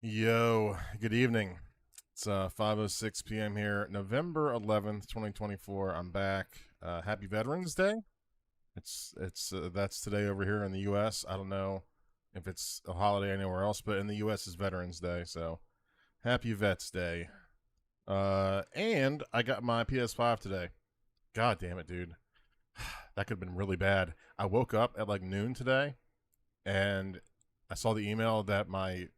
Yo, good evening. It's 5:06 p.m. here, November 11th, 2024. I'm back. Happy Veterans Day. It's that's today over here in the U.S. I don't know if it's a holiday anywhere else, but in the U.S. is Veterans Day, so happy Vets Day. And I got my PS5 today. God damn it, dude. That could have been really bad. I woke up at like noon today, and I saw the email that my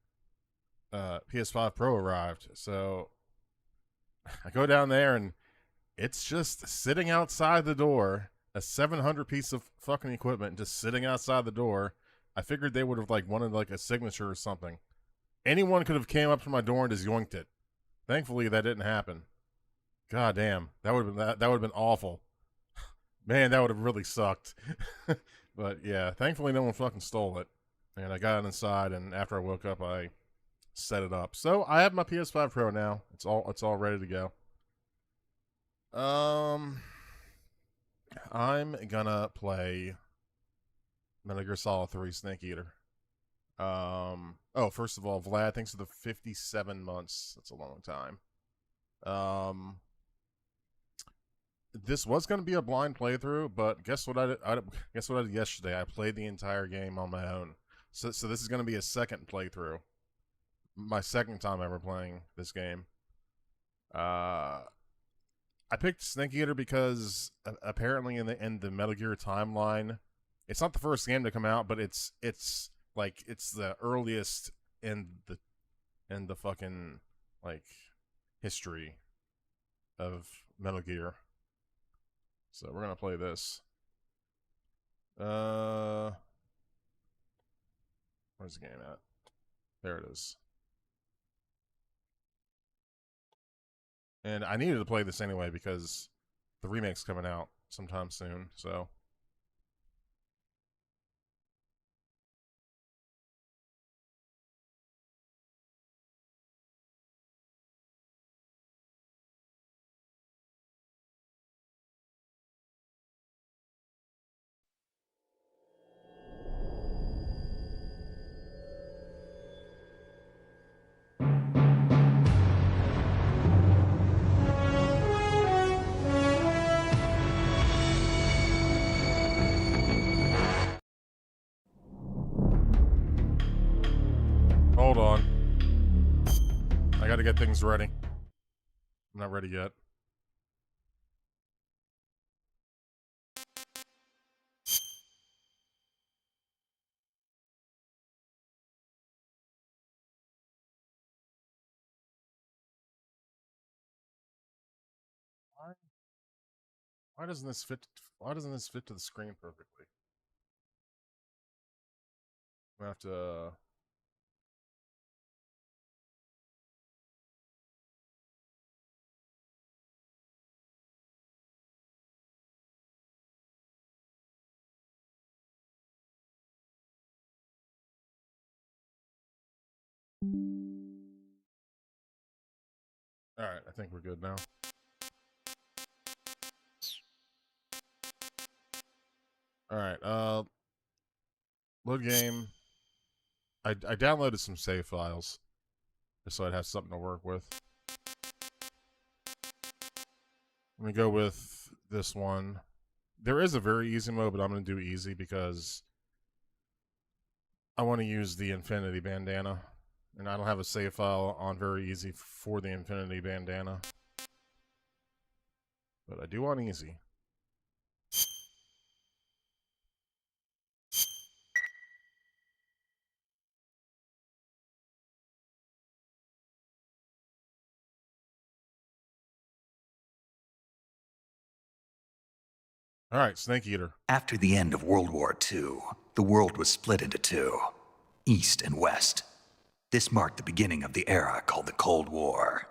PS5 Pro arrived. So I go down there and it's just sitting outside the door, a 700 piece of fucking equipment just sitting outside the door. I figured they would have like wanted like a signature or something. Anyone could have came up to my door and just yoinked it. Thankfully that didn't happen. God damn, that would have been that would have been awful. Man, that would have really sucked. But yeah, thankfully no one fucking stole it. And I got it inside, and after I woke up I set it up. So I have my PS5 Pro now. It's all ready to go. I'm gonna play Metal Gear Solid 3 Snake Eater. First of all, Vlad, thanks for the 57 months. That's a long time. This was gonna be a blind playthrough, but guess what guess what I did yesterday? I played the entire game on my own. So this is gonna be a second playthrough. My second time ever playing this game. I picked Snake Eater because apparently in the Metal Gear timeline, it's not the first game to come out, but it's the earliest in the fucking like history of Metal Gear. So we're gonna play this. Where's the game at? There it is. And I needed to play this anyway because the remake's coming out sometime soon, so. Hold on. I gotta get things ready. I'm not ready yet. Why doesn't this fit? Why doesn't this fit to the screen perfectly? I have to. All right, I think we're good now. All right, load game. I downloaded some save files just so I'd have something to work with. Let me go with this one. There is a very easy mode, but I'm going to do easy because I want to use the Infinity Bandana. And I don't have a save file on very easy for the Infinity Bandana. But I do want easy. Alright, Snake Eater. After the end of World War II, the world was split into two, East and West. This marked the beginning of the era called the Cold War.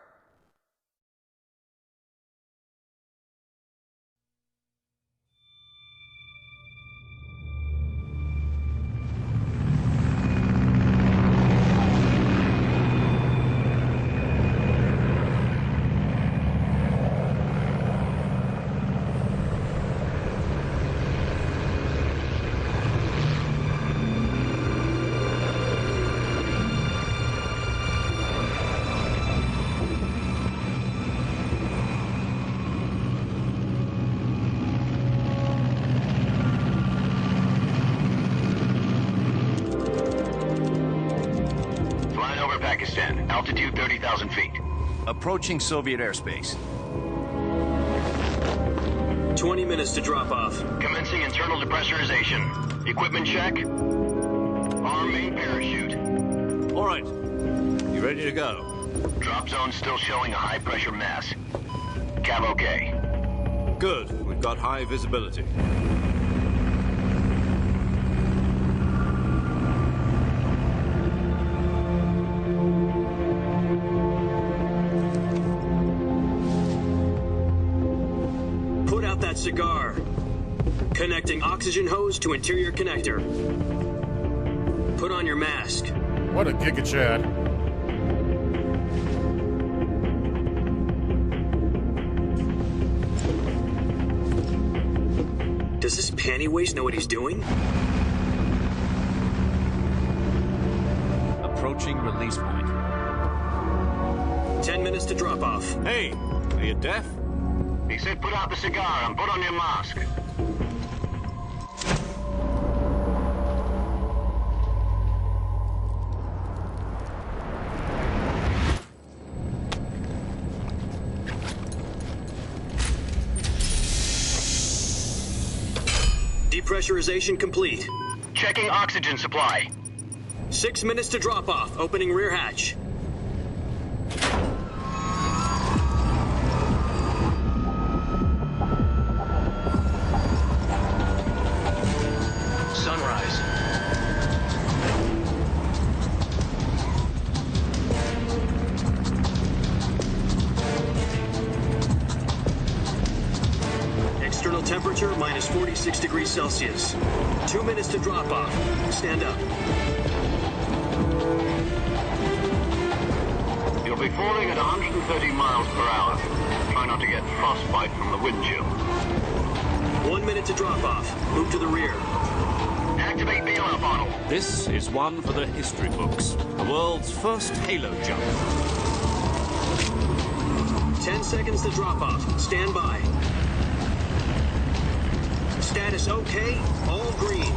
Uzbekistan. Altitude 30,000 feet. Approaching Soviet airspace. 20 minutes to drop off. Commencing internal depressurization. Equipment check. Arm main parachute. All right. You ready to go? Drop zone still showing a high pressure mass. Cav okay. Good. We've got high visibility. Put out that cigar. Connecting oxygen hose to interior connector. Put on your mask. What a giga Chad. Does this panty waist know what he's doing? Approaching release point. 10 minutes to drop off. Hey, are you deaf? He said put out the cigar and put on your mask. Depressurization complete. Checking oxygen supply. 6 minutes to drop off. Opening rear hatch. Sunrise. External temperature minus 46 degrees Celsius. 2 minutes to drop off. Stand up. You'll be falling at 130 miles per hour. Try not to get frostbite from the wind chill. 1 minute to drop off. Move to the rear. Activate bailout bottle. This is one for the history books. The world's first halo jump. 10 seconds to drop off. Stand by. Status okay. All green.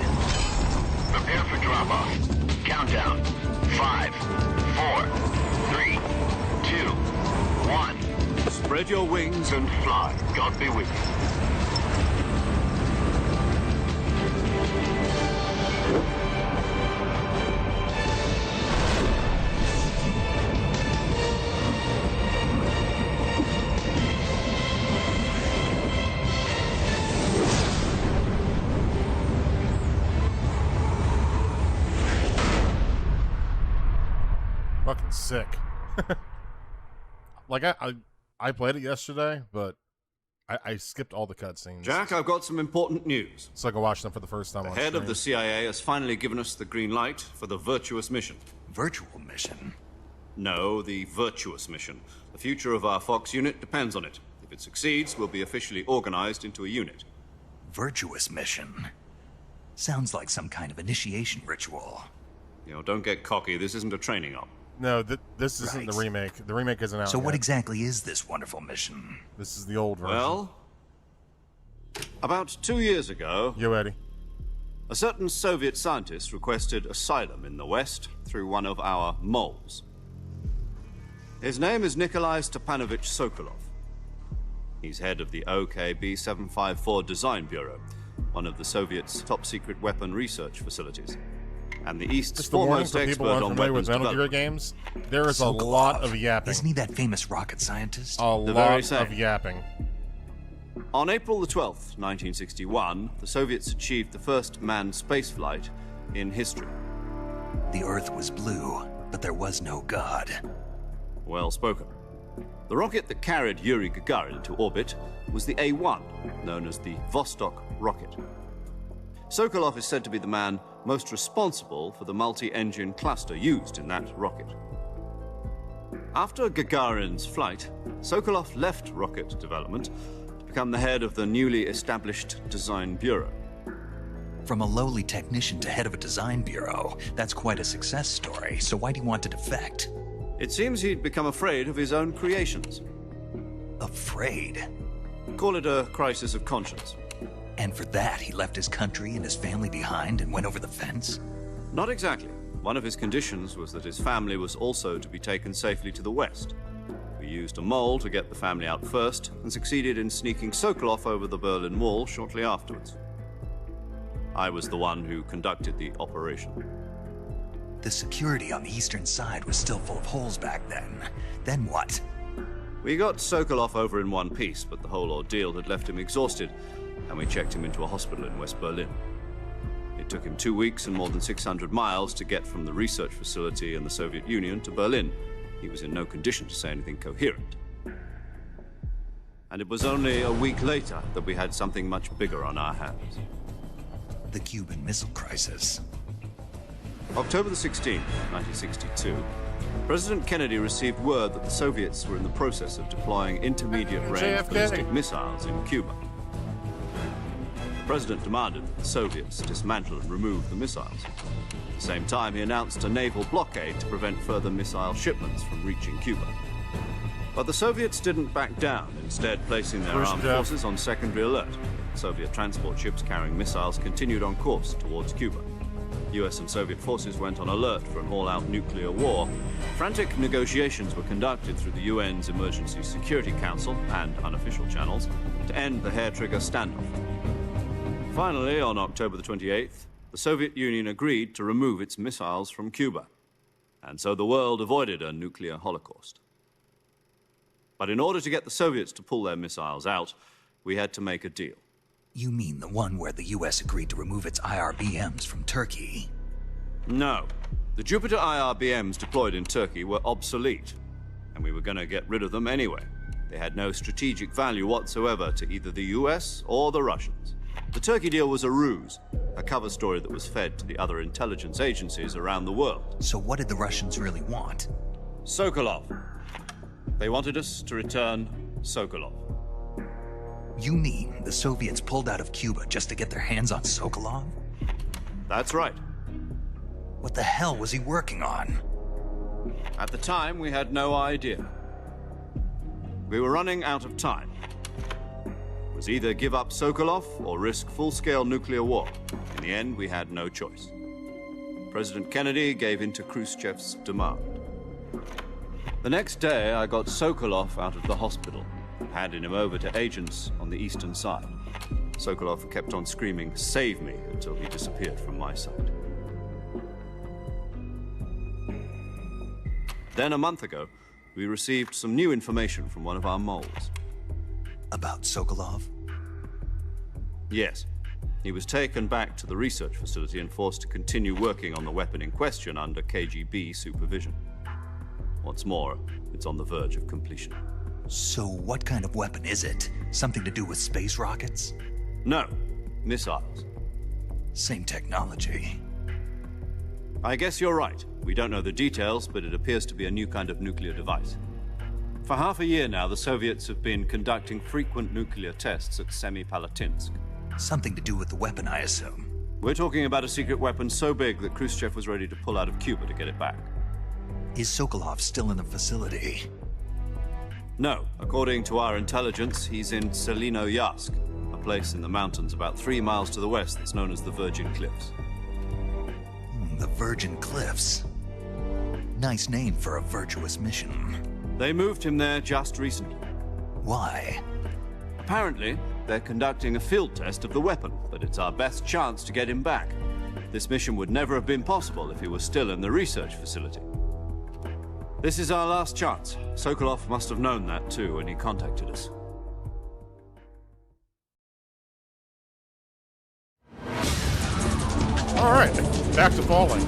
Prepare for drop-off. Countdown. 5, 4, 3, 2, 1. Spread your wings And fly. God be with you. Fucking sick. Like I played it yesterday, but I skipped all the cutscenes. Jack, I've got some important news. So I can watch them for the first time The on head of stream. the CIA has finally given us the green light for the Virtuous mission. Virtual mission? No, the Virtuous mission. The future of our Fox unit depends on it. If it succeeds, we'll be officially organized into a unit. Virtuous mission? Sounds like some kind of initiation ritual. You know, don't get cocky. This isn't a training op. No, this isn't the Right. remake. The remake isn't out So what yet. exactly is this wonderful mission? This is the old version. Well, about 2 years ago, Yo, Eddie. a certain Soviet scientist requested asylum in the West through one of our moles. His name is Nikolai Stepanovich Sokolov. He's head of the OKB 754 Design Bureau, one of the Soviets' top-secret weapon research facilities, and the East's Just the warning foremost for expert people on unfamiliar with weapons Metal Gear development. games. There is a Sokolov. lot of yapping. Isn't he that famous rocket scientist? A The very lot same. of yapping. On April the 12th, 1961, the Soviets achieved the first manned spaceflight in history. The Earth was blue, but there was no God. Well spoken. The rocket that carried Yuri Gagarin into orbit was the A-1, known as the Vostok rocket. Sokolov is said to be the man most responsible for the multi-engine cluster used in that rocket. After Gagarin's flight, Sokolov left rocket development to become the head of the newly established Design Bureau. From a lowly technician to head of a design bureau, that's quite a success story. So why do you want to defect? It seems he'd become afraid of his own creations. Afraid? Call it a crisis of conscience. And for that, he left his country and his family behind and went over the fence? Not exactly. One of his conditions was that his family was also to be taken safely to the west. We used a mole to get the family out first and succeeded in sneaking Sokolov over the Berlin Wall shortly afterwards. I was the one who conducted the operation. The security on the eastern side was still full of holes back then. Then what? We got Sokolov over in one piece, but the whole ordeal had left him exhausted, and we checked him into a hospital in West Berlin. It took him 2 weeks and more than 600 miles to get from the research facility in the Soviet Union to Berlin. He was in no condition to say anything coherent. And it was only a week later that we had something much bigger on our hands. The Cuban Missile Crisis. October the 16th, 1962, President Kennedy received word that the Soviets were in the process of deploying intermediate-range ballistic missiles in Cuba. The President demanded that the Soviets dismantle and remove the missiles. At the same time, he announced a naval blockade to prevent further missile shipments from reaching Cuba. But the Soviets didn't back down, instead placing their armed forces on secondary alert. Soviet transport ships carrying missiles continued on course towards Cuba. US and Soviet forces went on alert for an all-out nuclear war. Frantic negotiations were conducted through the UN's Emergency Security Council and unofficial channels to end the hair-trigger standoff. Finally, on October the 28th, the Soviet Union agreed to remove its missiles from Cuba. And so the world avoided a nuclear holocaust. But in order to get the Soviets to pull their missiles out, we had to make a deal. You mean the one where the US agreed to remove its IRBMs from Turkey? No. The Jupiter IRBMs deployed in Turkey were obsolete, and we were going to get rid of them anyway. They had no strategic value whatsoever to either the US or the Russians. The Turkey deal was a ruse, a cover story that was fed to the other intelligence agencies around the world. So what did the Russians really want? Sokolov. They wanted us to return Sokolov. You mean the Soviets pulled out of Cuba just to get their hands on Sokolov? That's right. What the hell was he working on? At the time, we had no idea. We were running out of time. It was either give up Sokolov or risk full-scale nuclear war. In the end, we had no choice. President Kennedy gave in to Khrushchev's demand. The next day, I got Sokolov out of the hospital, handing him over to agents on the eastern side. Sokolov kept on screaming, "Save me," until he disappeared from my sight. Then a month ago, we received some new information from one of our moles. About Sokolov? Yes. He was taken back to the research facility and forced to continue working on the weapon in question under KGB supervision. What's more, it's on the verge of completion. So what kind of weapon is it? Something to do with space rockets? No, missiles. Same technology. I guess you're right. We don't know the details, but it appears to be a new kind of nuclear device. For half a year now, the Soviets have been conducting frequent nuclear tests at Semipalatinsk. Something to do with the weapon, I assume. We're talking about a secret weapon so big that Khrushchev was ready to pull out of Cuba to get it back. Is Sokolov still in the facility? No. According to our intelligence, he's in Selinoyarsk, a place in the mountains about 3 miles to the west that's known as the Virgin Cliffs. The Virgin Cliffs. Nice name for a virtuous mission. They moved him there just recently. Why? Apparently, they're conducting a field test of the weapon, but it's our best chance to get him back. This mission would never have been possible if he was still in the research facility. This is our last chance. Sokolov must have known that too when he contacted us. All right, back to falling.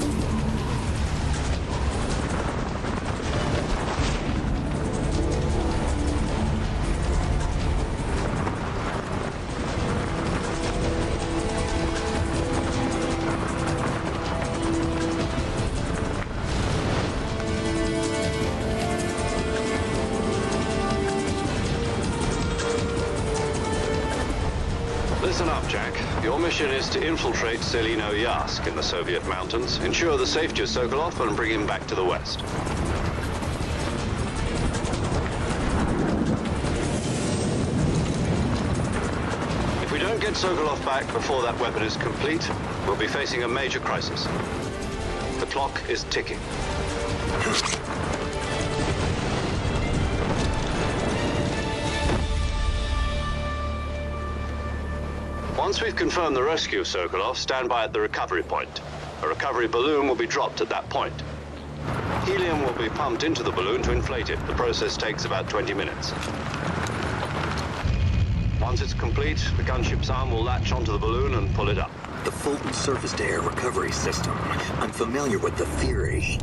Listen up, Jack. Your mission is to infiltrate Selinoyarsk in the Soviet mountains, ensure the safety of Sokolov, and bring him back to the west. If we don't get Sokolov back before that weapon is complete, we'll be facing a major crisis. The clock is ticking. Once we've confirmed the rescue of Sokolov, stand by at the recovery point. A recovery balloon will be dropped at that point. Helium will be pumped into the balloon to inflate it. The process takes about 20 minutes. Once it's complete, the gunship's arm will latch onto the balloon and pull it up. The Fulton surface-to-air recovery system. I'm familiar with the theory.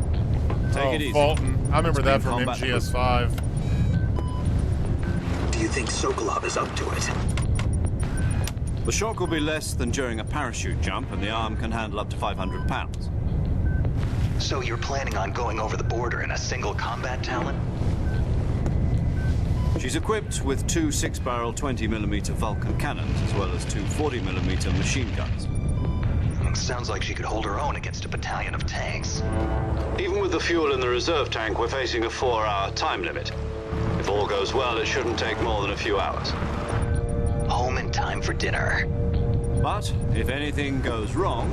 Take it easy. Fulton. I remember that from combat MGS5. Do you think Sokolov is up to it? The shock will be less than during a parachute jump, and the arm can handle up to 500 pounds. So you're planning on going over the border in a single combat Talon? She's equipped with two 6-barrel 20mm Vulcan cannons, as well as two 40mm machine guns. Sounds like she could hold her own against a battalion of tanks. Even with the fuel in the reserve tank, we're facing a 4-hour time limit. If all goes well, it shouldn't take more than a few hours. Home in time for dinner. But if anything goes wrong,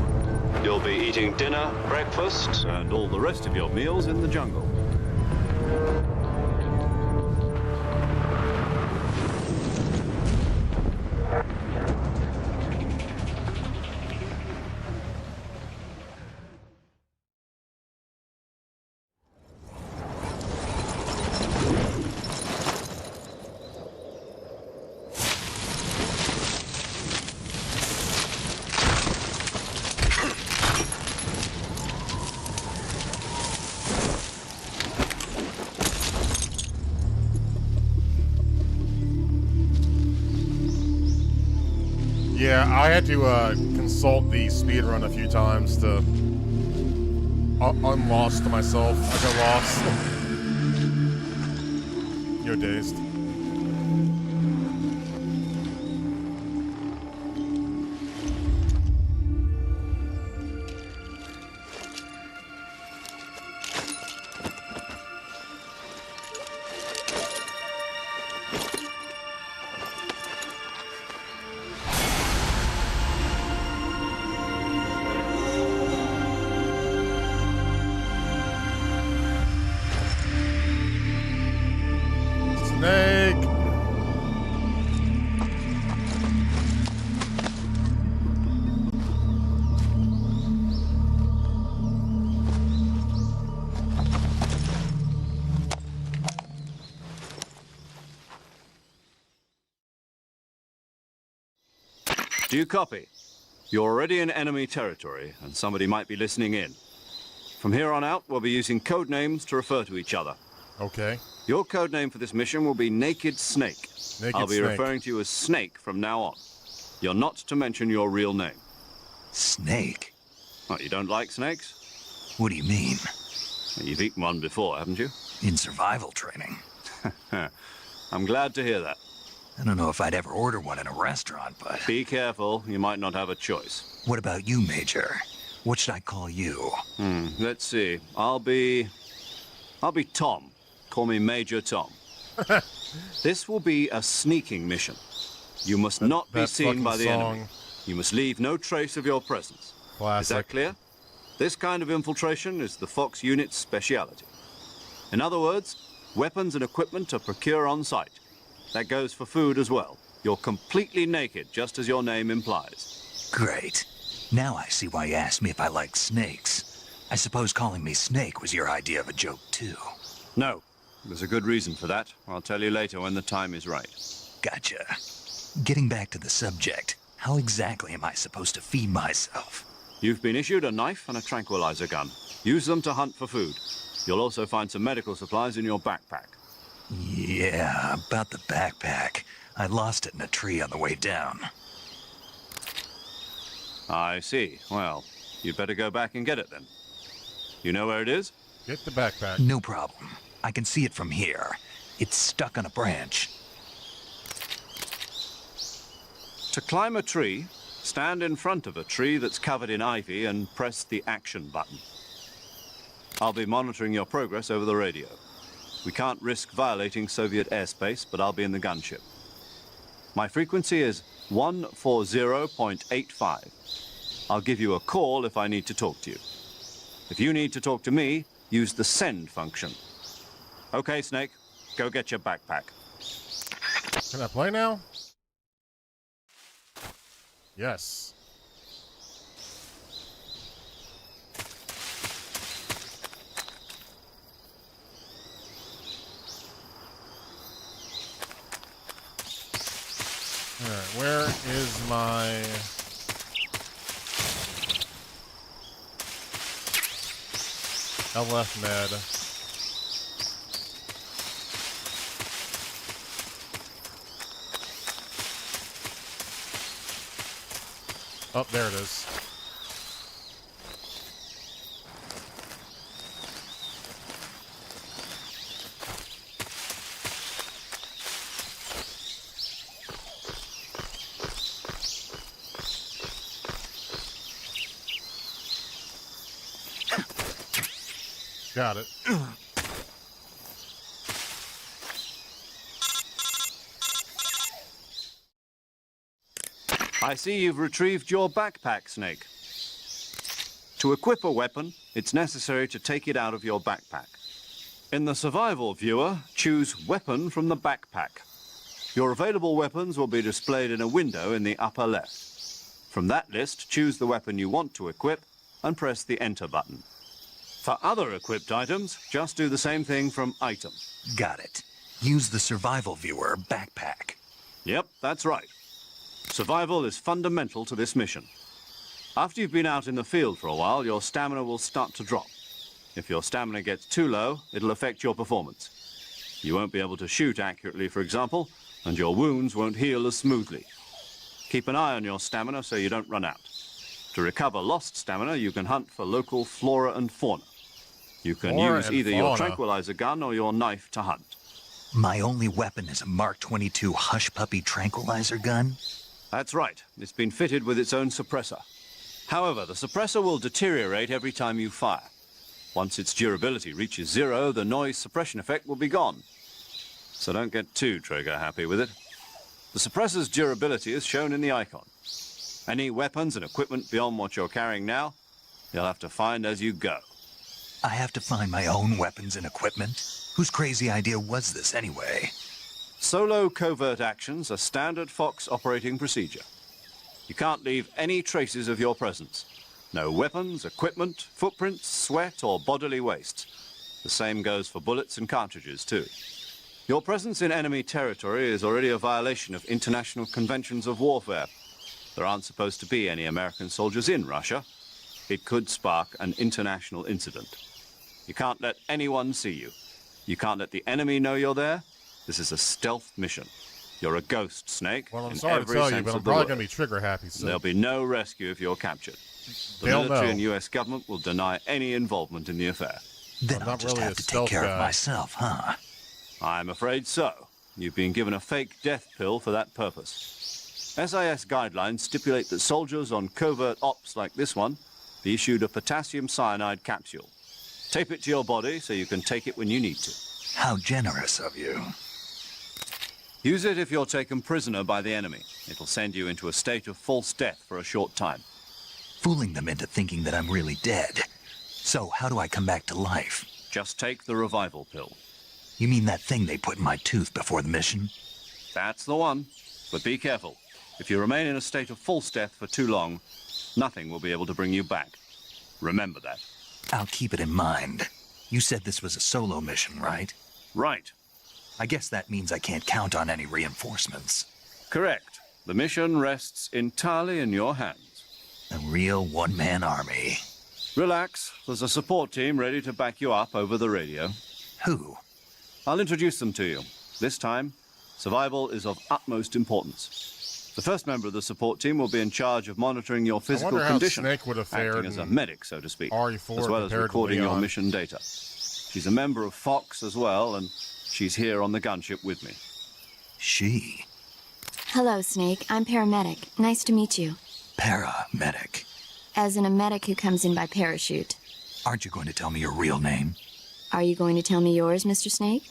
You'll be eating dinner, breakfast, and all the rest of your meals in the jungle. Yeah, I had to consult the speedrun a few times to unlost to myself. I got lost. You're dazed. Do you copy? You're already in enemy territory, and somebody might be listening in. From here on out, we'll be using code names to refer to each other. Okay. Your code name for this mission will be Naked Snake. I'll be Snake. referring to you as Snake from now on. You're not to mention your real name. Snake? What, you don't like snakes? What do you mean? Well, you've eaten one before, haven't you? In survival training. I'm glad to hear that. I don't know if I'd ever order one in a restaurant, but... Be careful, you might not have a choice. What about you, Major? What should I call you? Let's see. I'll be Tom. Call me Major Tom. This will be a sneaking mission. You must not be seen by the enemy. You must leave no trace of your presence. Classic. Is that clear? This kind of infiltration is the Fox unit's speciality. In other words, weapons and equipment are procured on site. That goes for food as well. You're completely naked, just as your name implies. Great. Now I see why you asked me if I like snakes. I suppose calling me Snake was your idea of a joke, too. No. There's a good reason for that. I'll tell you later when the time is right. Gotcha. Getting back to the subject, how exactly am I supposed to feed myself? You've been issued a knife and a tranquilizer gun. Use them to hunt for food. You'll also find some medical supplies in your backpack. Yeah, about the backpack. I lost it in a tree on the way down. I see. Well, you'd better go back and get it then. You know where it is? Get the backpack. No problem. I can see it from here. It's stuck on a branch. To climb a tree, stand in front of a tree that's covered in ivy and press the action button. I'll be monitoring your progress over the radio. We can't risk violating Soviet airspace, but I'll be in the gunship. My frequency is 140.85. I'll give you a call if I need to talk to you. If you need to talk to me, use the send function. Okay, Snake, go get your backpack. Can I play now? Yes. Alright, where is my... LF med? Oh, there it is. Got it. I see you've retrieved your backpack, Snake. To equip a weapon, it's necessary to take it out of your backpack. In the survival viewer, choose Weapon from the backpack. Your available weapons will be displayed in a window in the upper left. From that list, choose the weapon you want to equip and press the Enter button. For other equipped items, just do the same thing from Item. Got it. Use the survival viewer backpack. Yep, that's right. Survival is fundamental to this mission. After you've been out in the field for a while, your stamina will start to drop. If your stamina gets too low, it'll affect your performance. You won't be able to shoot accurately, for example, and your wounds won't heal as smoothly. Keep an eye on your stamina so you don't run out. To recover lost stamina, you can hunt for local flora and fauna. You can use either your tranquilizer gun or your knife to hunt. My only weapon is a Mark 22 Hush Puppy tranquilizer gun? That's right. It's been fitted with its own suppressor. However, the suppressor will deteriorate every time you fire. Once its durability reaches 0, the noise suppression effect will be gone. So don't get too trigger happy with it. The suppressor's durability is shown in the icon. Any weapons and equipment beyond what you're carrying now, you'll have to find as you go. I have to find my own weapons and equipment? Whose crazy idea was this anyway? Solo covert actions are standard Fox operating procedure. You can't leave any traces of your presence. No weapons, equipment, footprints, sweat, or bodily waste. The same goes for bullets and cartridges, too. Your presence in enemy territory is already a violation of international conventions of warfare. There aren't supposed to be any American soldiers in Russia. It could spark an international incident. You can't let anyone see you. You can't let the enemy know you're there. This is a stealth mission. You're a ghost, Snake. Well, I'm sorry to tell you, but I'm probably going to be trigger happy soon. There'll be no rescue if you're captured. The military and U.S. government will deny any involvement in the affair. Then I'll just have to take care of myself, huh? I'm afraid so. You've been given a fake death pill for that purpose. SIS guidelines stipulate that soldiers on covert ops like this one be issued a potassium cyanide capsule. Tape it to your body so you can take it when you need to. How generous of you. Use it if you're taken prisoner by the enemy. It'll send you into a state of false death for a short time. Fooling them into thinking that I'm really dead. So how do I come back to life? Just take the revival pill. You mean that thing they put in my tooth before the mission? That's the one. But be careful. If you remain in a state of false death for too long, nothing will be able to bring you back. Remember that. I'll keep it in mind. You said this was a solo mission, right? Right. I guess that means I can't count on any reinforcements. Correct. The mission rests entirely in your hands. A real one-man army. Relax. There's a support team ready to back you up over the radio. Who? I'll introduce them to you. This time, survival is of utmost importance. The first member of the support team will be in charge of monitoring your physical condition, Snake would have fared acting as a medic, so to speak, RE4 as well as recording your mission data. She's a member of Fox as well, and she's here on the gunship with me. She? Hello, Snake. I'm paramedic. Nice to meet you. Paramedic? As in a medic who comes in by parachute. Aren't you going to tell me your real name? Are you going to tell me yours, Mr. Snake?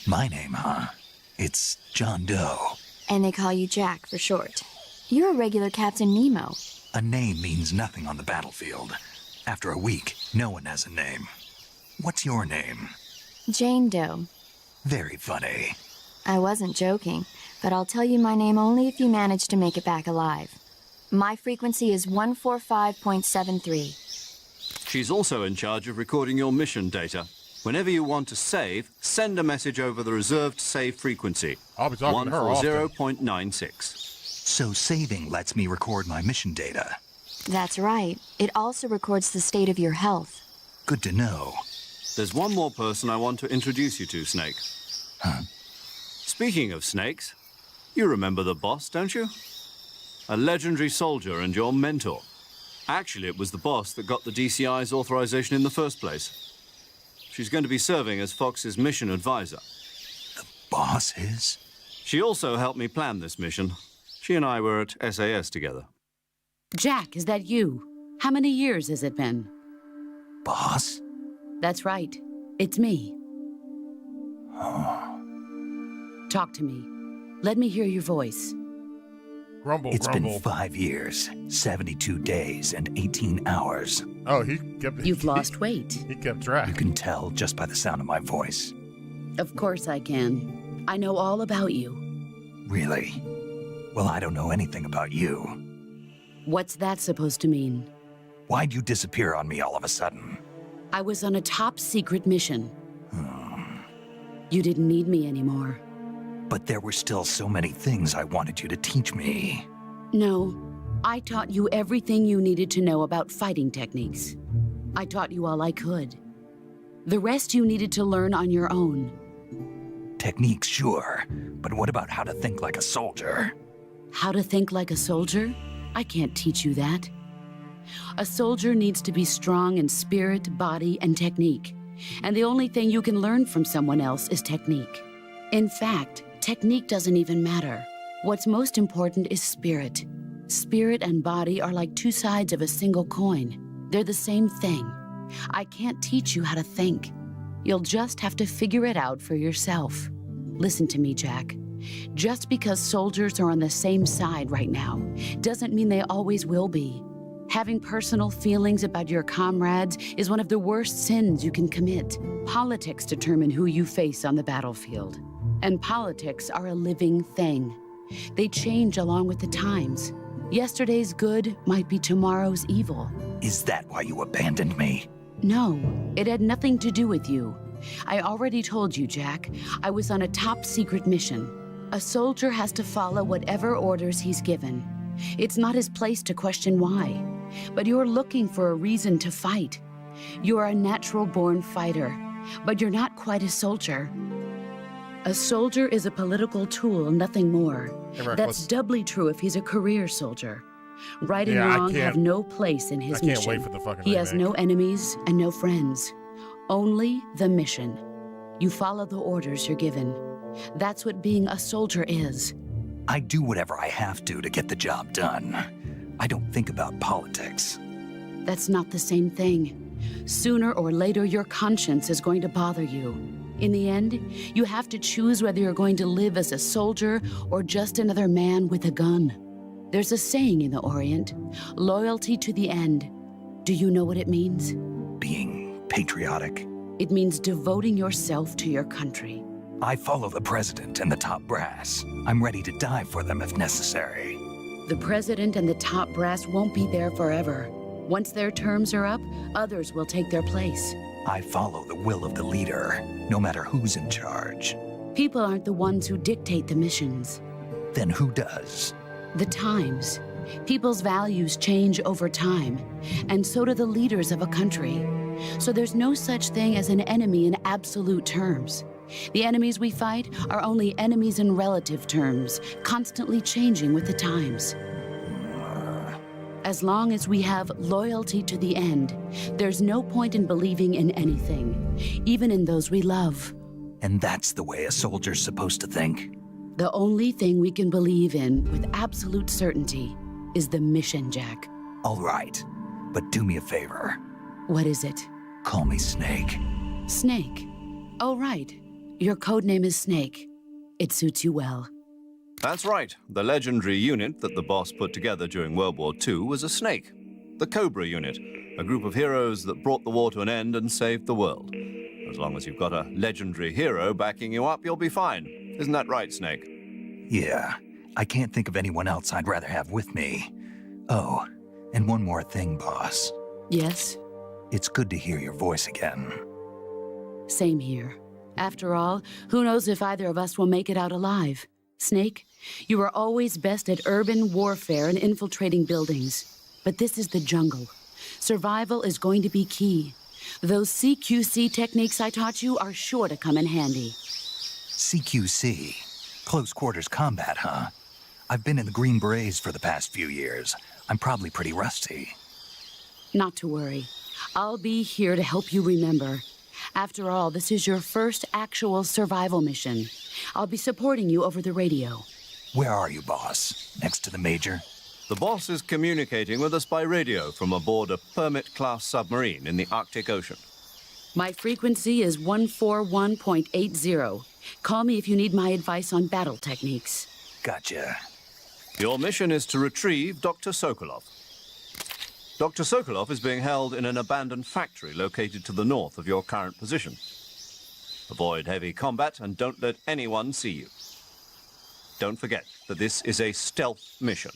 My name, huh? It's John Doe. And they call you Jack for short. You're a regular Captain Nemo. A name means nothing on the battlefield. After a week, no one has a name. What's your name? Jane Doe. Very funny. I wasn't joking, but I'll tell you my name only if you manage to make it back alive. My frequency is 145.73. She's also in charge of recording your mission data. Whenever you want to save, send a message over the reserved save frequency. I'll be talking to her often. 140.96. So saving lets me record my mission data. That's right. It also records the state of your health. Good to know. There's one more person I want to introduce you to, Snake. Huh? Speaking of snakes, you remember the boss, don't you? A legendary soldier and your mentor. Actually, it was the boss that got the DCI's authorization in the first place. She's going to be serving as Fox's mission advisor. The boss is? She also helped me plan this mission. She and I were at SAS together. Jack, is that you? How many years has it been? Boss? That's right. It's me. Talk to me. Let me hear your voice. Grumble, It's grumble. been 5 years, 72 days, and 18 hours. Oh, he kept... You've lost weight. He kept track. You can tell just by the sound of my voice. Of course I can. I know all about you. Really? Well, I don't know anything about you. What's that supposed to mean? Why'd you disappear on me all of a sudden? I was on a top-secret mission. You didn't need me anymore. But there were still so many things I wanted you to teach me. No, I taught you everything you needed to know about fighting techniques. I taught you all I could. The rest you needed to learn on your own. Techniques, sure. But what about how to think like a soldier? How to think like a soldier? I can't teach you that. A soldier needs to be strong in spirit, body, and technique. And the only thing you can learn from someone else is technique. In fact, technique doesn't even matter. What's most important is spirit. Spirit and body are like two sides of a single coin. They're the same thing. I can't teach you how to think. You'll just have to figure it out for yourself. Listen to me, Jack. Just because soldiers are on the same side right now doesn't mean they always will be. Having personal feelings about your comrades is one of the worst sins you can commit. Politics determine who you face on the battlefield. And politics are a living thing. They change along with the times. Yesterday's good might be tomorrow's evil. Is that why you abandoned me? No, it had nothing to do with you. I already told you, Jack. I was on a top-secret mission. A soldier has to follow whatever orders he's given. It's not his place to question why. But you're looking for a reason to fight. You're a natural-born fighter, but you're not quite a soldier. A soldier is a political tool, nothing more. Hey, Rick, That's doubly true if he's a career soldier. Right and Yeah, I wrong can't- have no place in his I can't mission. wait for the fucking He has remake. no enemies and no friends. Only the mission. You follow the orders you're given. That's what being a soldier is. I do whatever I have to get the job done. I don't think about politics. That's not the same thing. Sooner or later, your conscience is going to bother you. In the end, you have to choose whether you're going to live as a soldier or just another man with a gun. There's a saying in the Orient, loyalty to the end. Do you know what it means? Being patriotic. It means devoting yourself to your country. I follow the president and the top brass. I'm ready to die for them if necessary. The president and the top brass won't be there forever. Once their terms are up, others will take their place. I follow the will of the leader, no matter who's in charge. People aren't the ones who dictate the missions. Then who does? The times. People's values change over time, and so do the leaders of a country. So there's no such thing as an enemy in absolute terms. The enemies we fight are only enemies in relative terms, constantly changing with the times. As long as we have loyalty to the end, there's no point in believing in anything, even in those we love. And that's the way a soldier's supposed to think? The only thing we can believe in with absolute certainty is the mission, Jack. All right, but do me a favor. What is it? Call me Snake. Snake. Oh, right. Your codename is Snake. It suits you well. That's right. The legendary unit that the boss put together during World War II was a snake. the Cobra unit, a group of heroes that brought the war to an end and saved the world. As long as you've got a legendary hero backing you up, you'll be fine. Isn't that right, Snake? Yeah, I can't think of anyone else I'd rather have with me. Oh, and one more thing, boss. Yes? It's good to hear your voice again. Same here. After all, who knows if either of us will make it out alive? Snake, you are always best at urban warfare and infiltrating buildings. But this is the jungle. Survival is going to be key. Those CQC techniques I taught you are sure to come in handy. CQC? Close quarters combat, huh? I've been in the Green Berets for the past few years. I'm probably pretty rusty. Not to worry. I'll be here to help you remember. After all, this is your first actual survival mission. I'll be supporting you over the radio. Where are you, boss? Next to the Major? The boss is communicating with us by radio from aboard a Permit-class submarine in the Arctic Ocean. My frequency is 141.80. Call me if you need my advice on battle techniques. Gotcha. Your mission is to retrieve Dr. Sokolov. Dr. Sokolov is being held in an abandoned factory located to the north of your current position. Avoid heavy combat and don't let anyone see you. Don't forget that this is a stealth mission.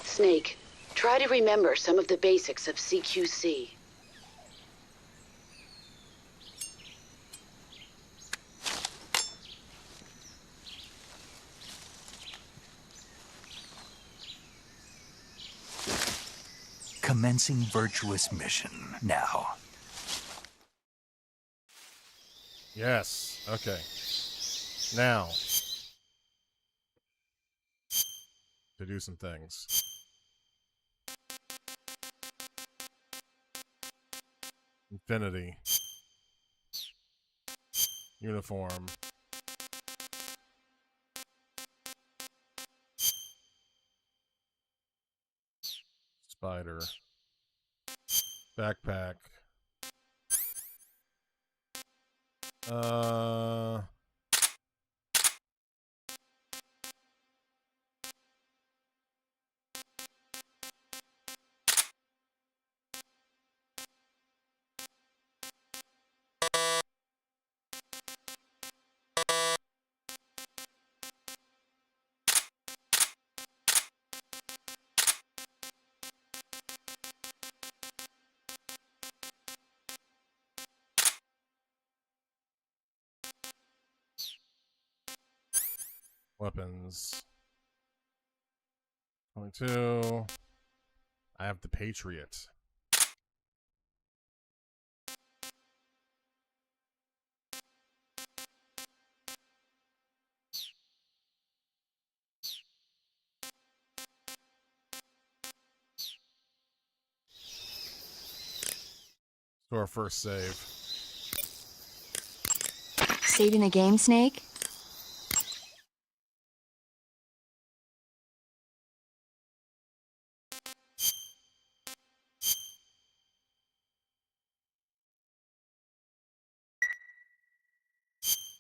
Snake, try to remember some of the basics of CQC. Commencing Virtuous mission now. Yes. Okay. Now, to do some things. Infinity. Uniform. Spider. Backpack. Weapons. 22. I have the Patriot. So our first save. Saving the game, Snake?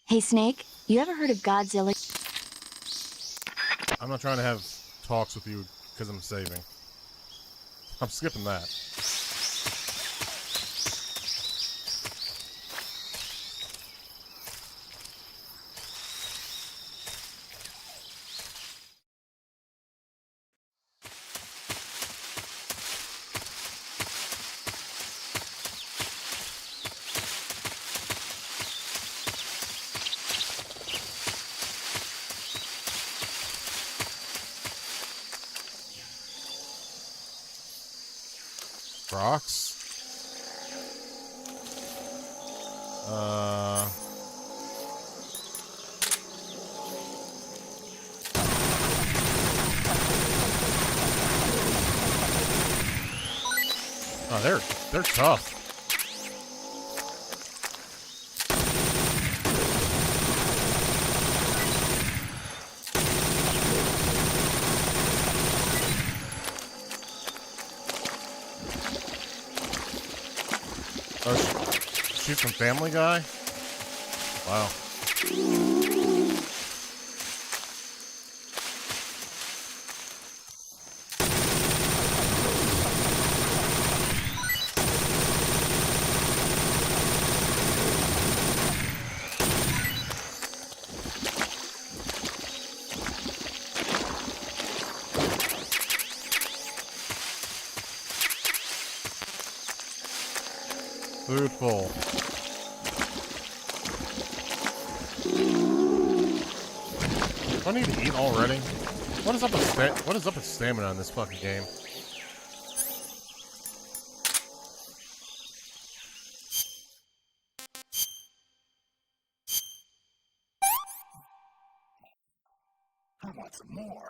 Hey, Snake, you ever heard of Godzilla? I'm not trying to have talks with you because I'm saving. I'm skipping that. Rocks. Oh, they're tough. Shoot from Family Guy? Wow. Food full. Do I need to eat already? What is up with stamina in this fucking game? I want some more.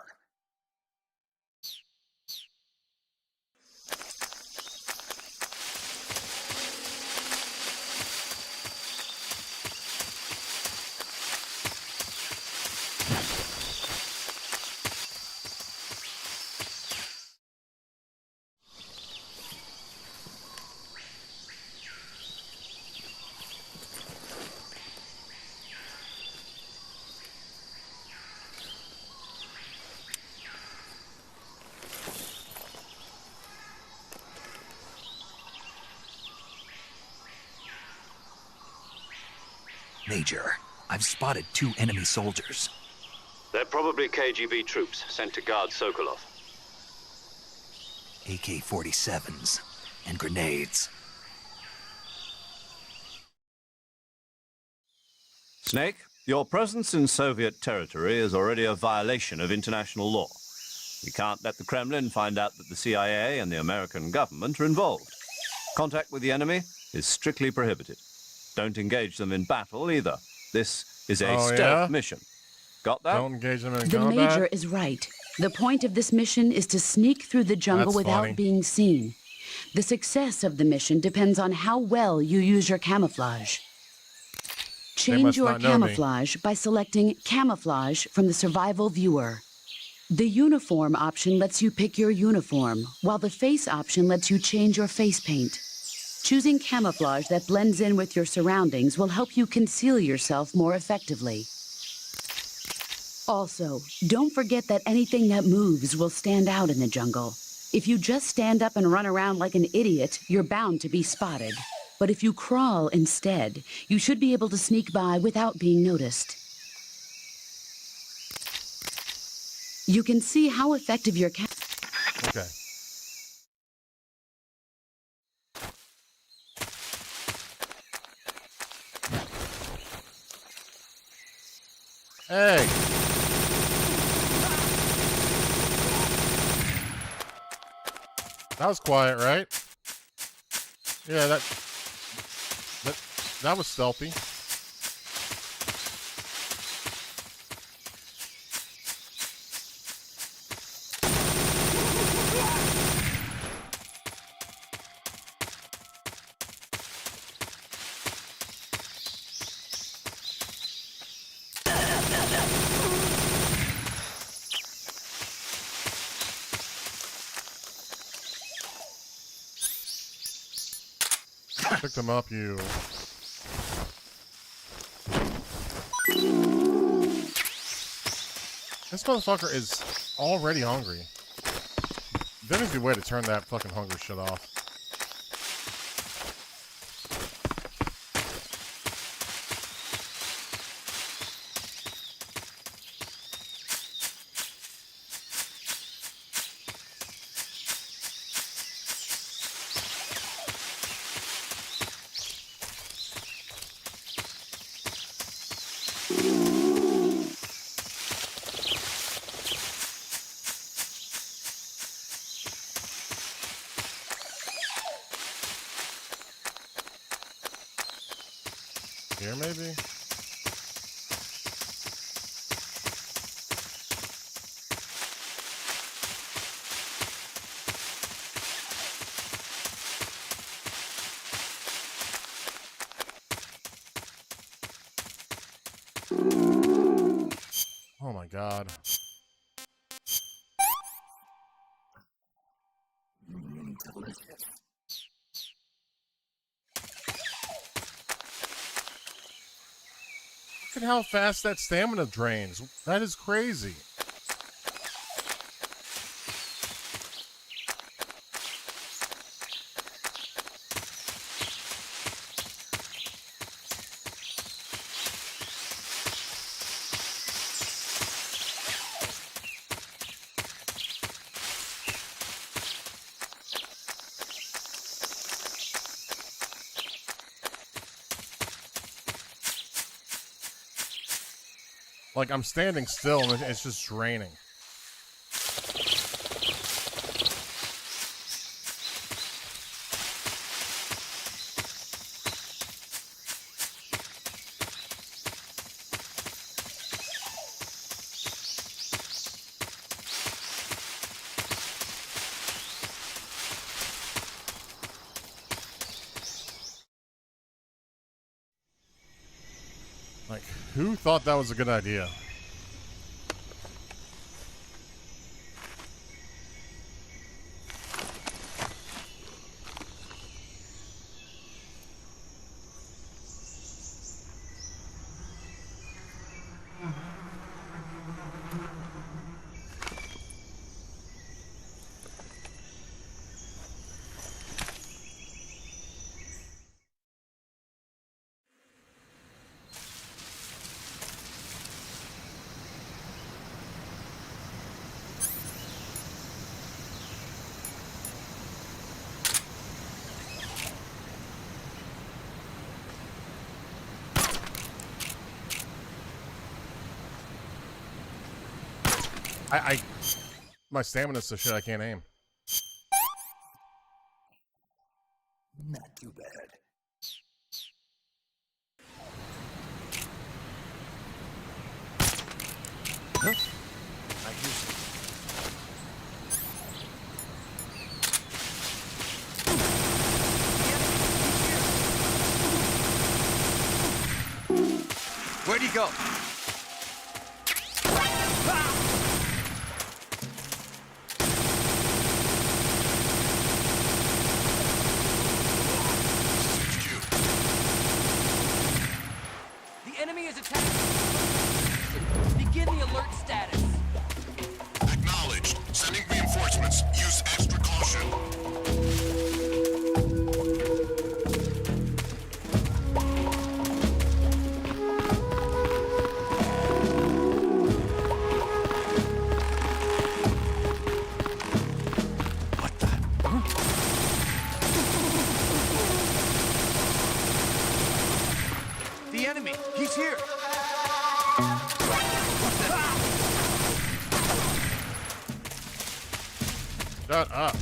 Major, I've spotted 2 enemy soldiers. They're probably KGB troops sent to guard Sokolov. AK-47s and grenades. Snake, your presence in Soviet territory is already a violation of international law. We can't let the Kremlin find out that the CIA and the American government are involved. Contact with the enemy is strictly prohibited. Don't engage them in battle either. This is a stealth mission. Got that? Don't engage them in The combat? Major is right. The point of this mission is to sneak through the jungle That's without funny. being seen. The success of the mission depends on how well you use your camouflage. Change must your not know me. camouflage by selecting Camouflage from the Survival Viewer. The Uniform option lets you pick your uniform, while the Face option lets you change your face paint. Choosing camouflage that blends in with your surroundings will help you conceal yourself more effectively. Also, don't forget that anything that moves will stand out in the jungle. If you just stand up and run around like an idiot, you're bound to be spotted. But if you crawl instead, you should be able to sneak by without being noticed. You can see how effective your Okay. Hey! That was quiet, right? Yeah, that was stealthy. Picked him up, you. This motherfucker is already hungry. There needs to be a way to turn that fucking hunger shit off. Here, maybe? Oh my god. Look at how fast that stamina drains. That is crazy. Like, I'm standing still and it's just draining. Like, who thought that was a good idea? My stamina's so shit I can't aim. Not too bad. Huh? Where'd he go? The enemy is attacking. Begin the alert status. Acknowledged. Sending reinforcements. Use extra caution. What the? The enemy, he's here. Shut up.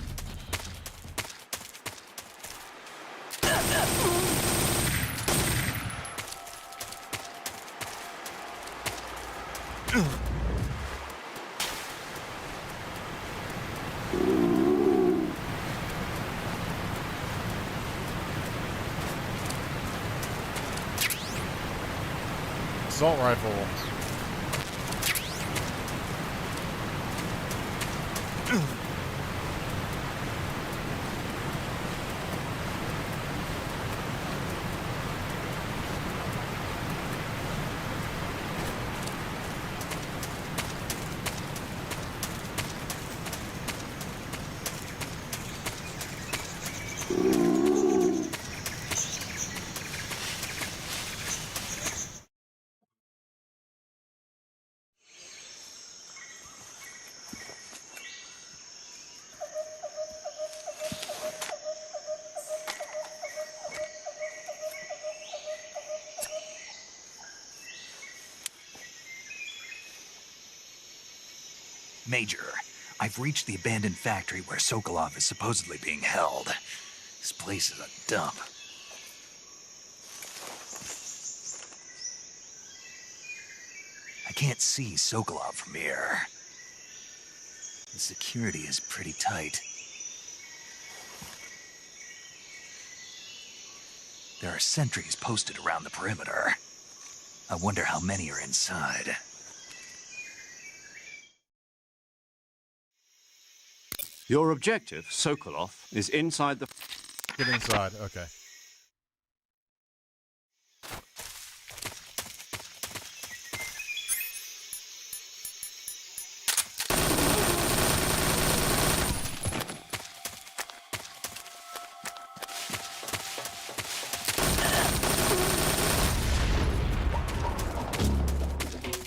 Assault rifle. Major, I've reached the abandoned factory where Sokolov is supposedly being held. This place is a dump. I can't see Sokolov from here. The security is pretty tight. There are sentries posted around the perimeter. I wonder how many are inside. Your objective, Sokolov, is inside the... Get inside. Okay.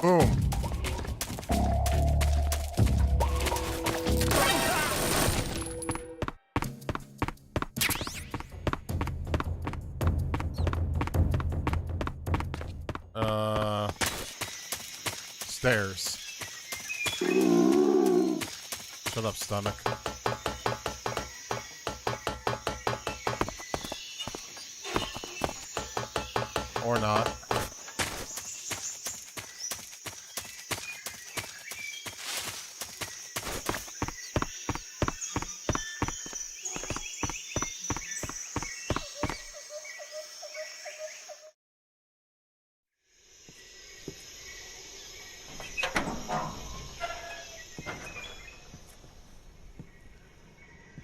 Boom. stairs. Shut up, stomach. Or not.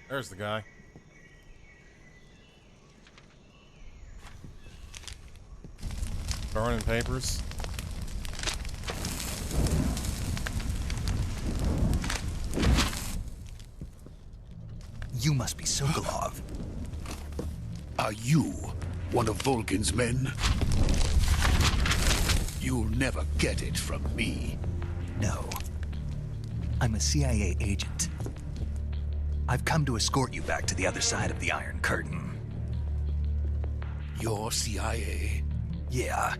There's the guy. Burning papers. You must be Sokolov. Are you one of Volgin's men? You'll never get it from me. No. I'm a CIA agent. I've come to escort you back to the other side of the Iron Curtain. You're CIA? Yeah.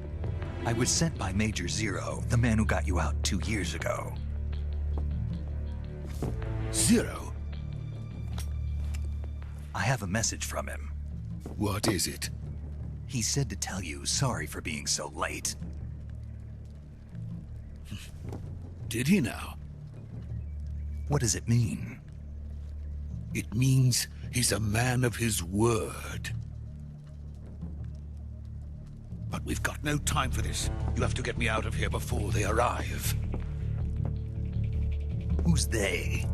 I was sent by Major Zero, the man who got you out 2 years ago. Zero? I have a message from him. What is it? He said to tell you sorry for being so late. Did he now? What does it mean? It means he's a man of his word. But we've got no time for this. You have to get me out of here before they arrive. Who's they?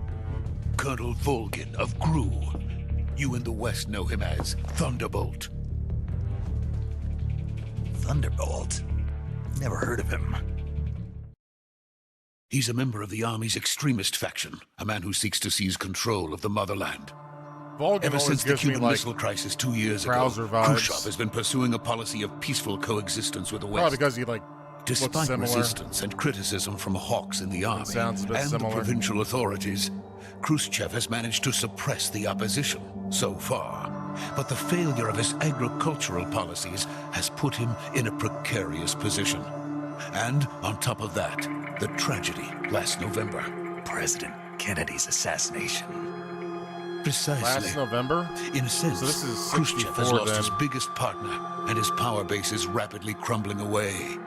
Colonel Volgin of GRU. You in the West know him as Thunderbolt. Thunderbolt? Never heard of him. He's a member of the Army's extremist faction, a man who seeks to seize control of the motherland. Volgin Ever since the gives me, Cuban like, Missile Crisis 2 years ago, Krauser vibes. Khrushchev has been pursuing a policy of peaceful coexistence with the West. Probably because he, like, looks Despite similar. resistance and criticism from hawks in the army sounds a bit and similar. the provincial authorities, Khrushchev has managed to suppress the opposition so far. But the failure of his agricultural policies has put him in a precarious position. And on top of that, the tragedy last November. President Kennedy's assassination. Precisely. Last November? In a sense, So this is Khrushchev has 64 lost then. his biggest partner, and his power base is rapidly crumbling away.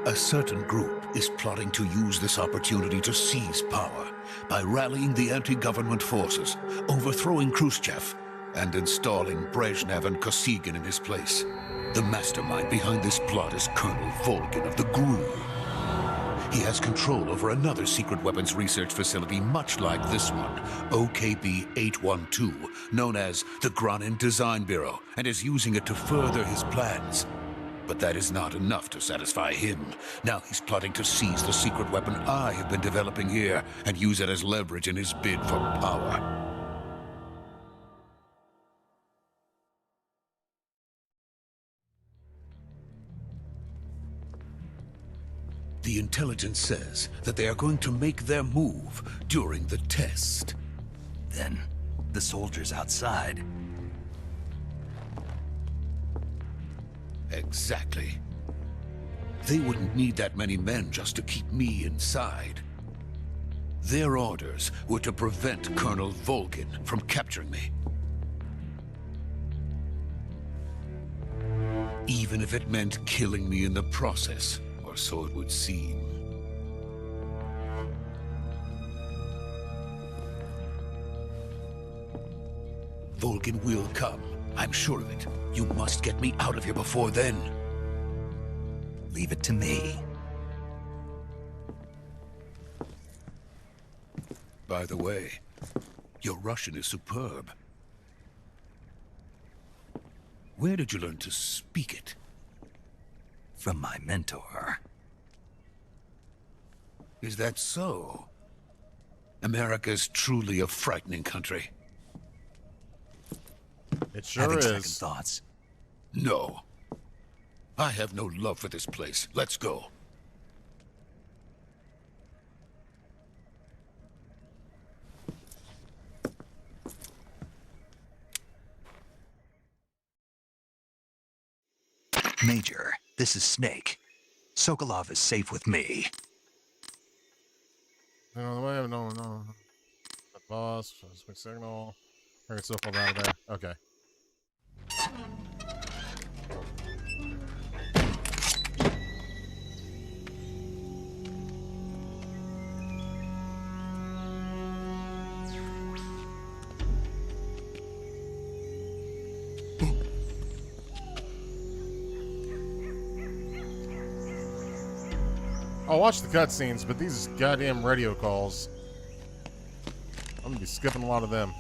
A certain group is plotting to use this opportunity to seize power by rallying the anti-government forces, overthrowing Khrushchev, and installing Brezhnev and Kosygin in his place. The mastermind behind this plot is Colonel Volgin of the GRU. He has control over another secret weapons research facility much like this one, OKB-812, known as the Granin Design Bureau, and is using it to further his plans. But that is not enough to satisfy him. Now he's plotting to seize the secret weapon I have been developing here and use it as leverage in his bid for power. The intelligence says that they are going to make their move during the test. Then, the soldiers outside. Exactly. They wouldn't need that many men just to keep me inside. Their orders were to prevent Colonel Volgin from capturing me. Even if it meant killing me in the process, or so it would seem. Volgin will come. I'm sure of it. You must get me out of here before then. Leave it to me. By the way, your Russian is superb. Where did you learn to speak it? From my mentor. Is that so? America's truly a frightening country. It sure Having second is. thoughts. No. I have no love for this place. Let's go. Major, this is Snake. Sokolov is safe with me. On the way, no. The boss, quick signal. Bring it so far out of there. Okay. I'll watch the cutscenes, but these goddamn radio calls, I'm gonna be skipping a lot of them.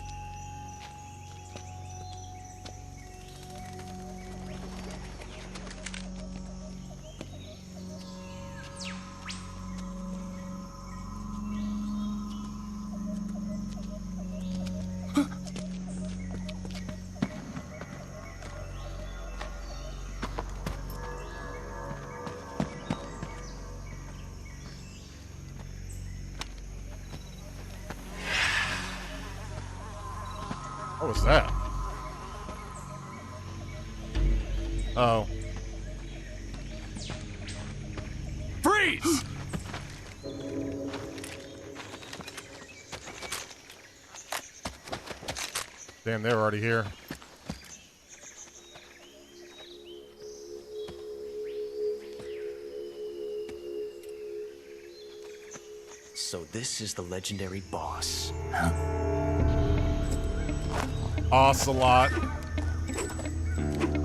What was that? Oh. Freeze! Damn, they're already here. So this is the legendary boss. Ocelot.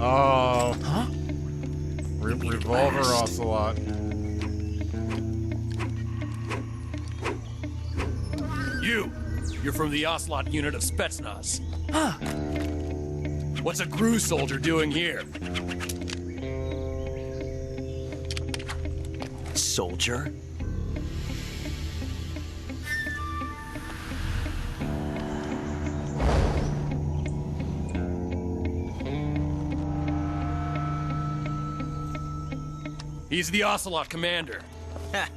Oh. Huh? Revolver Ocelot. You're from the Ocelot unit of Spetsnaz. Huh. What's a GRU soldier doing here? Soldier? He's the Ocelot commander. Ha!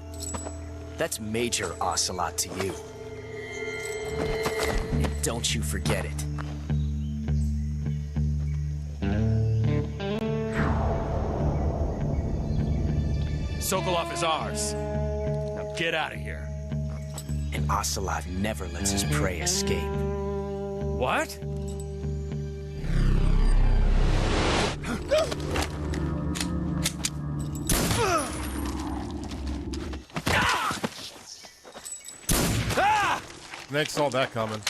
That's Major Ocelot to you. And don't you forget it. Sokolov is ours. Now get out of here. And Ocelot never lets his prey escape. What? Next saw that coming.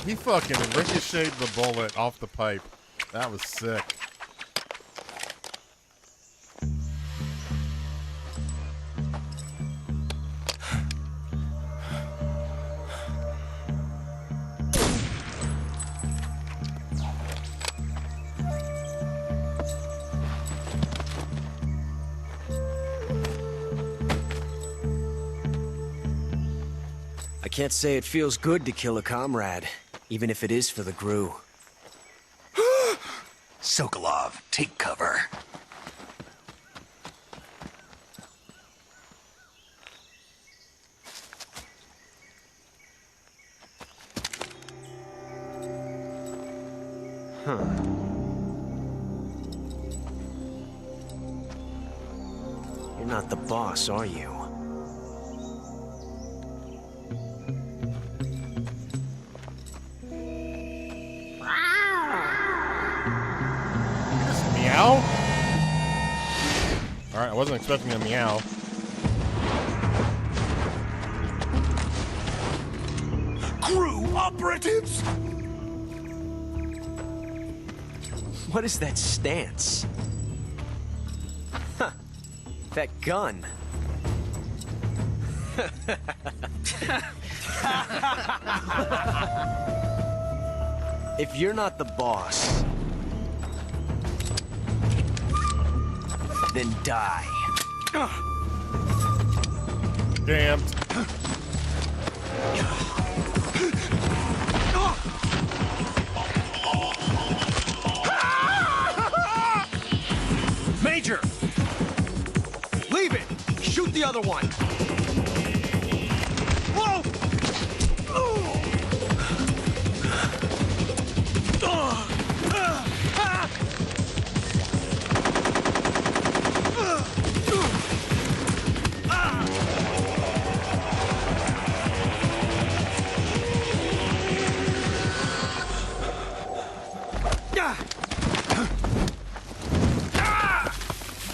He fucking ricocheted the bullet off the pipe. That was sick. I can't say it feels good to kill a comrade, even if it is for the GRU. Sokolov, take cover. Huh. You're not the boss, are you? Meow? Alright, I wasn't expecting a meow. GRU operatives! What is that stance? Huh. That gun. If you're not the boss, then die. Damn. another one! Whoa!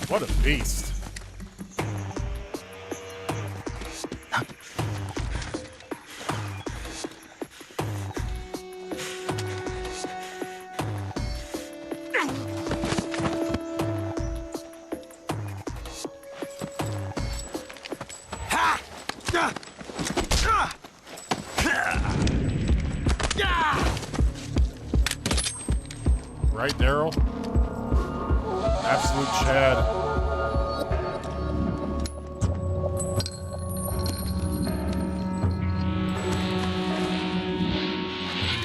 What a beast. Right, Daryl? Absolute Chad.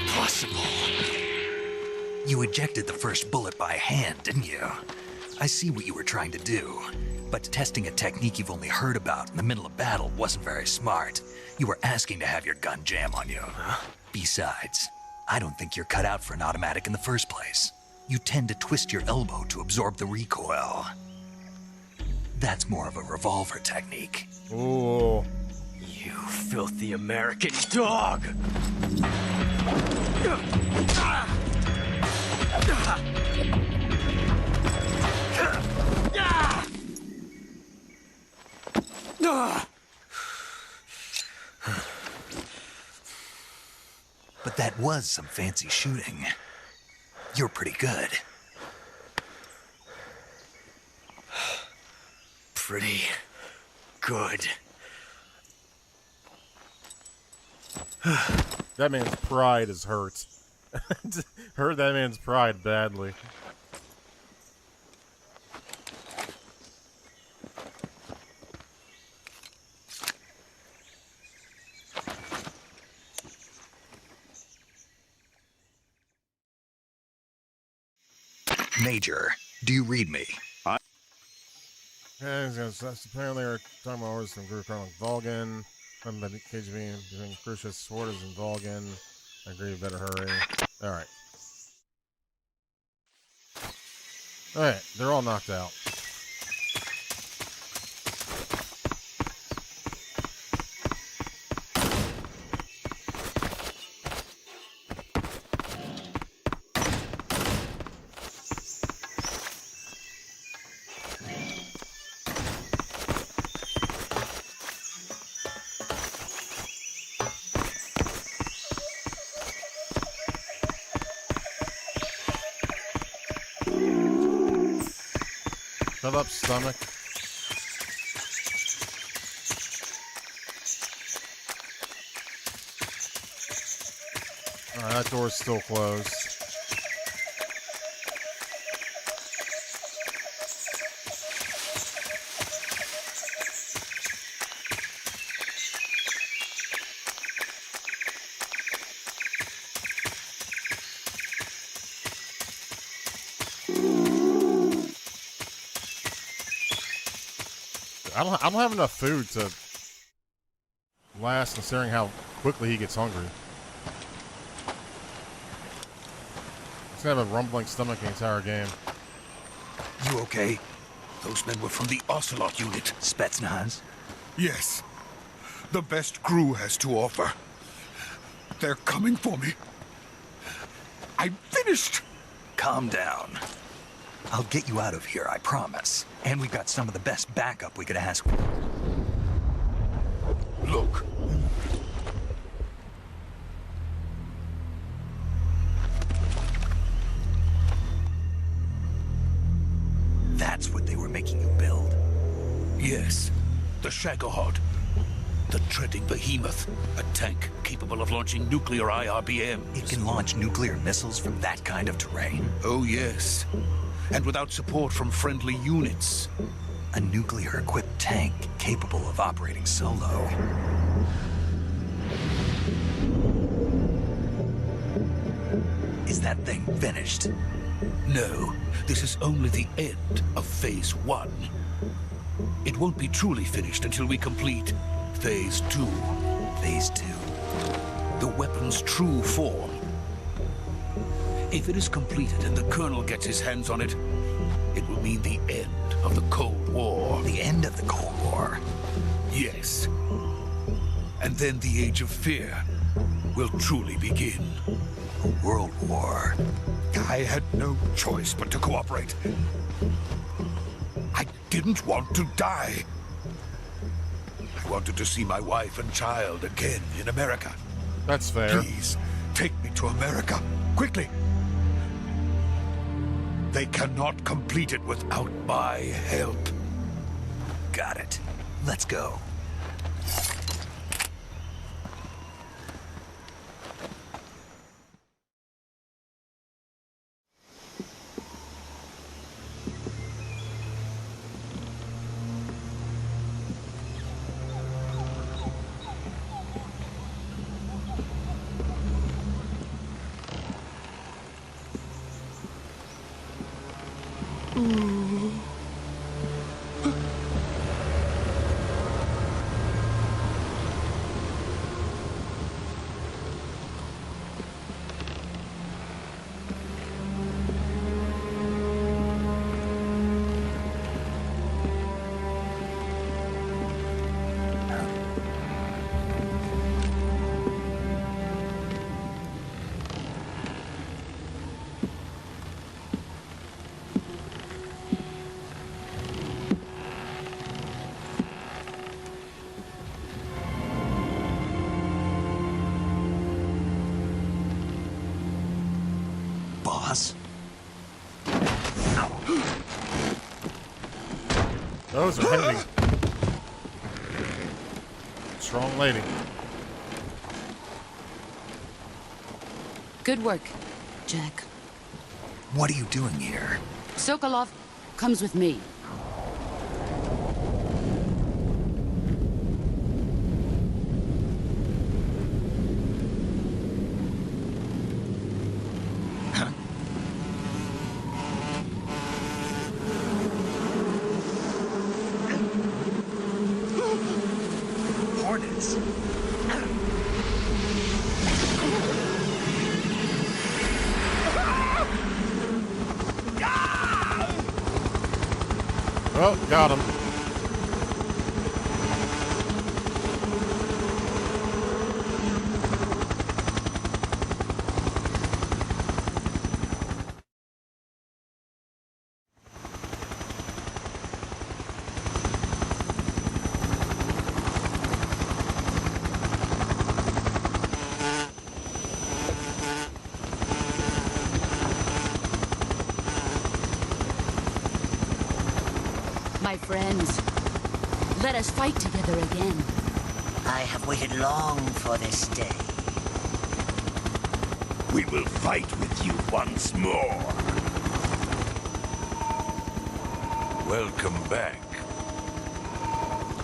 Impossible. You ejected the first bullet by hand, didn't you? I see what you were trying to do. But testing a technique you've only heard about in the middle of battle wasn't very smart. You were asking to have your gun jam on you. Besides, I don't think you're cut out for an automatic in the first place. You tend to twist your elbow to absorb the recoil. That's more of a revolver technique. Ooh. You filthy American dog! But that was some fancy shooting. You're pretty good. Pretty good. That man's pride is hurt. Hurt that man's pride badly. Major, do you read me? Yeah, apparently we're talking about orders from Group Colonel Volgan. I'm the KGB doing Virtuous orders in Volgan. I agree, you better hurry. Alright. Alright, they're all knocked out. Shut up, stomach. Alright, that door's still closed. I don't have enough food to last, considering how quickly he gets hungry. He's gonna have a rumbling stomach the entire game. You okay? Those men were from the Ocelot unit. Spetsnaz? Yes. The best crew has to offer. They're coming for me. I'm finished! Calm down. I'll get you out of here, I promise. And we've got some of the best backup we could ask for. Look. That's what they were making you build? Yes. The Shagohod. The treading behemoth. A tank capable of launching nuclear IRBMs. It can launch nuclear missiles from that kind of terrain? Oh, yes. And without support from friendly units. A nuclear-equipped tank capable of operating solo. Is that thing finished? No, this is only the end of Phase 1. It won't be truly finished until we complete Phase 2. Phase 2. The weapon's true form. If it is completed and the Colonel gets his hands on it, it will mean the end of the Cold War. The end of the Cold War? Yes. And then the Age of Fear will truly begin. A world war. I had no choice but to cooperate. I didn't want to die. I wanted to see my wife and child again in America. That's fair. Please, take me to America, quickly. They cannot complete it without my help. Got it. Let's go. Boss? Those are heavy. Strong lady. Good work, Jack. What are you doing here? Sokolov comes with me. Hornets. Oh, got him. My friends, let us fight together again. I have waited long for this day. We will fight with you once more. Welcome back,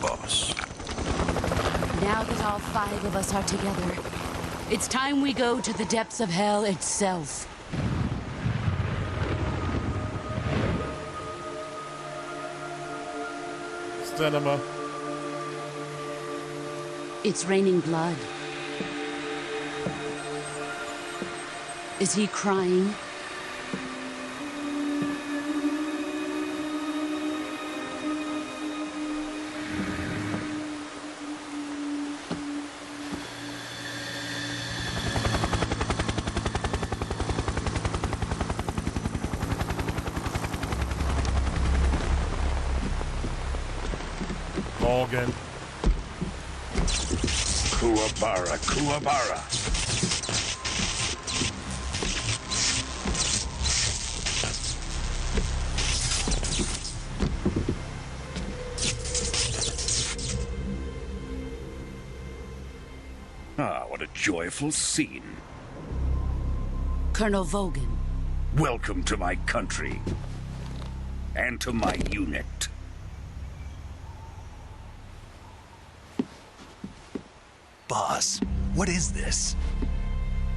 boss. Now that all 5 of us are together, it's time we go to the depths of hell itself. Cinema. It's raining blood. Is he crying? Morgan. Kuwabara, Kuwabara. Ah, what a joyful scene. Colonel Vogan. Welcome to my country. And to my unit. Boss, what is this?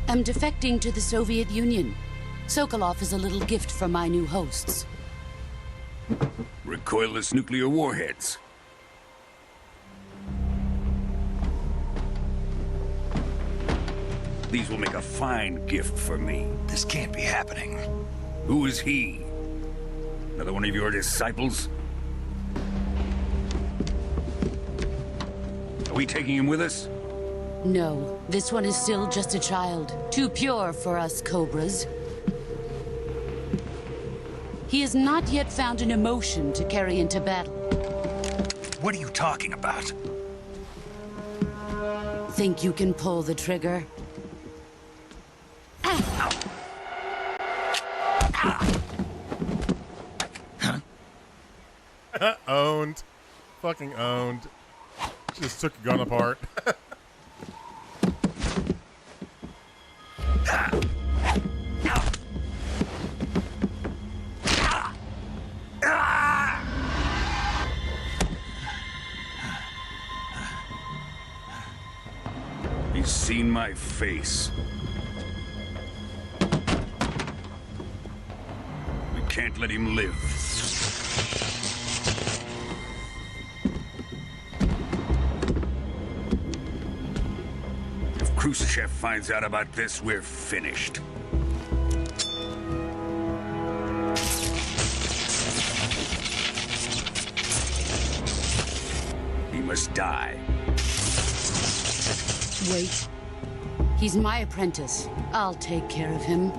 I'm defecting to the Soviet Union. Sokolov is a little gift from my new hosts. recoilless nuclear warheads. These will make a fine gift for me. This can't be happening. Who is he? Another one of your disciples? Are we taking him with us? No, this one is still just a child. Too pure for us Cobras. He has not yet found an emotion to carry into battle. What are you talking about? Think you can pull the trigger? Owned. Fucking owned. Just took a gun apart. He's seen my face. We can't let him live. If Khrushchev finds out about this, we're finished. He must die. Wait. He's my apprentice. I'll take care of him.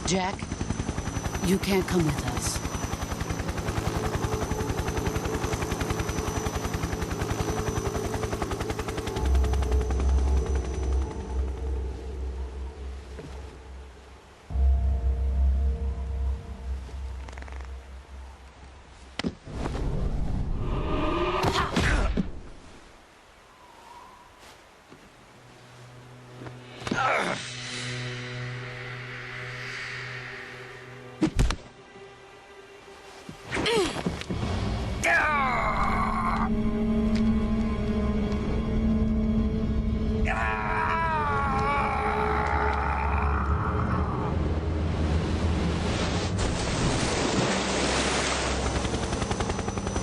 Jack, you can't come with us.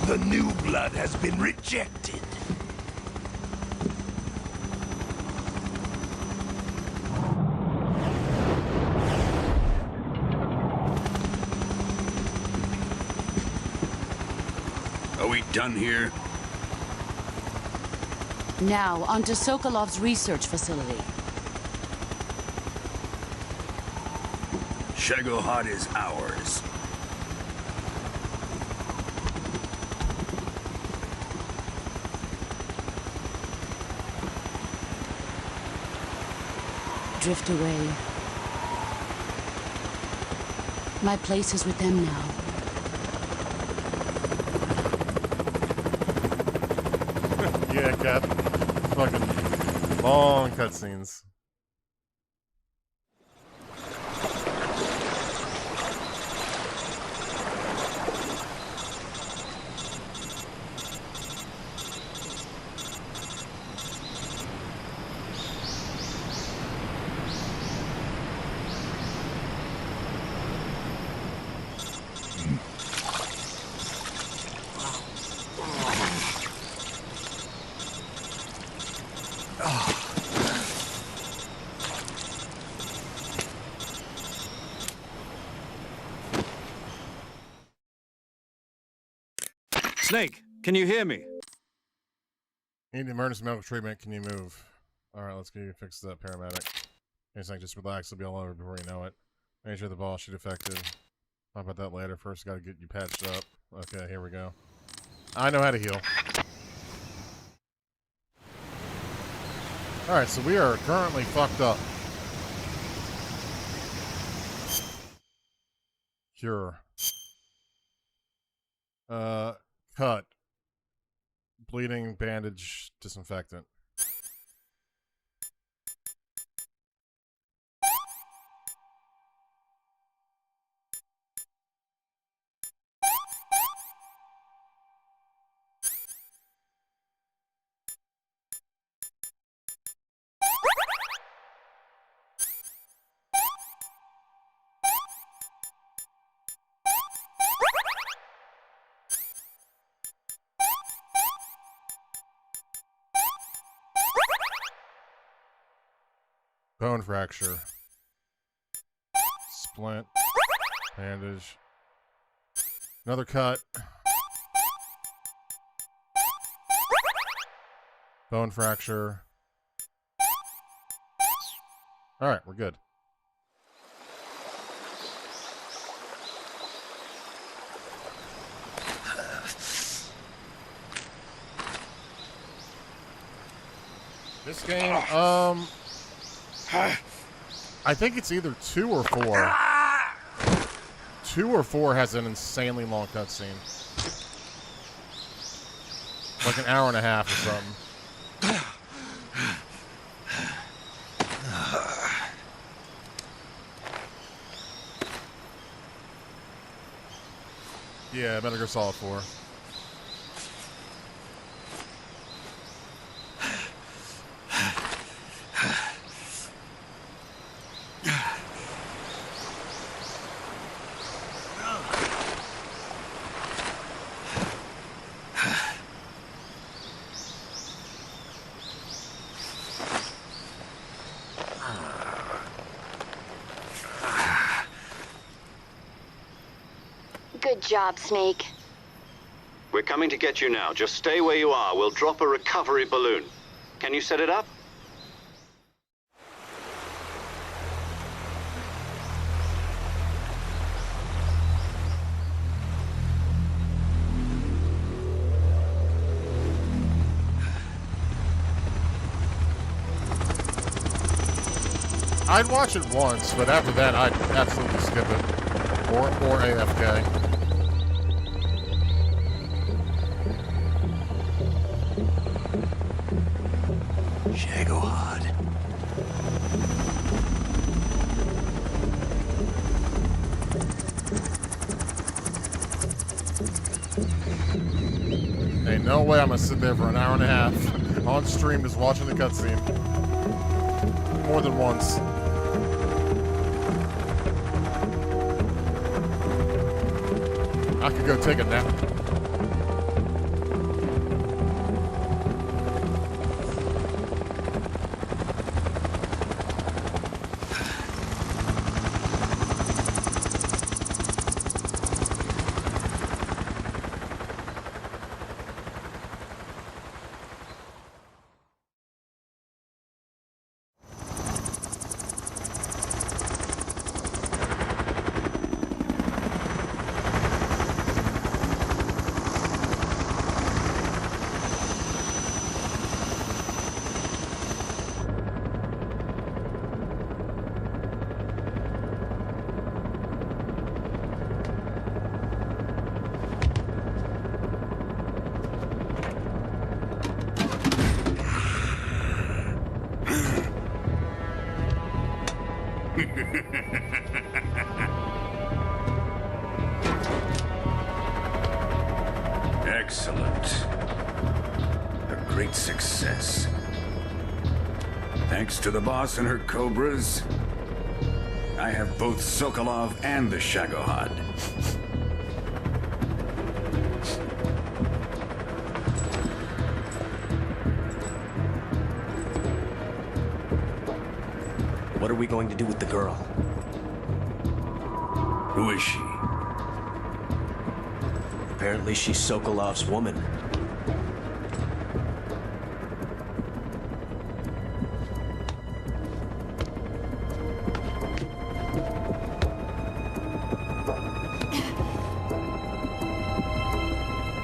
The new blood has been rejected. Are we done here? Now, onto Sokolov's research facility. Shagohod is ours. Drift away. My place is with them now. Yeah, Cap. Fucking long cutscenes. Snake, can you hear me? Need emergency medical treatment. Can you move? Alright, let's get you fixed up, paramedic. Anything, just relax. It'll be all over before you know it. Make sure the boss she defected. Talk about that later. First, gotta get you patched up. Okay, here we go. I know how to heal. Alright, so we are currently fucked up. Cure. Cut. Bleeding, bandage, disinfectant. Bone fracture. Splint. Bandage. Another cut. Bone fracture. Alright, we're good. This game, I think it's either 2 or 4. 2 or 4 has an insanely long cutscene. Like an hour and a half or something. Yeah, Metal Gear Solid 4. Good job, Snake. We're coming to get you now. Just stay where you are. We'll drop a recovery balloon. Can you set it up? I'd watch it once, but after that, I'd absolutely skip it. Or AFK. Shagohod. Ain't no way I'm gonna sit there for an hour and a half on stream just watching the cutscene. More than once. I could go take a nap. Excellent. A great success. Thanks to the boss and her Cobras, I have both Sokolov and the Shagohod. What are we going to do with the girl? Who is she? Apparently she's Sokolov's woman.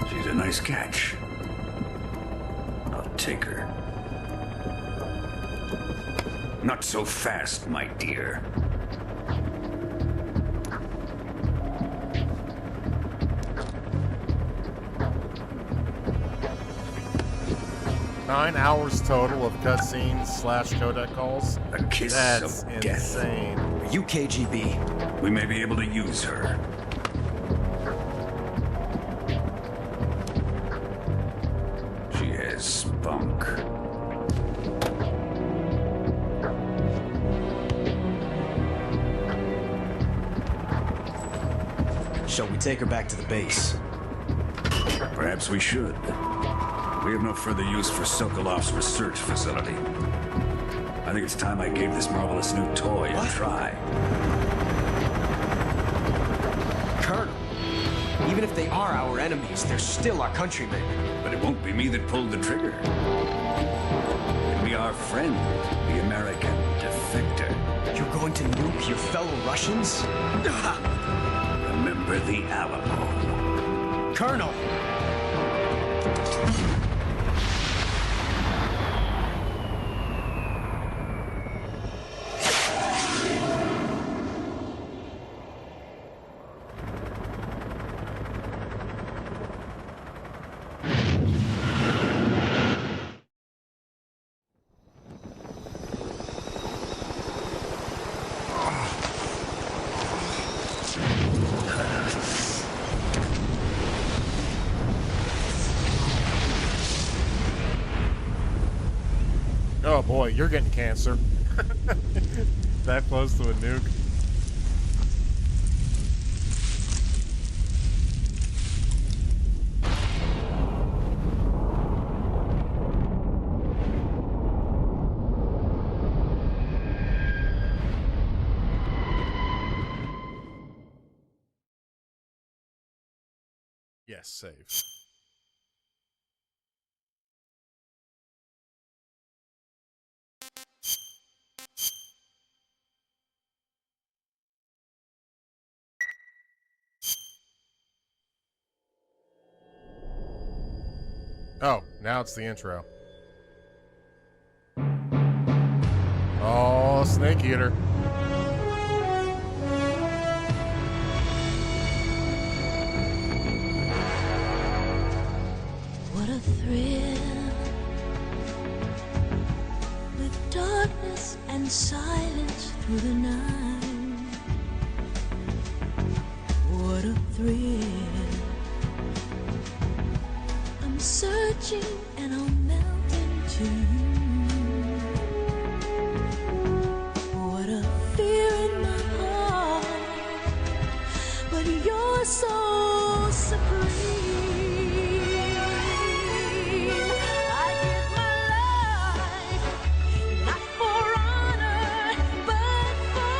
She's a nice catch. I'll take her. Not so fast, my dear. Nine hours total of cutscenes / codec calls. A kiss That's of death. insane. Are you KGB? We may be able to use her. She has spunk. Shall we take her back to the base? Perhaps we should. We have no further use for Sokolov's research facility. I think it's time I gave this marvelous new toy a try. Colonel, even if they are our enemies, they're still our countrymen. But it won't be me that pulled the trigger. It'll be our friend, the American defector. You're going to nuke your fellow Russians? Remember the Alamo. Colonel! Oh boy, you're getting cancer. That close to a nuke. Yes, save. Oh, now it's the intro. Oh, Snake Eater. What a thrill, with darkness and silence through the night. What a thrill. I'm searching and I'll melt into you. What a fear in my heart, but you're so supreme. I give my life, not for honor, but for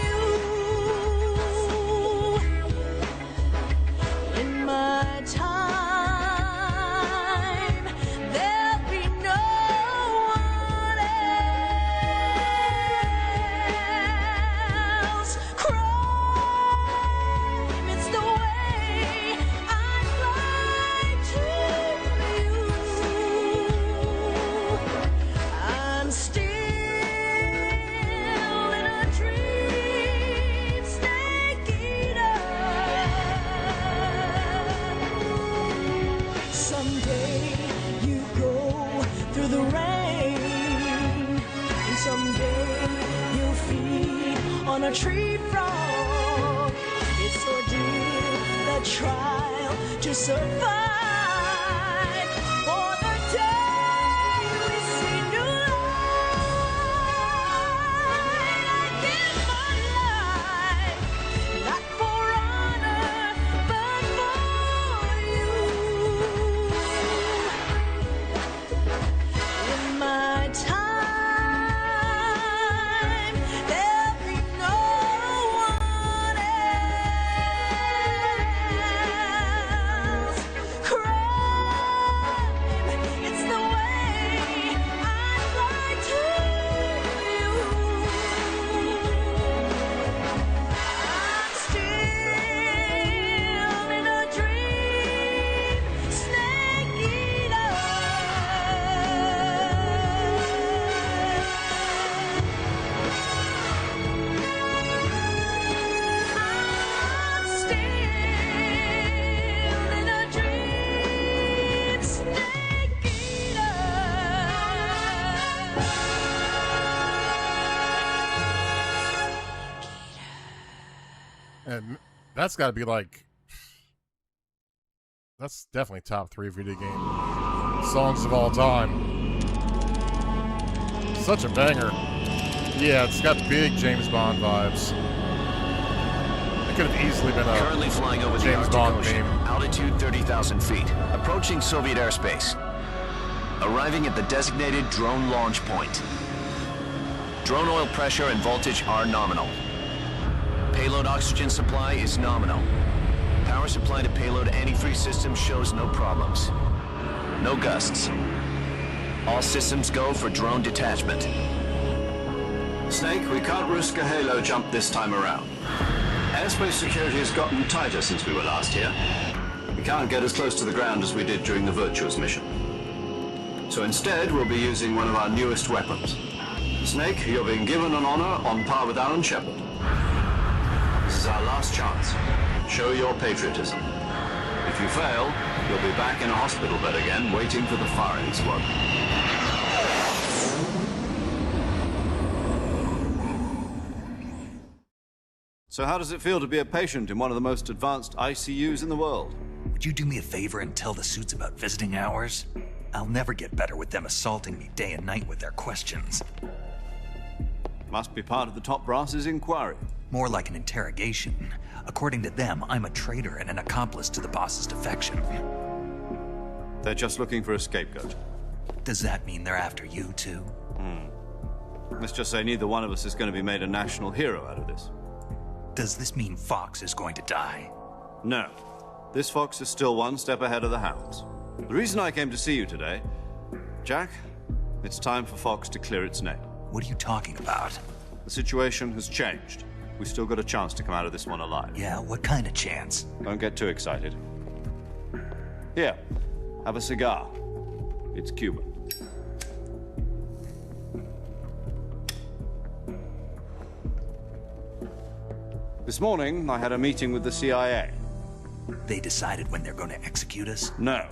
you. In my time, on a tree frog. It's ordeal, the trial to survive. For the day we see new light, I give my life, not for honor, but for you. In my time, And that's got to be like, that's definitely top 3 video game songs of all time. Such a banger. Yeah, it's got big James Bond vibes. It could have easily been a currently flying over James the Bond Arctic Ocean, game. altitude 30,000 feet, approaching Soviet airspace, arriving at the designated drone launch point. Drone oil pressure and voltage are nominal. Payload oxygen supply is nominal. Power supply to payload antifreeze system shows no problems. No gusts. All systems go for drone detachment. Snake, we can't risk a halo jump this time around. Airspace security has gotten tighter since we were last here. We can't get as close to the ground as we did during the Virtuous mission. So instead, we'll be using one of our newest weapons. Snake, you're being given an honor on par with Alan Shepard. This is our last chance. Show your patriotism. If you fail, you'll be back in a hospital bed again, waiting for the firing squad. So how does it feel to be a patient in one of the most advanced ICUs in the world? Would you do me a favor and tell the suits about visiting hours? I'll never get better with them assaulting me day and night with their questions. Must be part of the top brass's inquiry. More like an interrogation. According to them, I'm a traitor and an accomplice to the boss's defection. They're just looking for a scapegoat. Does that mean they're after you, too? Let's just say neither one of us is going to be made a national hero out of this. Does this mean Fox is going to die? No. This fox is still one step ahead of the hounds. The reason I came to see you today, Jack, it's time for Fox to clear its name. What are you talking about? The situation has changed. We've still got a chance to come out of this one alive. Yeah, what kind of chance? Don't get too excited. Here, have a cigar. It's Cuban. This morning, I had a meeting with the CIA. They decided when they're going to execute us? No.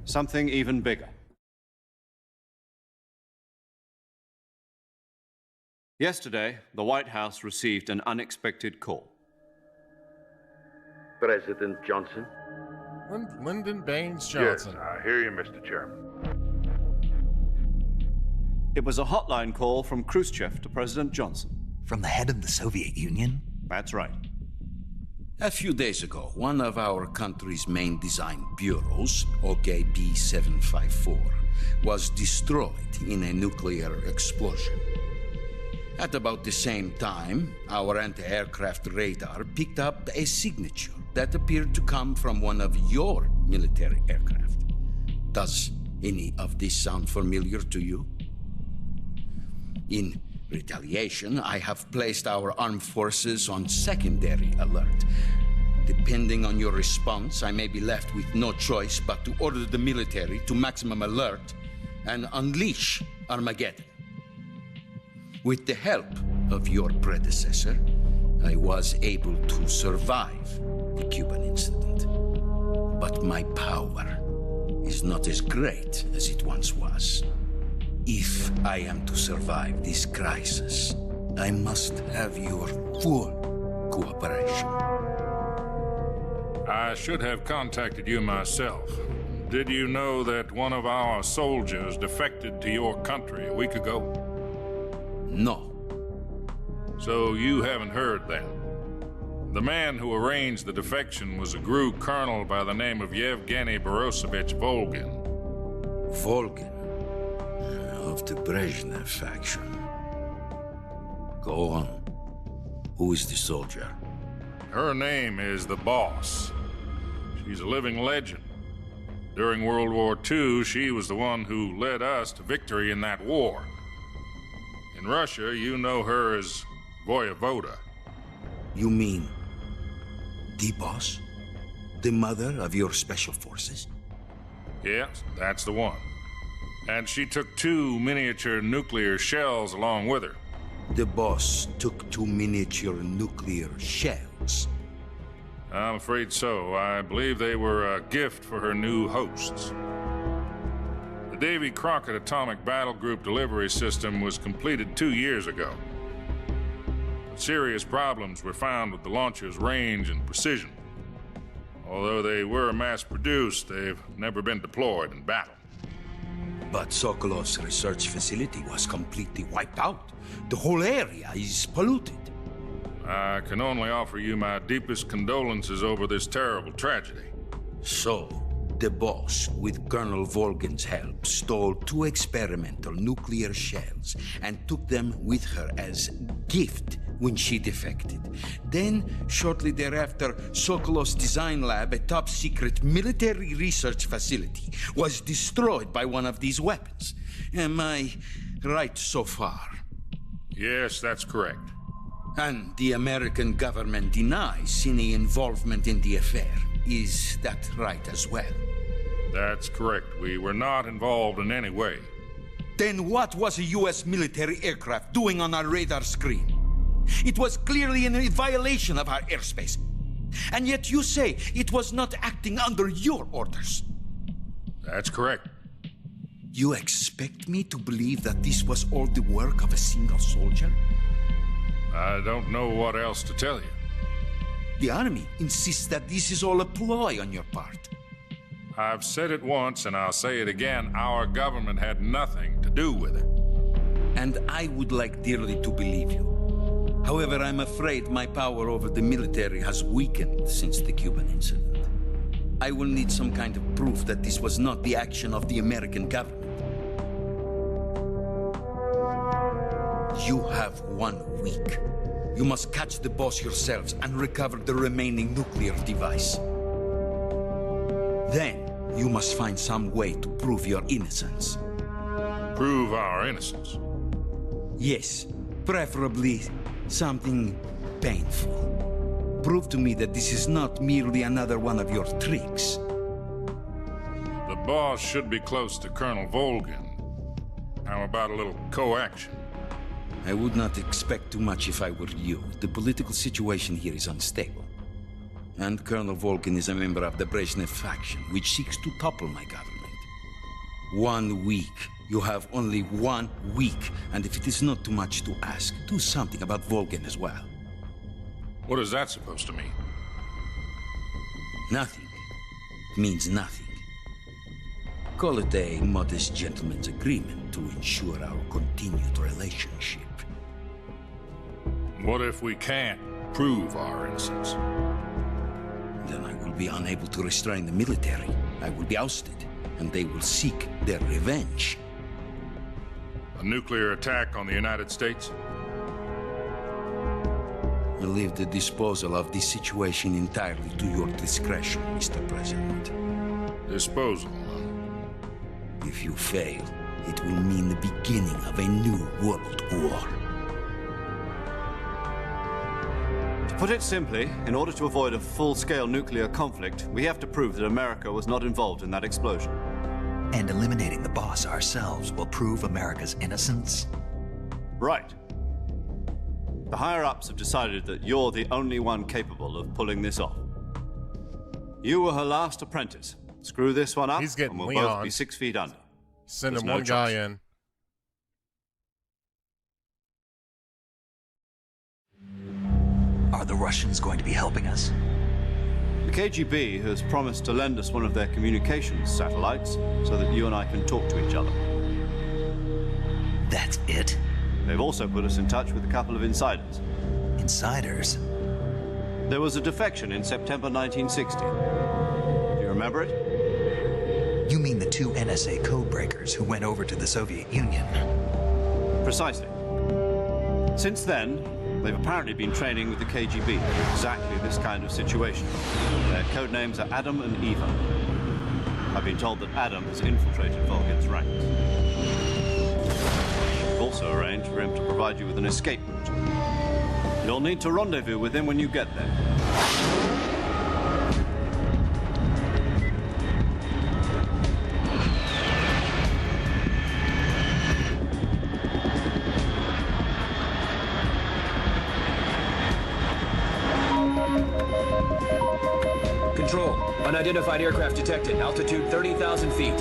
Something even bigger. Yesterday, the White House received an unexpected call. President Johnson? Lyndon Baines Johnson. Yes, I hear you, Mr. Chairman. It was a hotline call from Khrushchev to President Johnson. From the head of the Soviet Union? That's right. A few days ago, one of our country's main design bureaus, OKB 754, was destroyed in a nuclear explosion. At about the same time, our anti-aircraft radar picked up a signature that appeared to come from one of your military aircraft. Does any of this sound familiar to you? In retaliation, I have placed our armed forces on secondary alert. Depending on your response, I may be left with no choice but to order the military to maximum alert and unleash Armageddon. With the help of your predecessor, I was able to survive the Cuban incident. But my power is not as great as it once was. If I am to survive this crisis, I must have your full cooperation. I should have contacted you myself. Did you know that one of our soldiers defected to your country a week ago? No. So you haven't heard then? The man who arranged the defection was a GRU colonel by the name of Yevgeny Borosovich Volgin. Volgin? Of the Brezhnev faction. Go on. Who is the soldier? Her name is The Boss. She's a living legend. During World War II, she was the one who led us to victory in that war. In Russia, you know her as Voyevoda. You mean the boss? The mother of your special forces? Yes, that's the one. And she took 2 miniature nuclear shells along with her. The boss took 2 miniature nuclear shells? I'm afraid so. I believe they were a gift for her new hosts. The Davy Crockett Atomic Battle Group delivery system was completed 2 years ago. But serious problems were found with the launcher's range and precision. Although they were mass-produced, they've never been deployed in battle. But Sokolov's research facility was completely wiped out. The whole area is polluted. I can only offer you my deepest condolences over this terrible tragedy. So, The Boss, with Colonel Volgin's help, stole 2 experimental nuclear shells and took them with her as gift when she defected. Then, shortly thereafter, Sokolov's design lab, a top-secret military research facility, was destroyed by one of these weapons. Am I right so far? Yes, that's correct. And the American government denies any involvement in the affair. Is that right as well? That's correct. We were not involved in any way. Then what was a U.S. military aircraft doing on our radar screen? It was clearly in violation of our airspace. And yet you say it was not acting under your orders. That's correct. You expect me to believe that this was all the work of a single soldier? I don't know what else to tell you. The Army insists that this is all a ploy on your part. I've said it once, and I'll say it again. Our government had nothing to do with it. And I would like dearly to believe you. However, I'm afraid my power over the military has weakened since the Cuban incident. I will need some kind of proof that this was not the action of the American government. You have 1 week. You must catch the boss yourselves and recover the remaining nuclear device. Then, you must find some way to prove your innocence. Prove our innocence? Yes, preferably something painful. Prove to me that this is not merely another one of your tricks. The boss should be close to Colonel Volgin. How about a little co-action? I would not expect too much if I were you. The political situation here is unstable. And Colonel Volgin is a member of the Brezhnev faction, which seeks to topple my government. 1 week. You have only 1 week. And if it is not too much to ask, do something about Volgin as well. What is that supposed to mean? Nothing. It means nothing. Call it a modest gentleman's agreement to ensure our continued relationship. What if we can't prove our innocence? Then I will be unable to restrain the military. I will be ousted, and they will seek their revenge. A nuclear attack on the United States? I leave the disposal of this situation entirely to your discretion, Mr. President. Disposal? If you fail, it will mean the beginning of a new world war. To put it simply, in order to avoid a full-scale nuclear conflict, we have to prove that America was not involved in that explosion. And eliminating the boss ourselves will prove America's innocence? Right. The higher-ups have decided that you're the only one capable of pulling this off. You were her last apprentice. Screw this one up, He's getting and we'll Leon. both be 6 feet under. Send There's him no one guy choice. in. Are the Russians going to be helping us? The KGB has promised to lend us one of their communications satellites so that you and I can talk to each other. That's it? They've also put us in touch with a couple of insiders. Insiders? There was a defection in September 1960. Do you remember it? You mean the 2 NSA codebreakers who went over to the Soviet Union? Precisely. Since then, they've apparently been training with the KGB for exactly this kind of situation. Their code names are Adam and Eva. I've been told that Adam has infiltrated Volgin's ranks. We've also arranged for him to provide you with an escape route. You'll need to rendezvous with him when you get there. Control. Unidentified aircraft detected. Altitude 30,000 feet.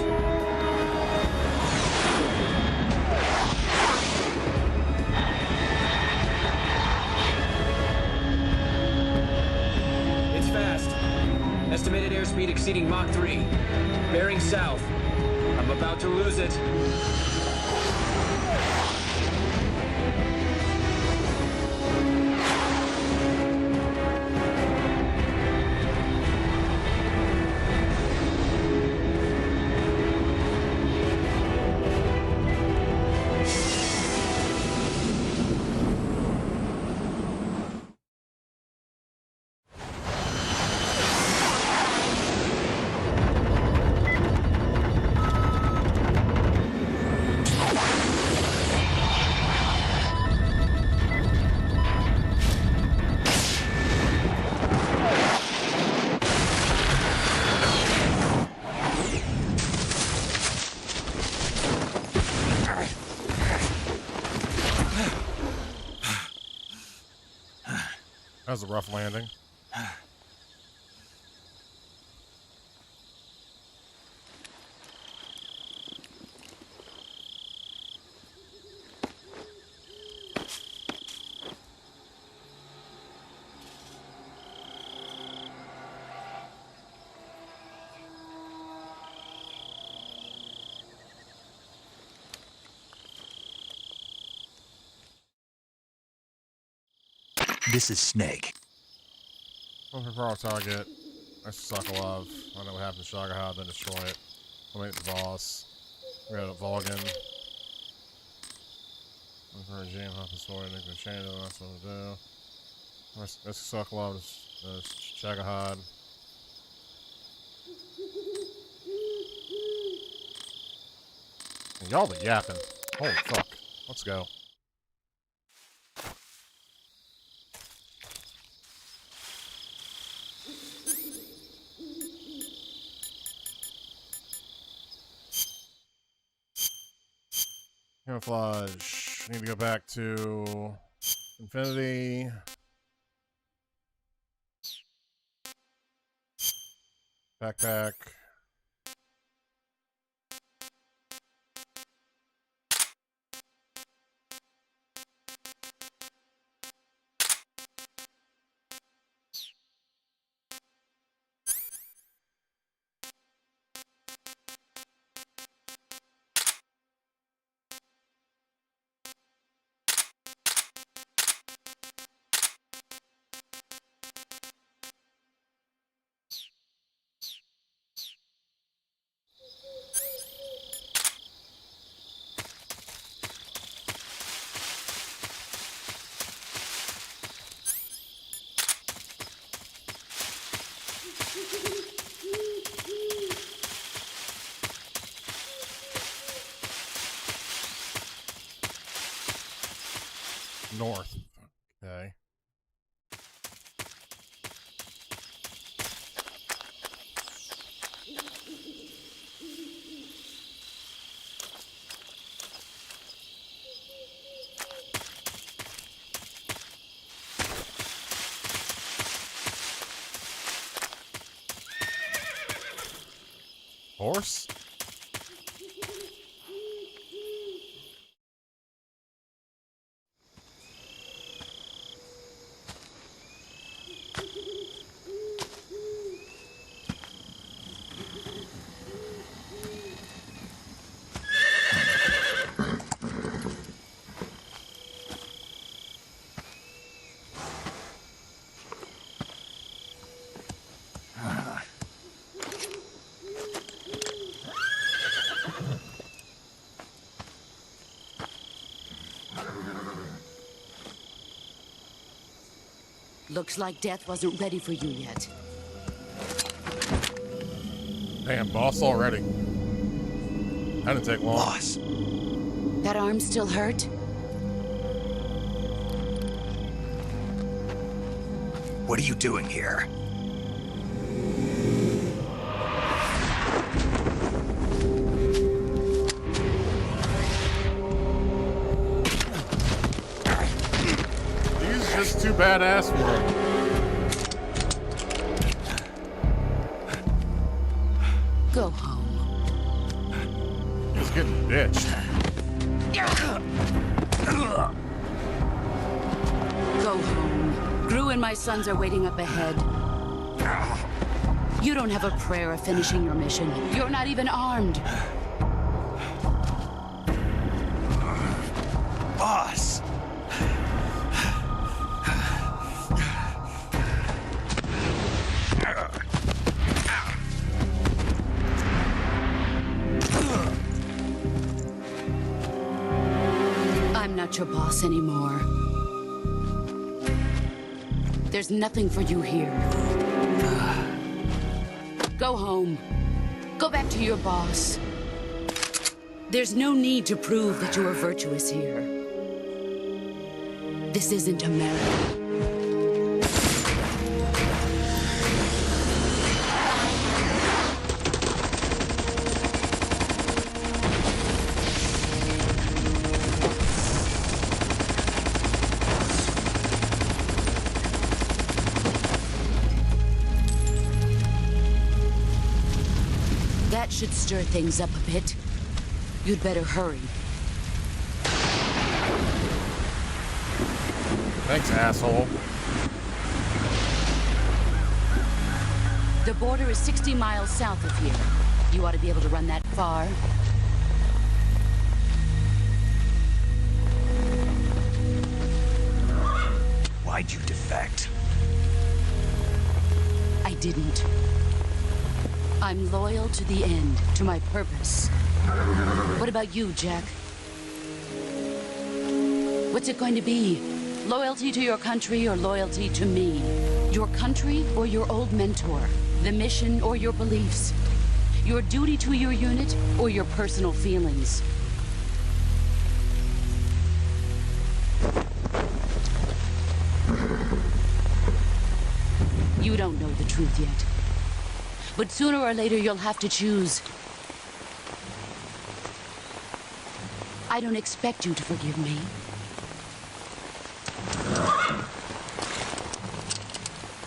It's fast. Estimated airspeed exceeding Mach 3. Bearing south. I'm about to lose it. was a rough landing. This is Snake. Looking for our target. That's Sokolov. I know what happened to Shagahad, then destroy it. Eliminate the boss. We got a Volgan. Looking for a regime, hop the story, nuclear chain, that's what we'll do. That's Sokolov, that's Shagahad. Y'all be yapping. Holy fuck. Let's go. Camouflage. Need to go back to Infinity. Backpack. North. Okay. Horse? Looks like death wasn't ready for you yet. Damn, boss already. That didn't take long. Boss. That arm still hurt? What are you doing here? He's just too badass for him. Go home. He's getting bitched. Go home. Gru and my sons are waiting up ahead. You don't have a prayer of finishing your mission. You're not even armed. Boss! I'm not your boss anymore. There's nothing for you here. Go home. Go back to your boss. There's no need to prove that you are virtuous here. This isn't America. That should stir things up a bit. You'd better hurry. Thanks, asshole. The border is 60 miles south of here. You ought to be able to run that far. Why'd you defect? I didn't. I'm loyal to the end, to my purpose. What about you, Jack? What's it going to be? Loyalty to your country or loyalty to me? Your country or your old mentor? The mission or your beliefs? Your duty to your unit or your personal feelings? You don't know the truth yet. But sooner or later you'll have to choose. I don't expect you to forgive me.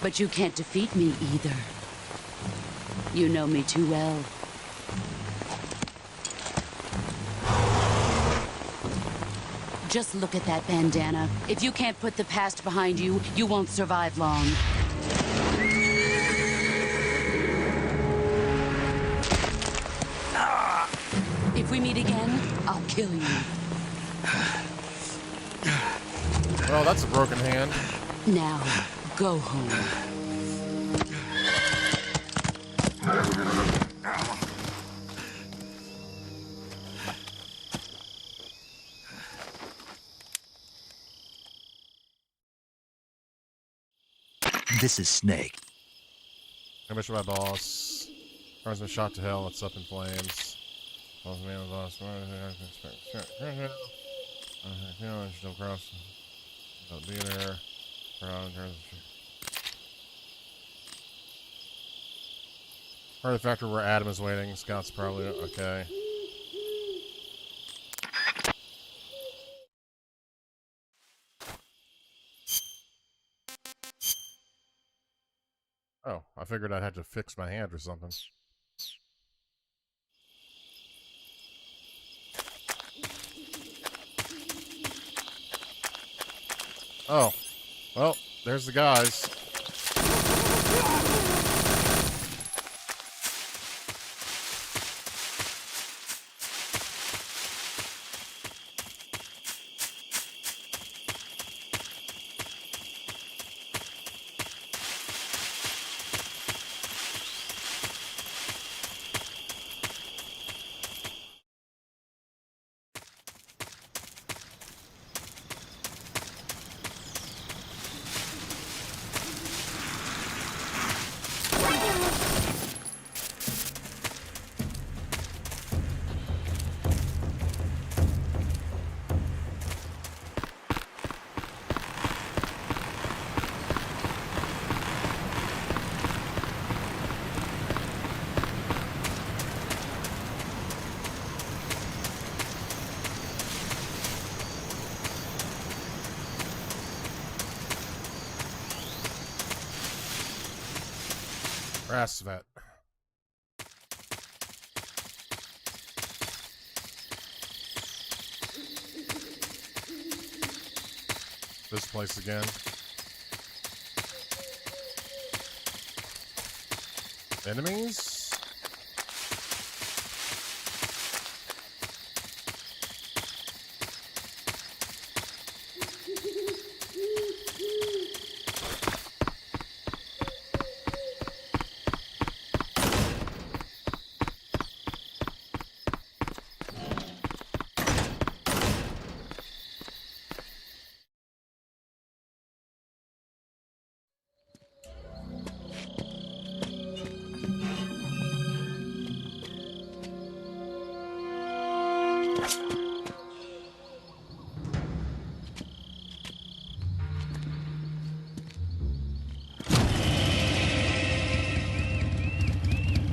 But you can't defeat me either. You know me too well. Just look at that bandana. If you can't put the past behind you, you won't survive long. If we meet again, I'll kill you. Well, that's a broken hand. Now, go home. This is Snake. Commission by boss. Car's been shot to hell. It's up in flames. Boss man, boss. Still cross. Don't be there. Or the factory where Adam is waiting. Scott's probably okay. Oh, I figured I'd have to fix my hand or something. Oh, well, there's the guys. Brass vet. This place again. Enemies?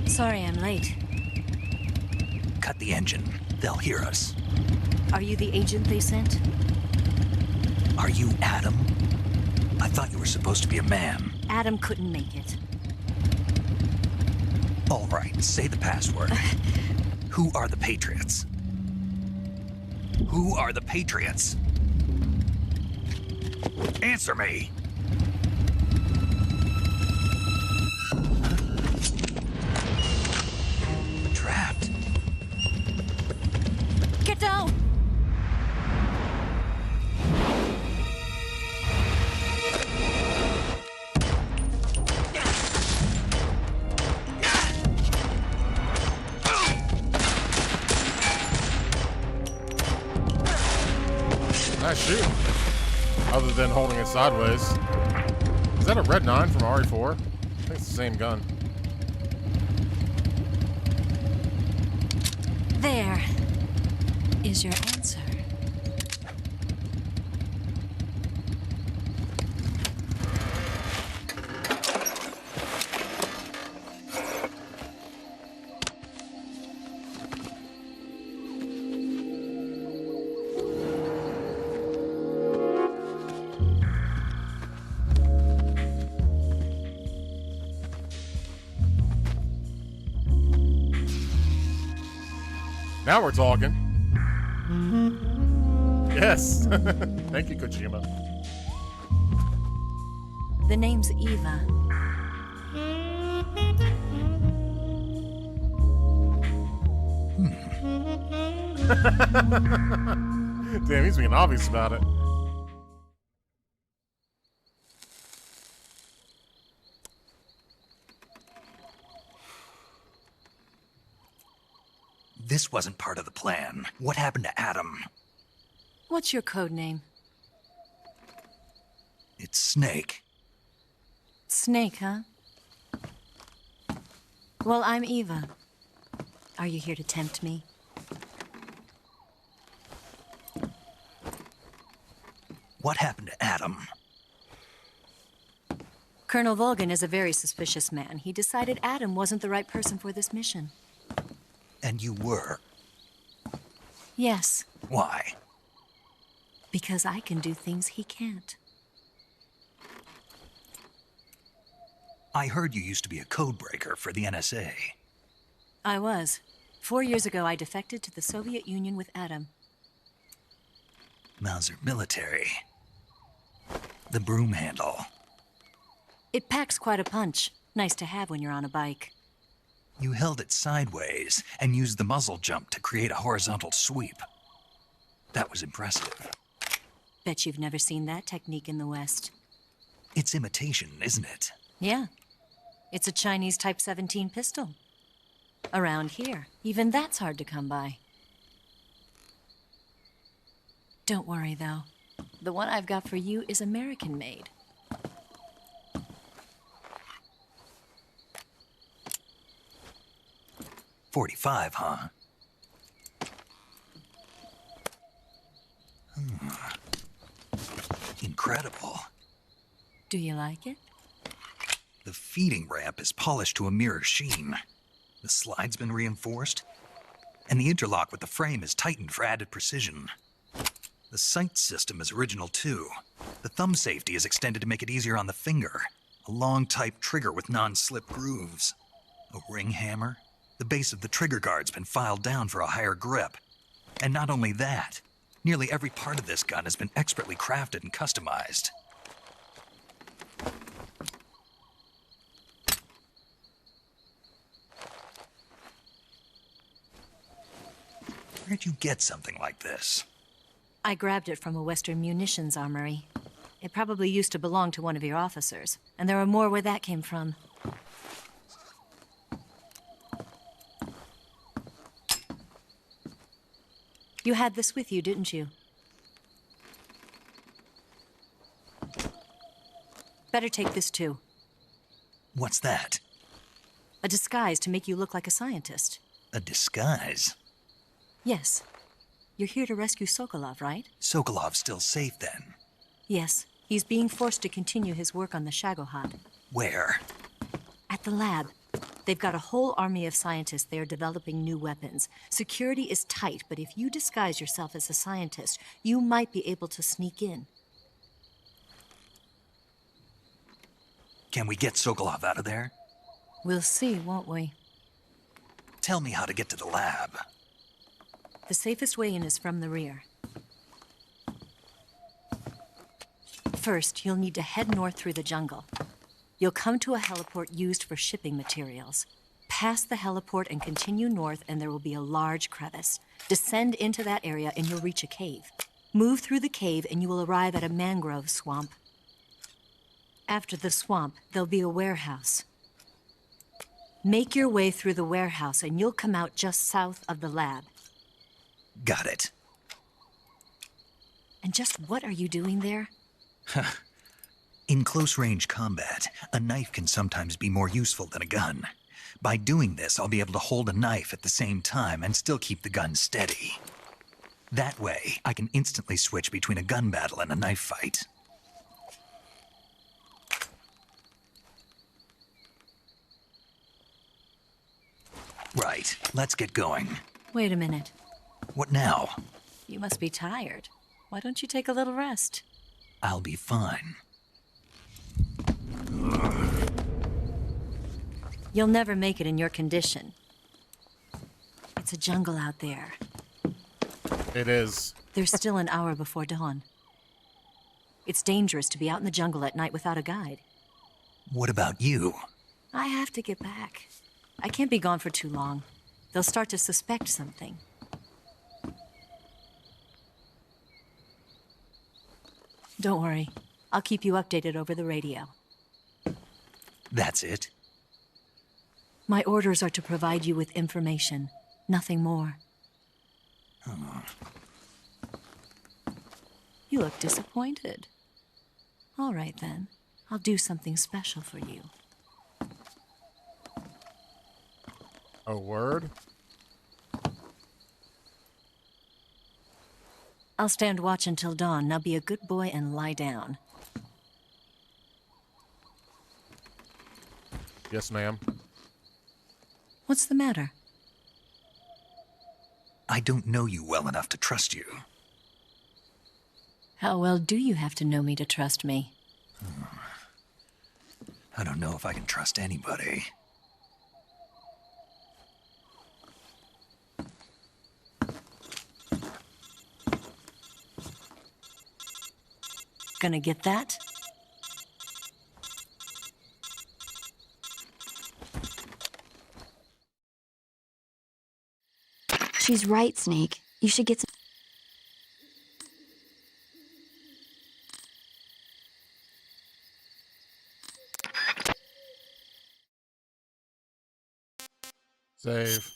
Sorry I'm late. Cut the engine. They'll hear us. Are you the agent they sent? Are you Adam? I thought you were supposed to be a man. Adam couldn't make it. All right, say the password. Who are the Patriots? Who are the Patriots? Answer me! Trapped. Get down! Nice shoot. Other than holding it sideways. Is that a Red 9 from RE4? I think it's the same gun. There is your answer. Now we're talking. Yes. Thank you, Kojima. The name's Eva. Damn, he's being obvious about it. This wasn't part of the plan. What happened to Adam? What's your code name? It's Snake. Snake, huh? Well, I'm Eva. Are you here to tempt me? What happened to Adam? Colonel Volgan is a very suspicious man. He decided Adam wasn't the right person for this mission. And you were? Yes. Why? Because I can do things he can't. I heard you used to be a codebreaker for the NSA. I was. 4 years ago, I defected to the Soviet Union with Adam. Mauser military. The broom handle. It packs quite a punch. Nice to have when you're on a bike. You held it sideways and used the muzzle jump to create a horizontal sweep. That was impressive. Bet you've never seen that technique in the West. It's imitation, isn't it? Yeah. It's a Chinese Type 17 pistol. Around here, even that's hard to come by. Don't worry, though. The one I've got for you is American-made. .45, huh? Incredible. Do you like it? The feeding ramp is polished to a mirror sheen. The slide's been reinforced, and the interlock with the frame is tightened for added precision. The sight system is original too. The thumb safety is extended to make it easier on the finger. A long type trigger with non-slip grooves. A ring hammer. The base of the trigger guard's been filed down for a higher grip. And not only that, nearly every part of this gun has been expertly crafted and customized. Where'd you get something like this? I grabbed it from a Western munitions armory. It probably used to belong to one of your officers, and there are more where that came from. You had this with you, didn't you? Better take this too. What's that? A disguise to make you look like a scientist. A disguise? Yes. You're here to rescue Sokolov, right? Sokolov's still safe then? Yes. He's being forced to continue his work on the Shagohod. Where? At the lab. They've got a whole army of scientists there developing new weapons. Security is tight, but if you disguise yourself as a scientist, you might be able to sneak in. Can we get Sokolov out of there? We'll see, won't we? Tell me how to get to the lab. The safest way in is from the rear. First, you'll need to head north through the jungle. You'll come to a heliport used for shipping materials. Pass the heliport and continue north, and there will be a large crevice. Descend into that area and you'll reach a cave. Move through the cave and you will arrive at a mangrove swamp. After the swamp, there'll be a warehouse. Make your way through the warehouse and you'll come out just south of the lab. Got it. And just what are you doing there? In close-range combat, a knife can sometimes be more useful than a gun. By doing this, I'll be able to hold a knife at the same time and still keep the gun steady. That way, I can instantly switch between a gun battle and a knife fight. Right, let's get going. Wait a minute. What now? You must be tired. Why don't you take a little rest? I'll be fine. You'll never make it in your condition. It's a jungle out there. It is. There's still an hour before dawn. It's dangerous to be out in the jungle at night without a guide. What about you? I have to get back. I can't be gone for too long. They'll start to suspect something. Don't worry. I'll keep you updated over the radio. That's it? My orders are to provide you with information, nothing more. You look disappointed. All right, then. I'll do something special for you. A word? I'll stand watch until dawn. Now be a good boy and lie down. Yes, ma'am. What's the matter? I don't know you well enough to trust you. How well do you have to know me to trust me? I don't know if I can trust anybody. Gonna get that? She's right, Snake. You should get some... Save.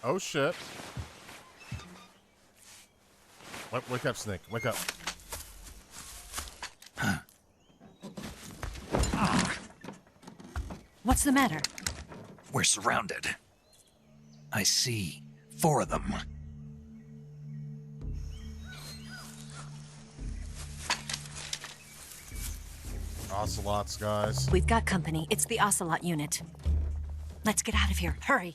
Oh shit. Wake up, Snake. Wake up. What's the matter? We're surrounded. I see 4 of them. Ocelots, guys. We've got company. It's the Ocelot unit. Let's get out of here. Hurry.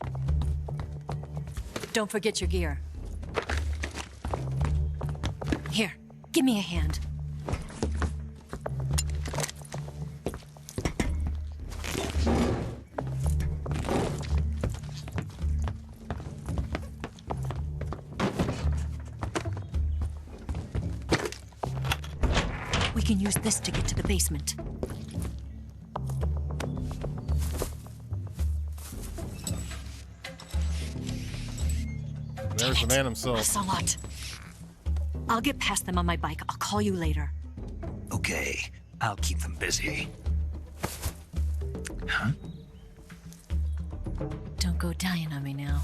Don't forget your gear. Here, give me a hand. We can use this to get to the basement. There's the man himself. Ocelot. I'll get past them on my bike. I'll call you later. Okay, I'll keep them busy. Huh? Don't go dying on me now.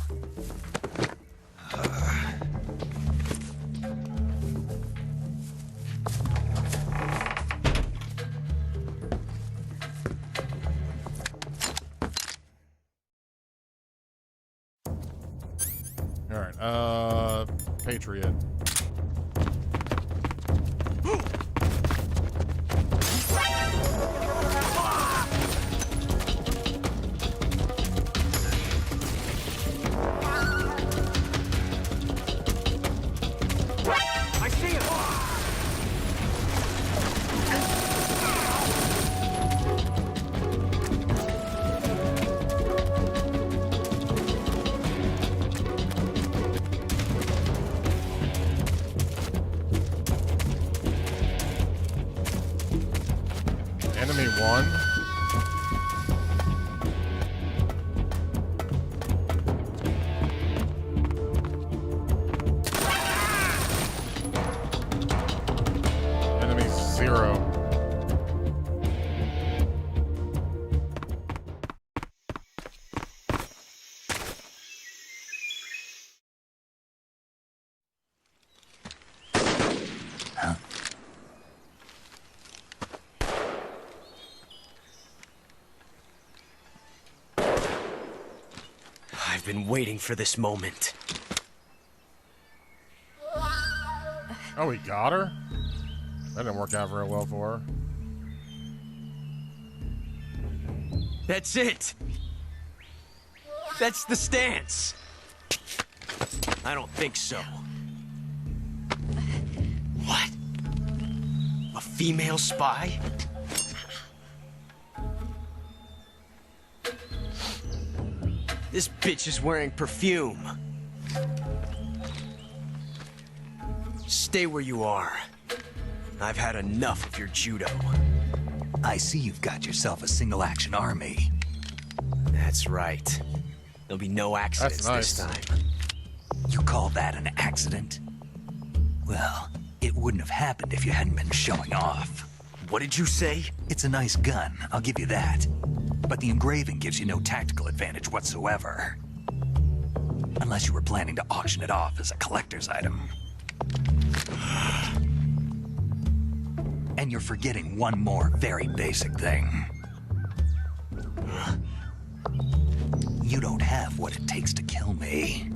Alright, Patriot. I see him! Enemy 1. Enemy 0. I've been waiting for this moment. Oh, he got her? That didn't work out very well for her. That's it! That's the stance! I don't think so. What? A female spy? This bitch is wearing perfume. Stay where you are. I've had enough of your judo. I see you've got yourself a single-action army. That's right. There'll be no accidents this time. You call that an accident? Well, it wouldn't have happened if you hadn't been showing off. What did you say? It's a nice gun, I'll give you that. But the engraving gives you no tactical advantage whatsoever. Unless you were planning to auction it off as a collector's item. And you're forgetting one more very basic thing. You don't have what it takes to kill me.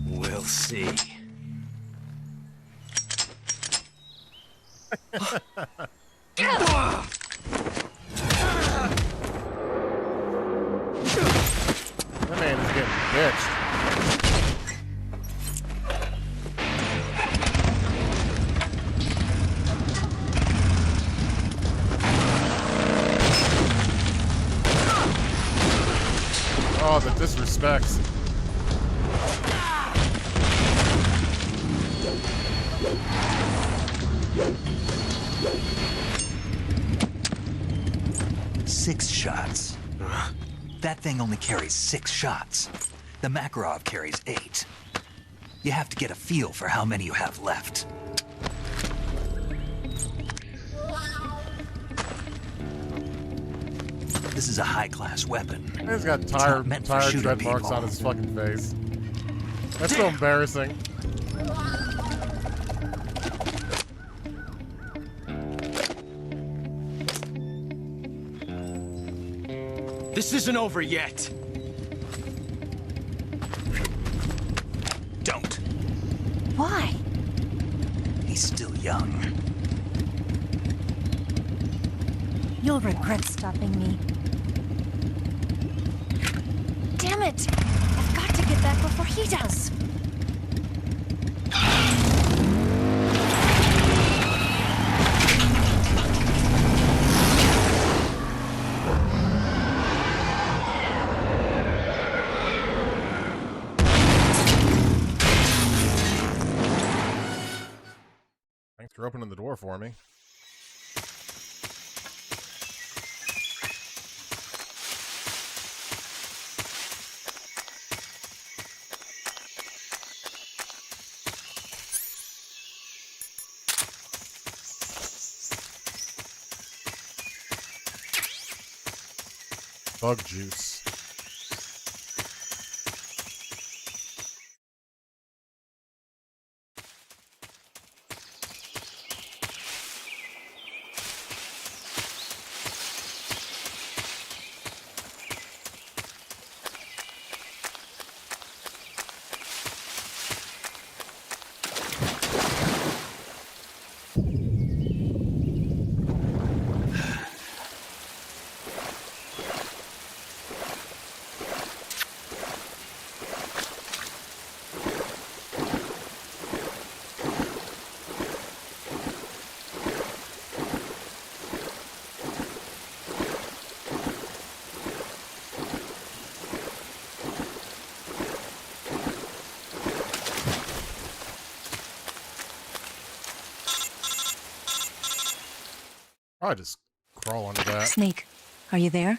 We'll see. That man is getting bitched. Oh, the disrespects. Six shots. That thing only carries 6 shots. The Makarov carries 8. You have to get a feel for how many you have left. This is a high-class weapon. He's got tired tread marks on his fucking face. That's so embarrassing. This isn't over yet. Don't. Why? He's still young. You'll regret stopping me. Damn it! I've got to get back before he does. Thanks for opening the door for me. Bug juice. I just crawl under that. Snake, are you there?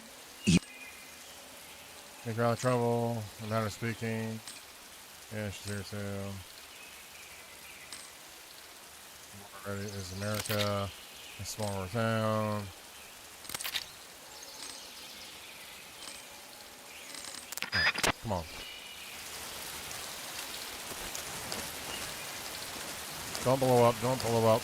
Make her out of trouble. No matter speaking. Yeah, she's here too. Already is America. A smaller town. Right, come on. Don't blow up. Don't blow up.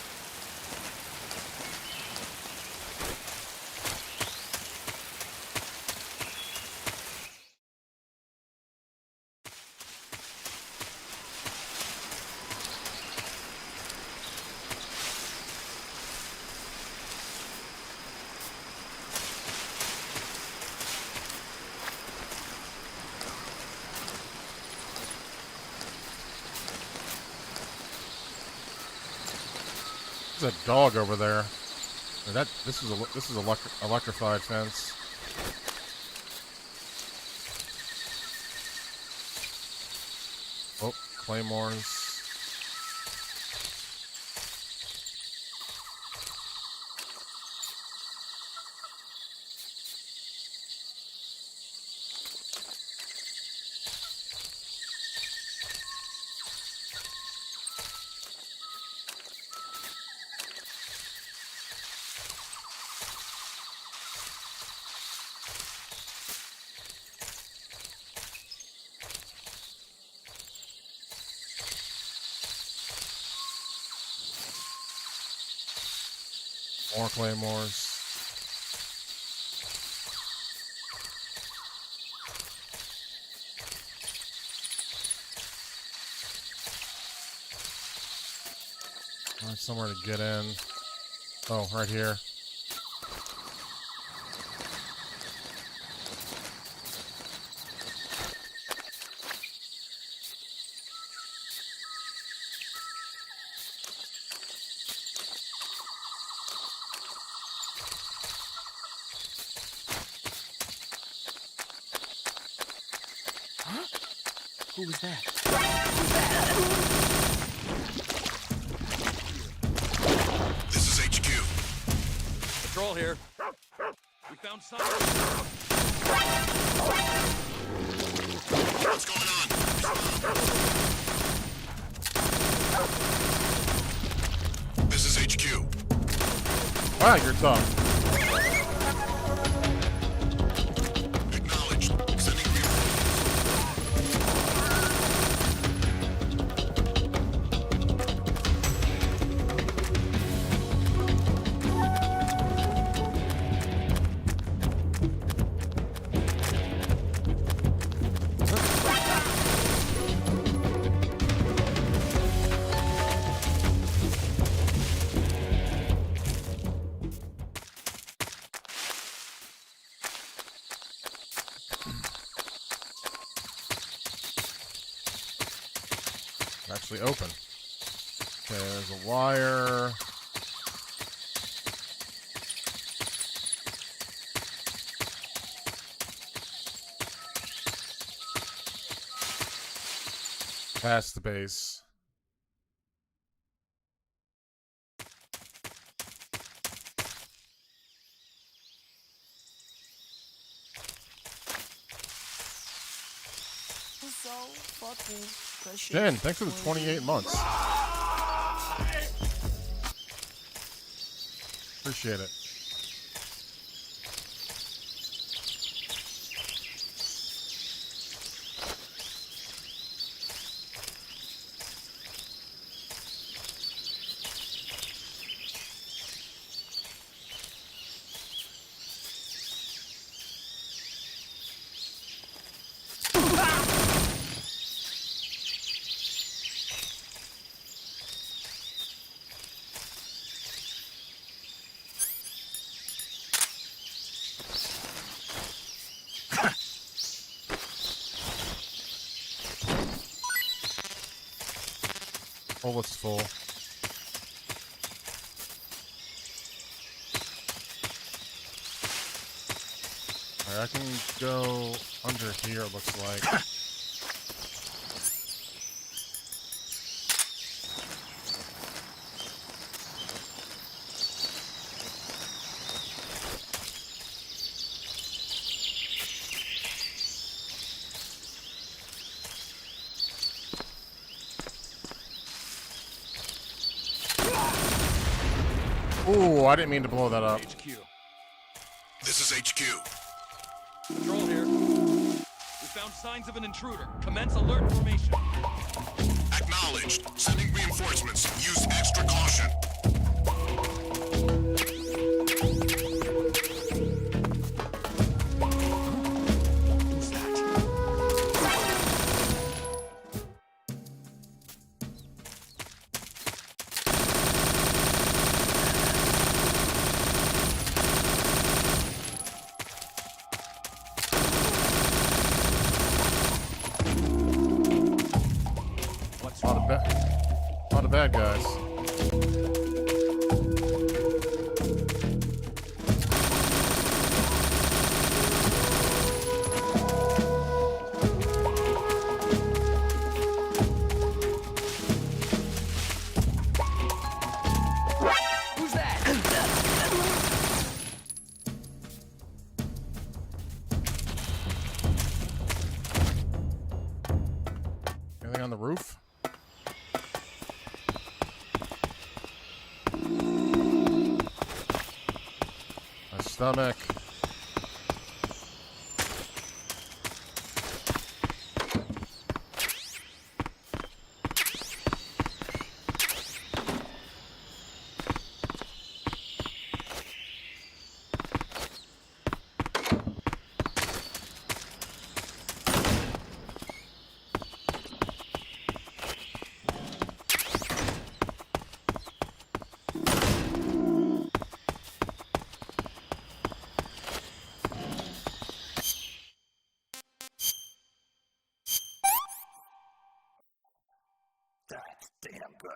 There's a dog over there. This is electrified fence. Oh, claymores. More claymores. Find somewhere to get in. Oh, right here. Who was that? This is HQ. Patrol here. We found something. What's going on? This is HQ. Wow, you're tough. Acknowledged. Sending Actually open. Okay, there's a wire. Past the base. Jen, thanks for the 28 months. Appreciate it. Almost full. Alright, I can go under here, it looks like. Ooh, I didn't mean to blow that up. HQ. This is HQ. Control here. We found signs of an intruder. Commence alert formation. Acknowledged. Sending reinforcements. Use extra caution. Who's that? A lot of bad guys. Who's that? Anything on the roof? My stomach. That's damn good.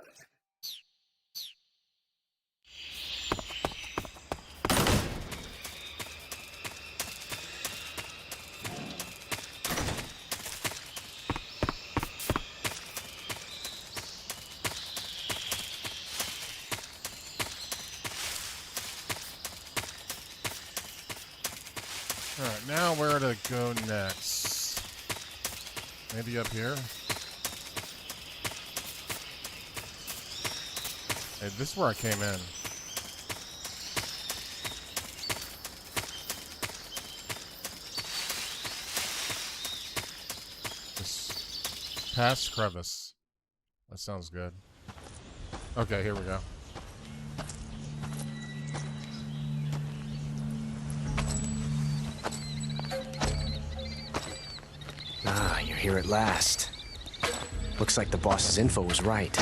Alright, now where to go next? Maybe up here? Hey, this is where I came in. This past crevice. That sounds good. Okay, here we go. Ah, you're here at last. Looks like the boss's info was right.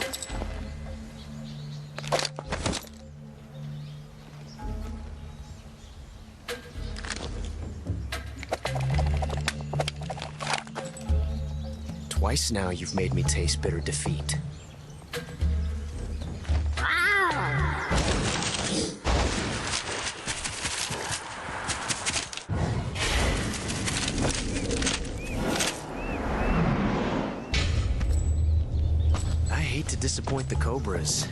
Twice now you've made me taste bitter defeat. I hate to disappoint the Cobras,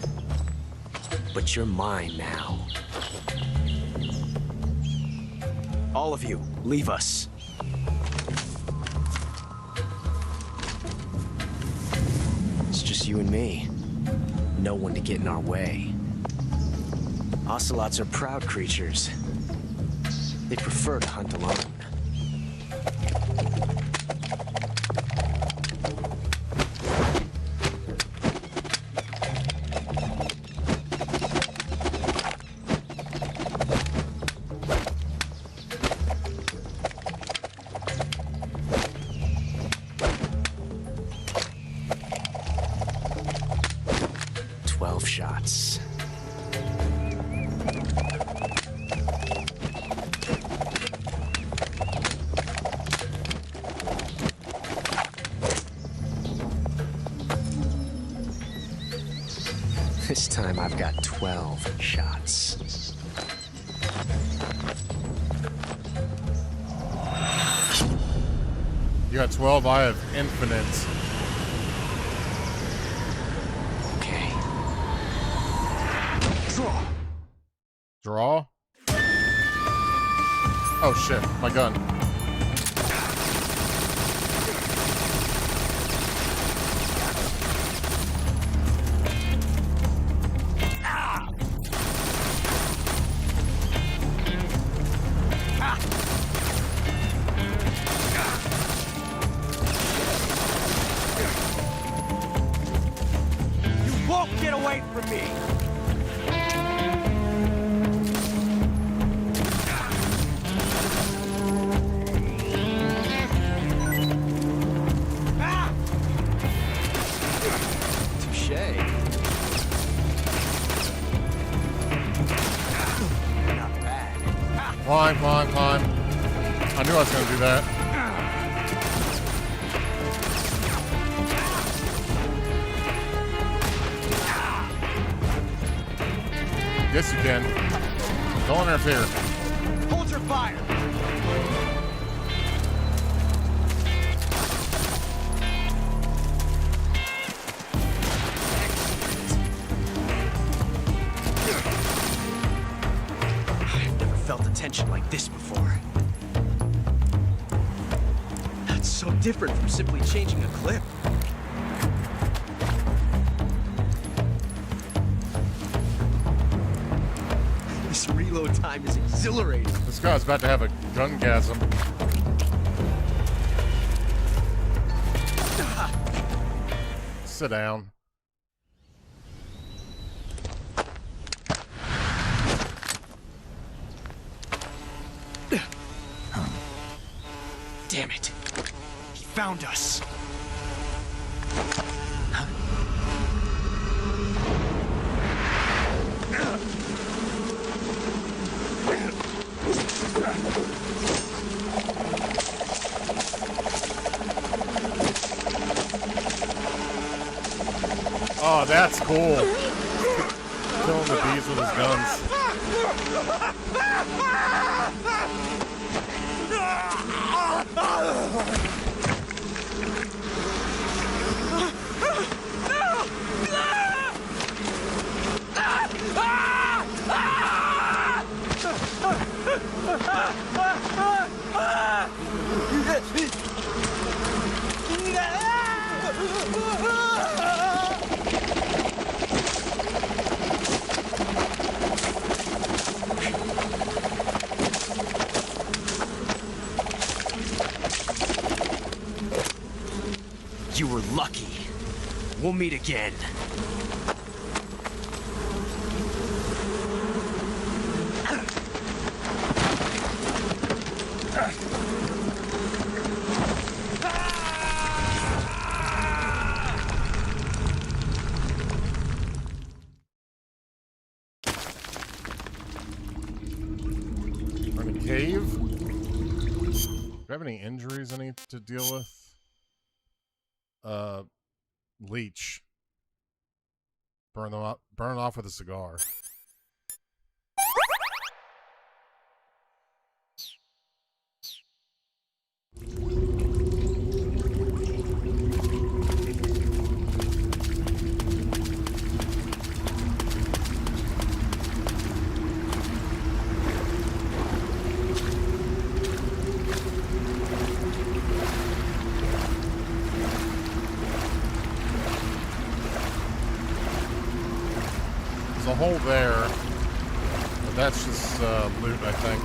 but you're mine now. All of you, leave us. It's just you and me. No one to get in our way. Ocelots are proud creatures. They prefer to hunt alone. Shots. This time I've got 12 shots. You got 12, I have infinite. Okay. Draw? Oh shit, my gun. You won't get away from me! Climb, climb, climb. I knew I was gonna do that. Yes, you can. Don't interfere. Hold your fire! I've never felt a tension like this before. That's so different from simply changing a clip. This reload time is exhilarating. This guy's about to have a gungasm. Sit down. Damn it. He found us. Oh, that's cool. Killing the bees with his guns. You were lucky. We'll meet again. We're in a cave. Do you have any injuries I need to deal with? Leech. Burn them up. Burn off with a cigar. There's a hole there, but that's just loot, I think.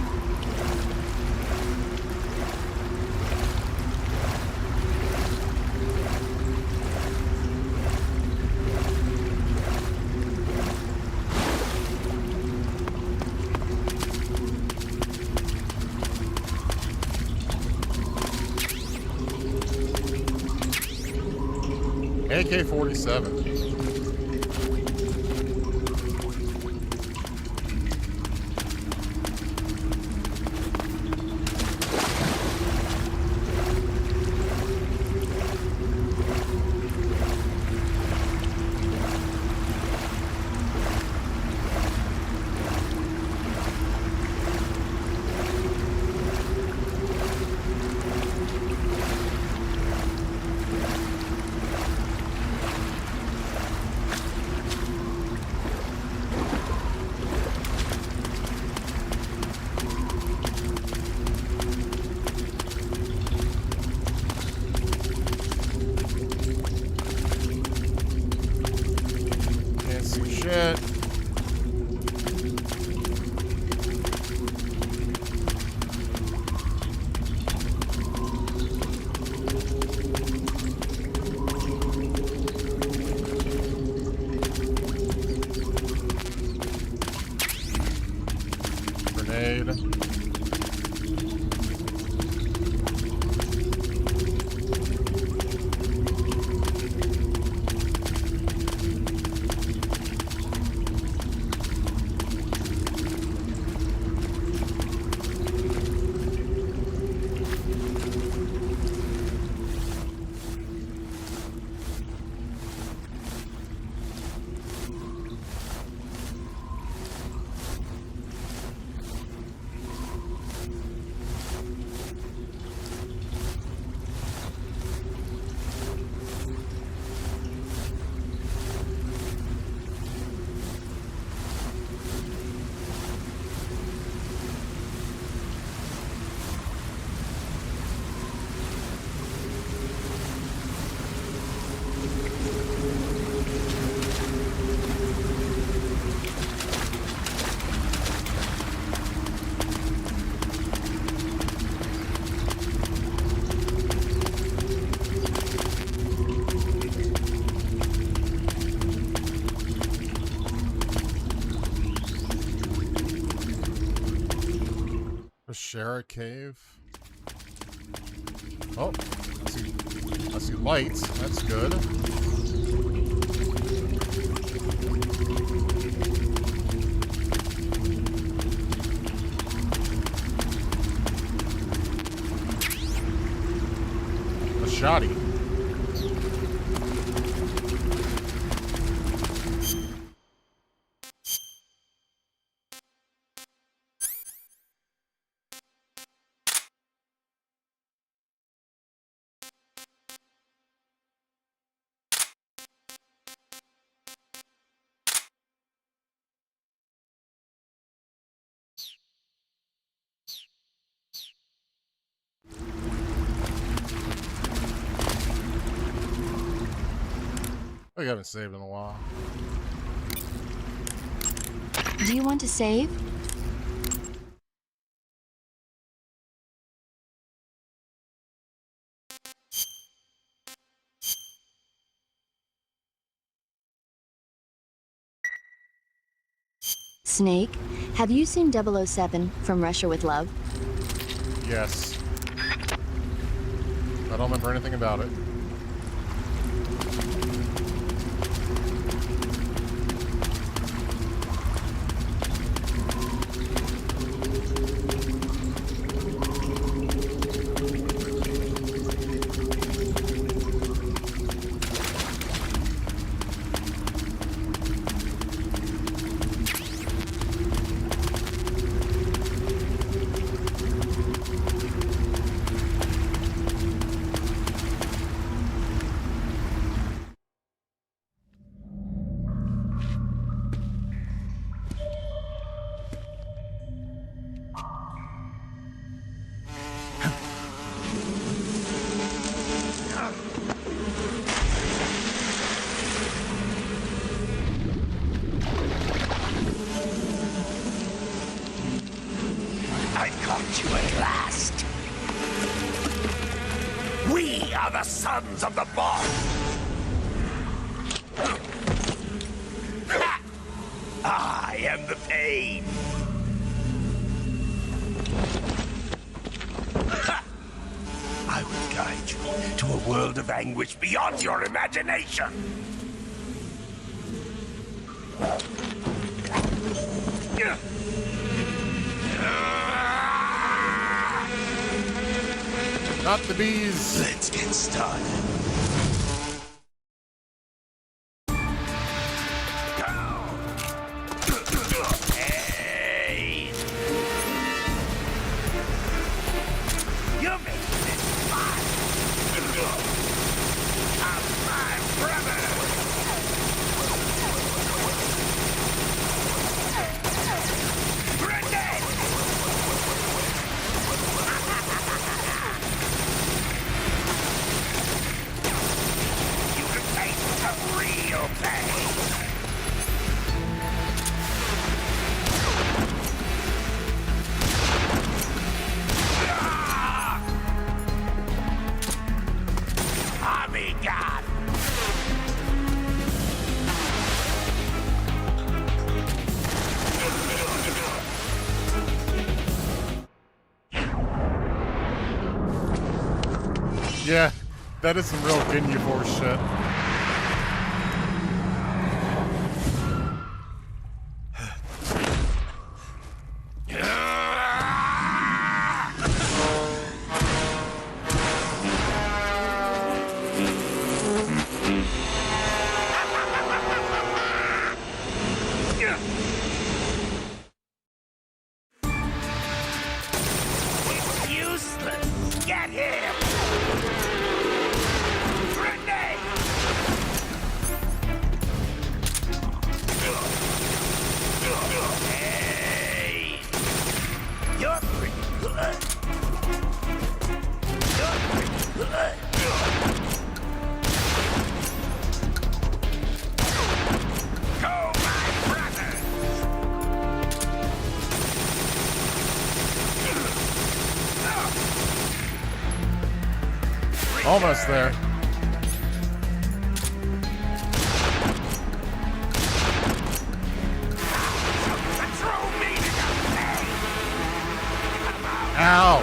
AK-47. shit. Grenade. Share cave. Oh, I see lights. That's good. A shoddy. I haven't saved in a while. Do you want to save? Snake, have you seen 007 from Russia with Love? Yes. I don't remember anything about it. The sons of the boss! I am the pain! I will guide you to a world of anguish beyond your imagination! Not the bees. Let's get started. Hey! You make this fun! I'm my brother! That is some real GeForce shit. Useless! Get him! Grenade! Hey! You're pretty good. You're pretty good. Go, my brothers! Almost there. Ow!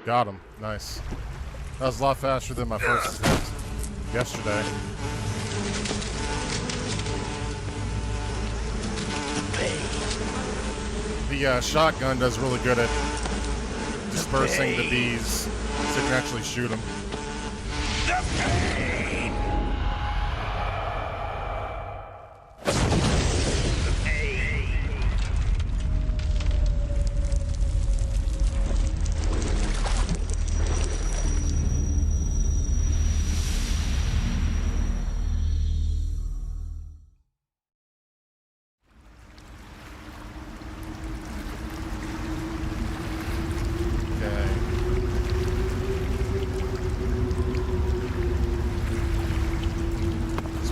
Got him. Nice. That was a lot faster than my first attempt yesterday. The shotgun does really good at dispersing the bees, so you can actually shoot them.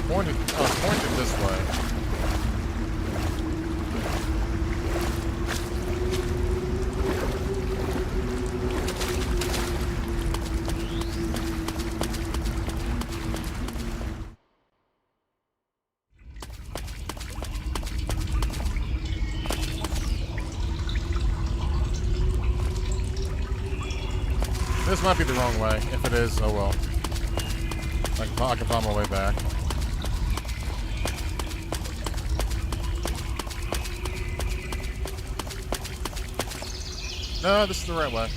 Pointed this way. This might be the wrong way. If it is, oh well. I can find my way back. No, this is the right way.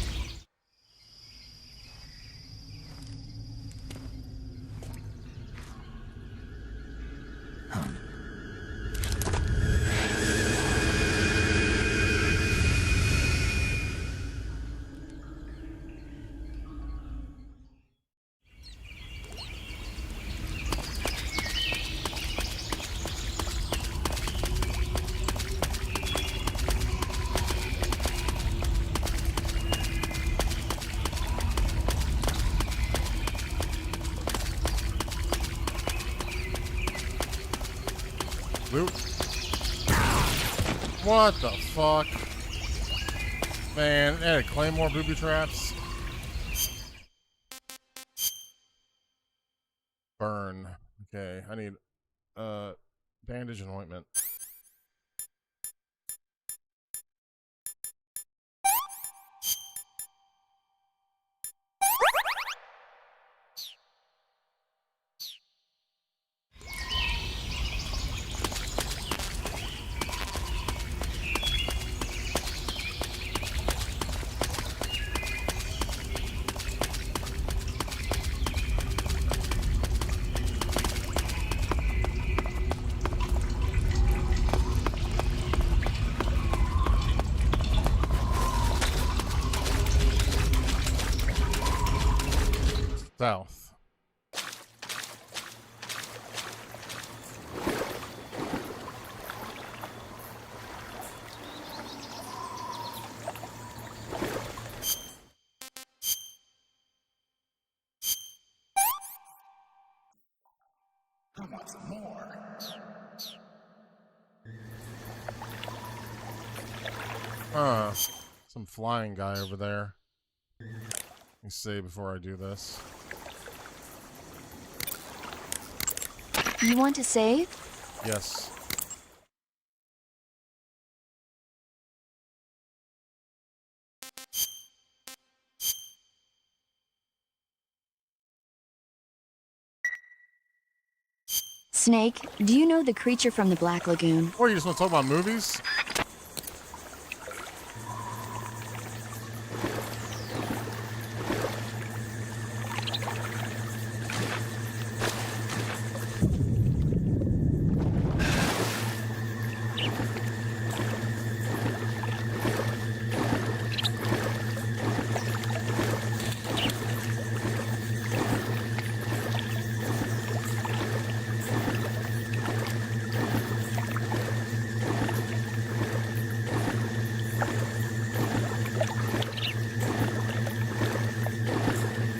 Loot. What the fuck? Man, they had claymore booby traps. Burn. Okay, I need bandage and ointment. South. I want some more. Some flying guy over there. Let me see before I do this. You want to save? Yes. Snake, do you know the creature from the Black Lagoon? Or you just want to talk about movies?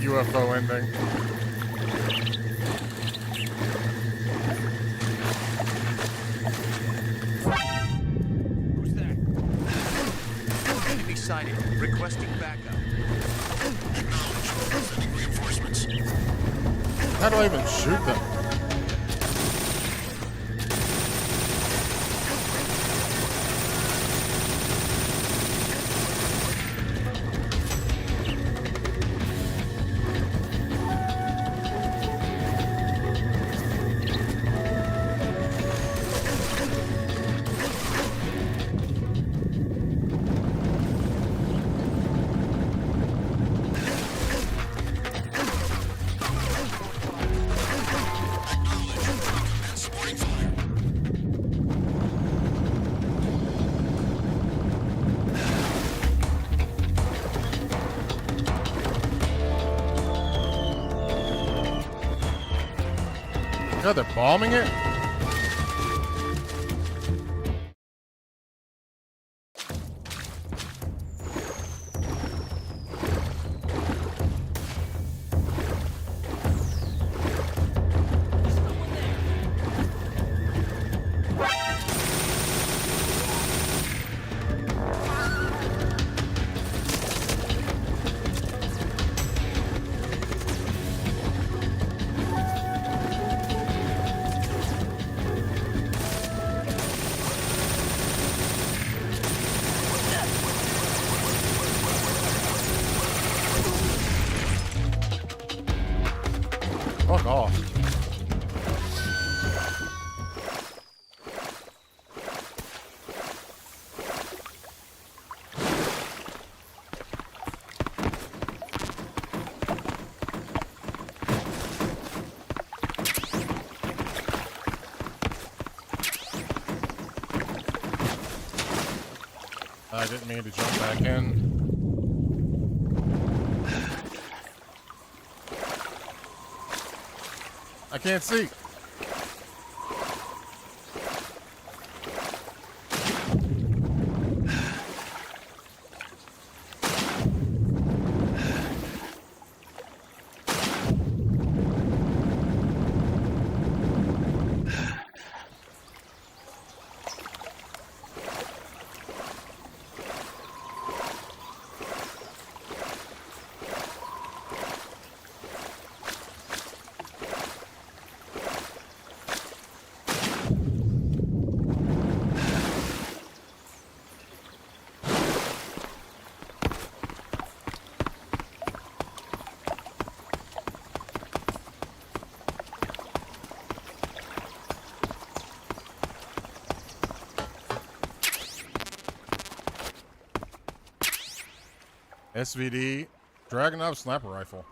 UFO ending. Who's that? Enemy sighted. Requesting backup. Sending reinforcements. How do I even shoot them? God, they're bombing it? Fuck off. I didn't mean to jump back in. I can't see. SVD Dragunov sniper rifle.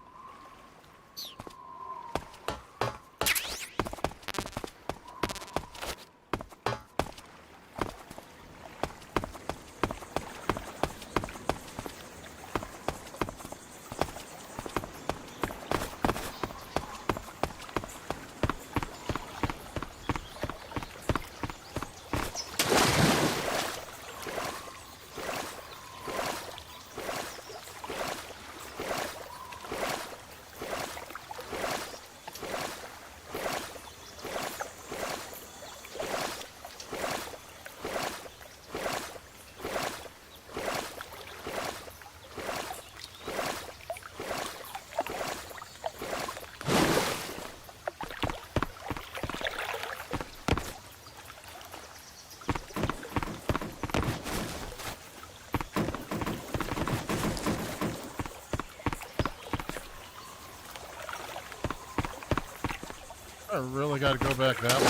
I really got to go back that way?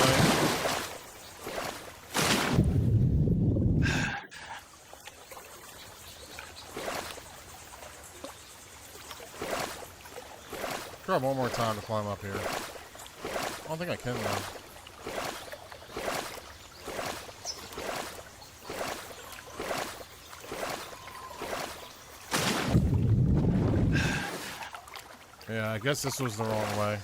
Try one more time to climb up here. I don't think I can though. Yeah, I guess this was the wrong way.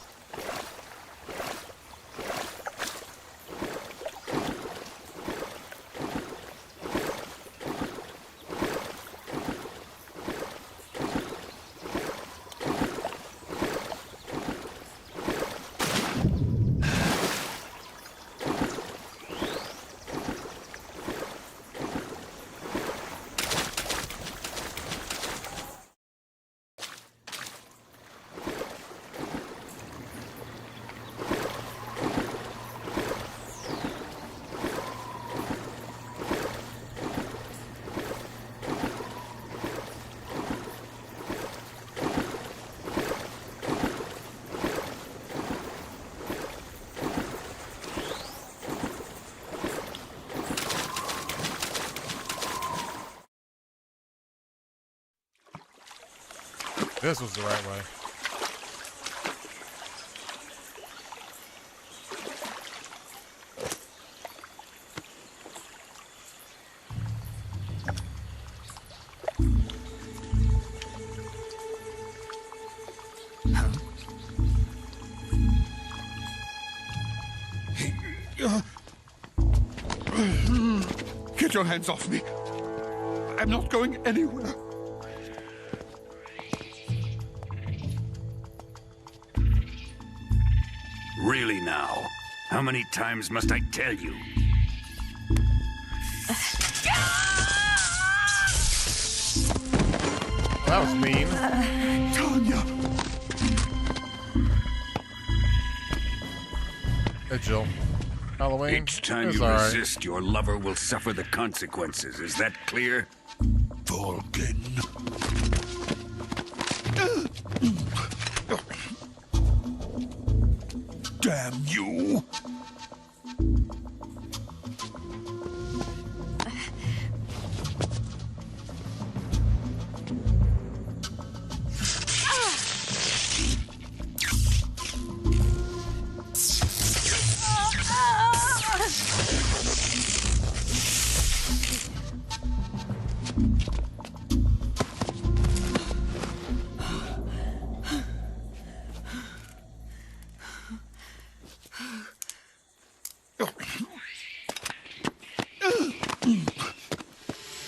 This was the right way. Get your hands off me. I'm not going anywhere. Really now? How many times must I tell you? That was mean. Tanya! Hey, Jill. Halloween? Each time It's you all right. resist, your lover will suffer the consequences. Is that clear? Vulcan. Damn you!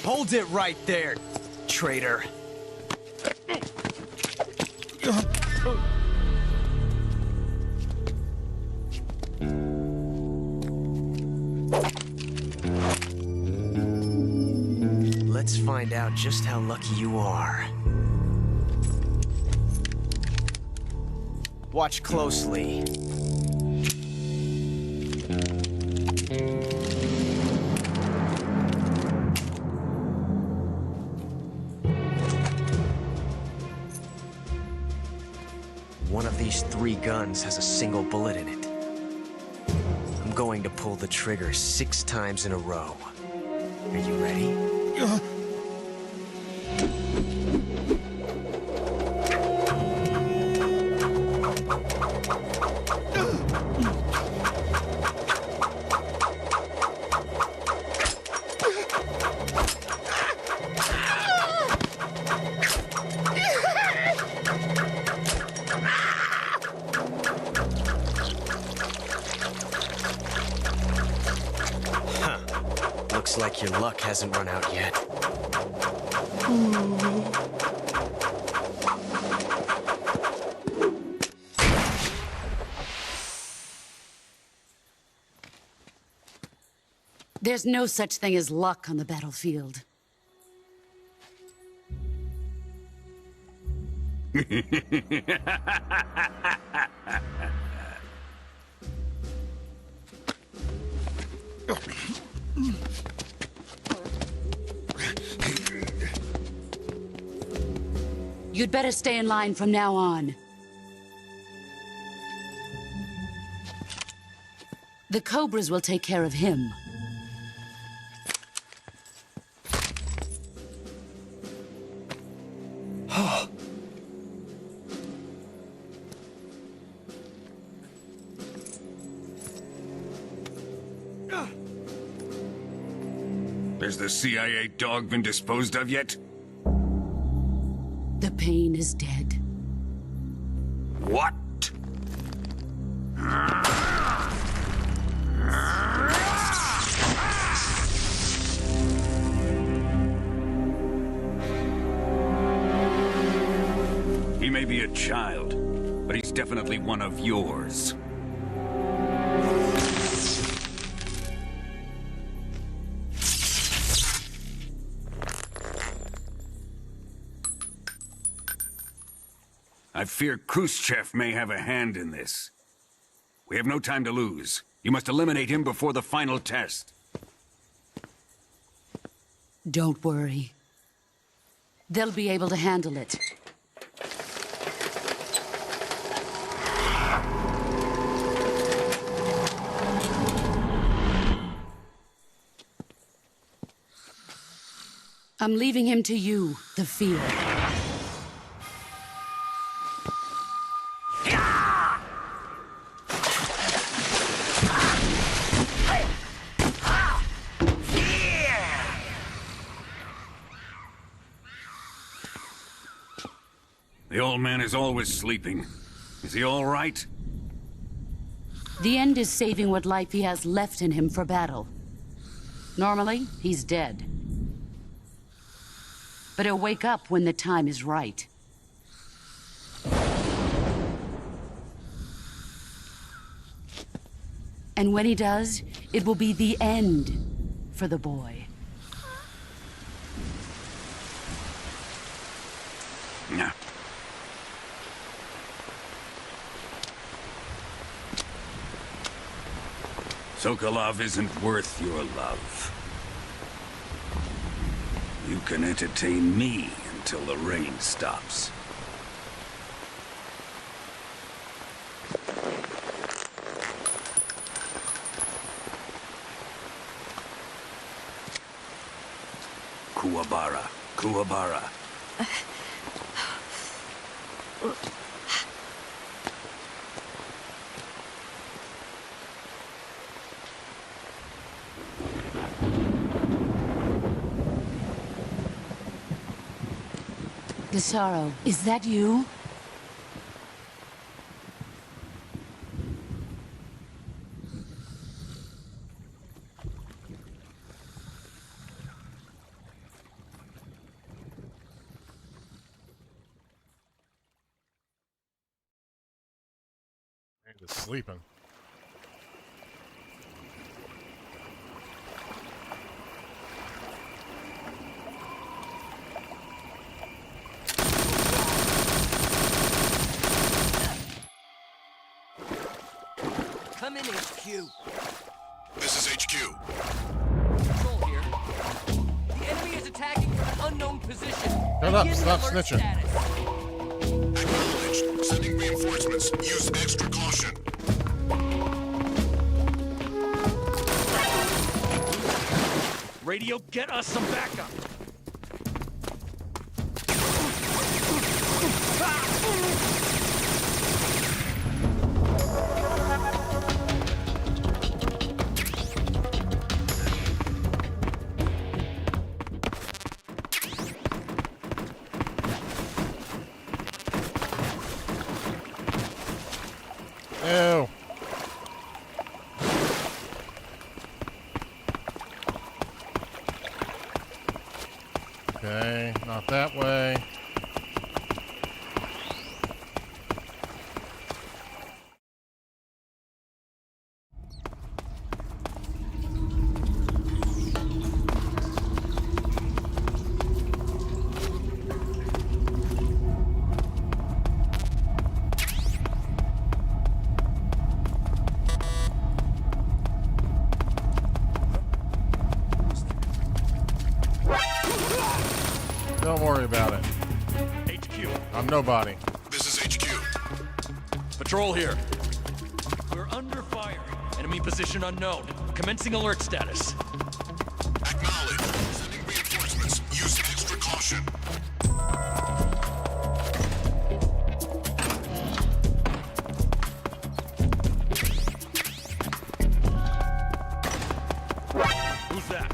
Hold it right there, traitor. Let's find out just how lucky you are. Watch closely. One of these 3 guns has a single bullet in it. I'm going to pull the trigger 6 times in a row. Are you ready? Looks like your luck hasn't run out yet. There's no such thing as luck on the battlefield. You'd better stay in line from now on. The Cobras will take care of him. Has the CIA dog been disposed of yet? The pain is dead. What? He may be a child, but he's definitely one of yours. I fear Khrushchev may have a hand in this. We have no time to lose. You must eliminate him before the final test. Don't worry. They'll be able to handle it. I'm leaving him to you, the field. The old man is always sleeping. Is he all right? The end is saving what life he has left in him for battle. Normally, he's dead. But he'll wake up when the time is right. And when he does, it will be the end for the boy. Yeah. Sokolov isn't worth your love. You can entertain me until the rain stops. Kuwabara, Kuwabara. Gasaro, is that you? He's sleeping. Come in, HQ. This is HQ. Control here. The enemy is attacking from an unknown position. Shut up, stop snitching. Acknowledged. Sending reinforcements. Use extra caution. Radio, get us some backup. Ew. Okay, not that way. Don't worry about it. HQ. I'm nobody. This is HQ. Patrol here. We're under fire. Enemy Enemy position unknown. Commencing alert status. Acknowledge. Sending reinforcements. Use extra caution. Who's that?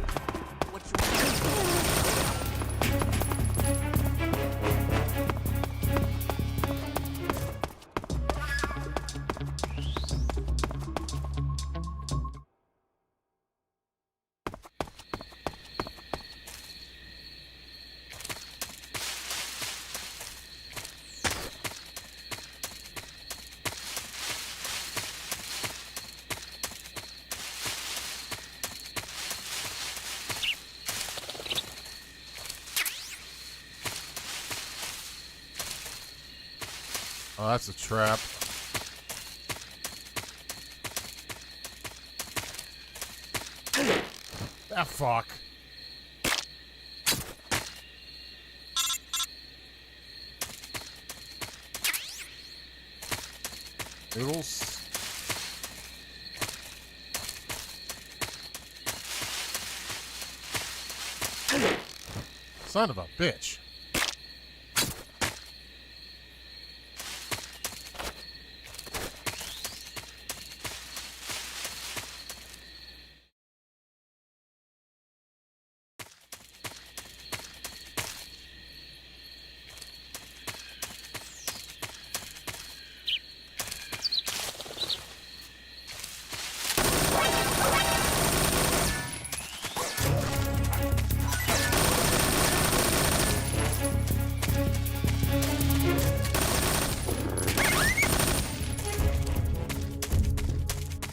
Oh, that's a trap. Ah, fuck. Noodles. Son of a bitch.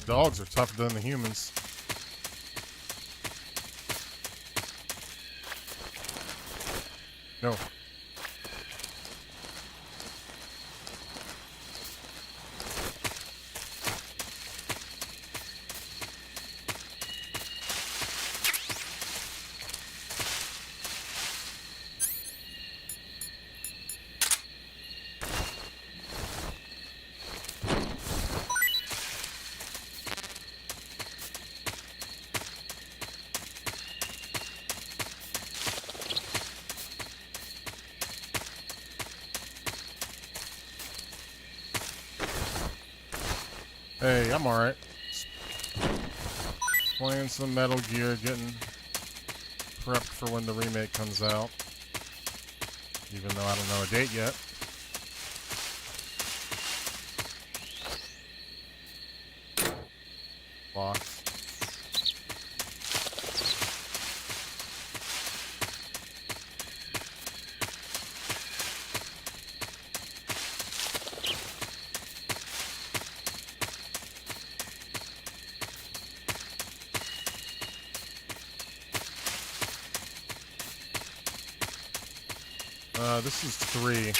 Dogs are tougher than the humans. No. Hey, I'm alright. Playing some Metal Gear, getting prepped for when the remake comes out. Even though I don't know a date yet. Locked. This is 3.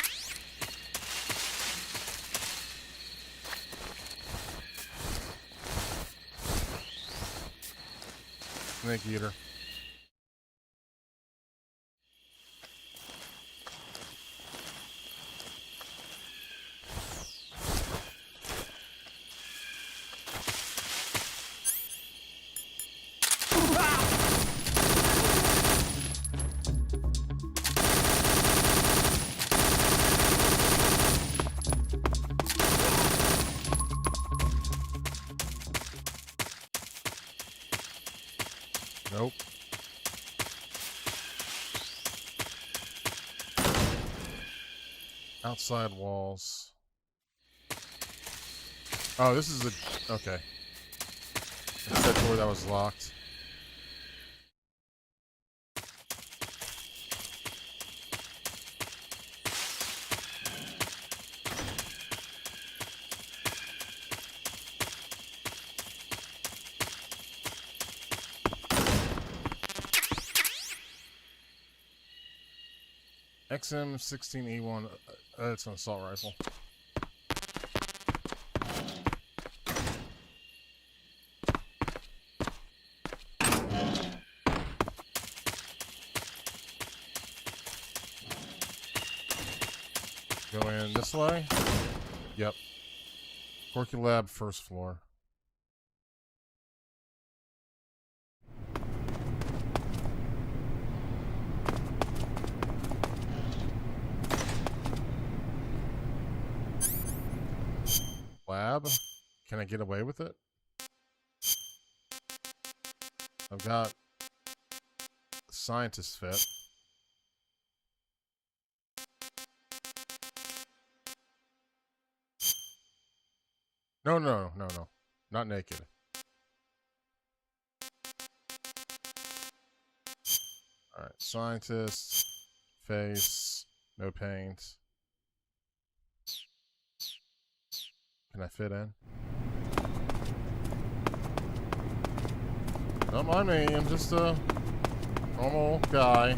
Snake Eater. Nope. Outside walls. Oh, this is a... Okay. It's that door that was locked. XM16E1, it's an assault rifle. Go in this way? Yep. Corky Lab, first floor. Lab? Can I get away with it? I've got scientist fit. No. Not naked. Alright, scientist, face, no paint. Can I fit in? Don't mind me, I'm just a normal guy.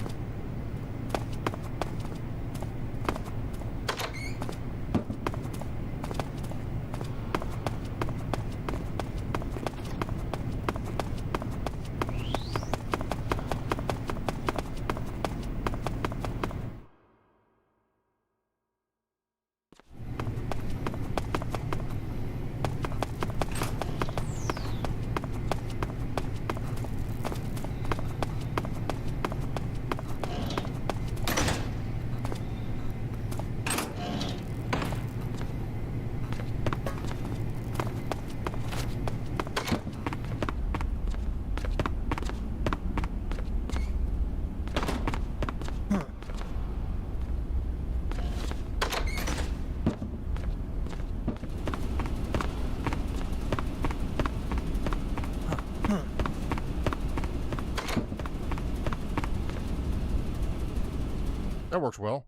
That works well.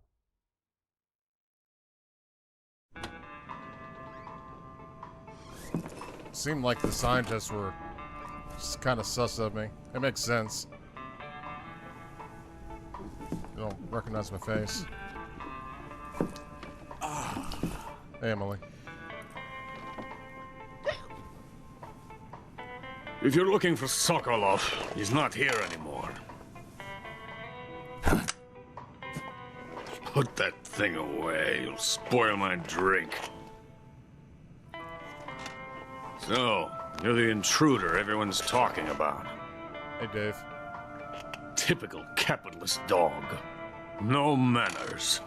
Seemed like the scientists were kind of sus of me. It makes sense. They don't recognize my face. Hey, Emily. If you're looking for Sokolov, he's not here anymore. Put that thing away. You'll spoil my drink. So, you're the intruder everyone's talking about. Hey, Dave. Typical capitalist dog. No manners.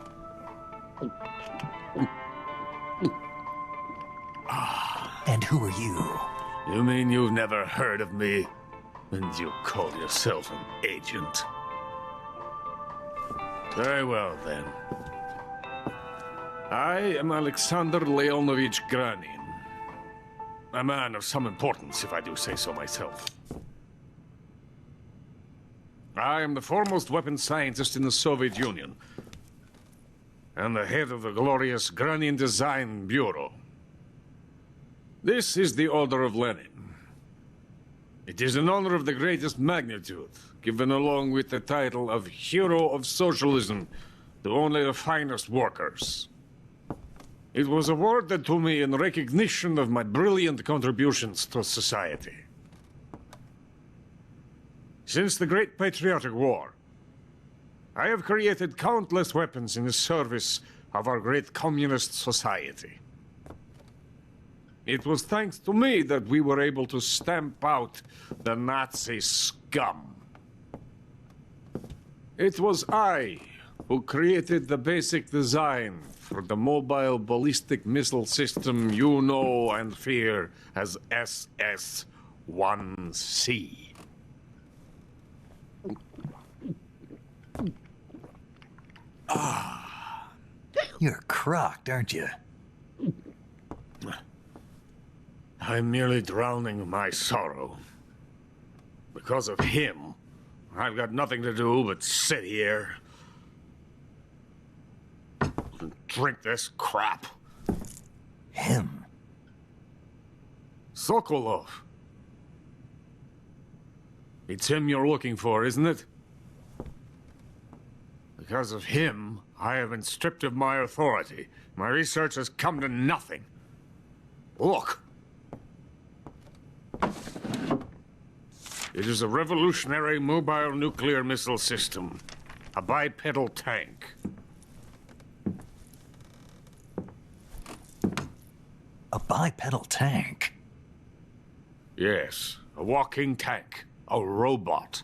And who are you? You mean you've never heard of me? And you call yourself an agent? Very well, then. I am Alexander Leonovich Granin. A man of some importance, if I do say so myself. I am the foremost weapons scientist in the Soviet Union, and the head of the glorious Granin Design Bureau. This is the Order of Lenin. It is an honor of the greatest magnitude, given along with the title of Hero of Socialism to only the finest workers. It was awarded to me in recognition of my brilliant contributions to society. Since the Great Patriotic War, I have created countless weapons in the service of our great communist society. It was thanks to me that we were able to stamp out the Nazi scum. It was I who created the basic design for the mobile ballistic missile system you know and fear as SS-1C. You're crocked, aren't you? I'm merely drowning my sorrow. Because of him, I've got nothing to do but sit here and drink this crap. Him? Sokolov. It's him you're looking for, isn't it? Because of him, I have been stripped of my authority. My research has come to nothing. Look. It is a revolutionary mobile nuclear missile system. A bipedal tank. A bipedal tank? Yes, a walking tank. A robot.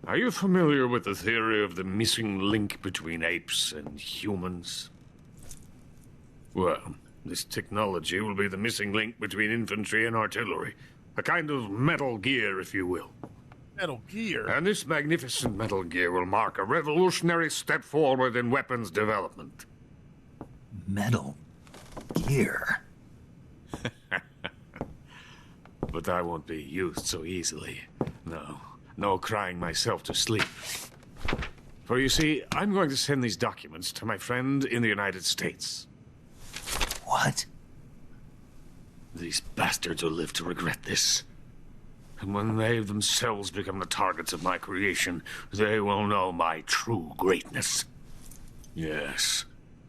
Are you familiar with the theory of the missing link between apes and humans? Well, This technology will be the missing link between infantry and artillery. A kind of Metal Gear, if you will. Metal Gear? And this magnificent Metal Gear will mark a revolutionary step forward in weapons development. Metal Gear? But I won't be used so easily. No crying myself to sleep. For you see, I'm going to send these documents to my friend in the United States. What? These bastards will live to regret this. And when they themselves become the targets of my creation, they will know my true greatness. Yes,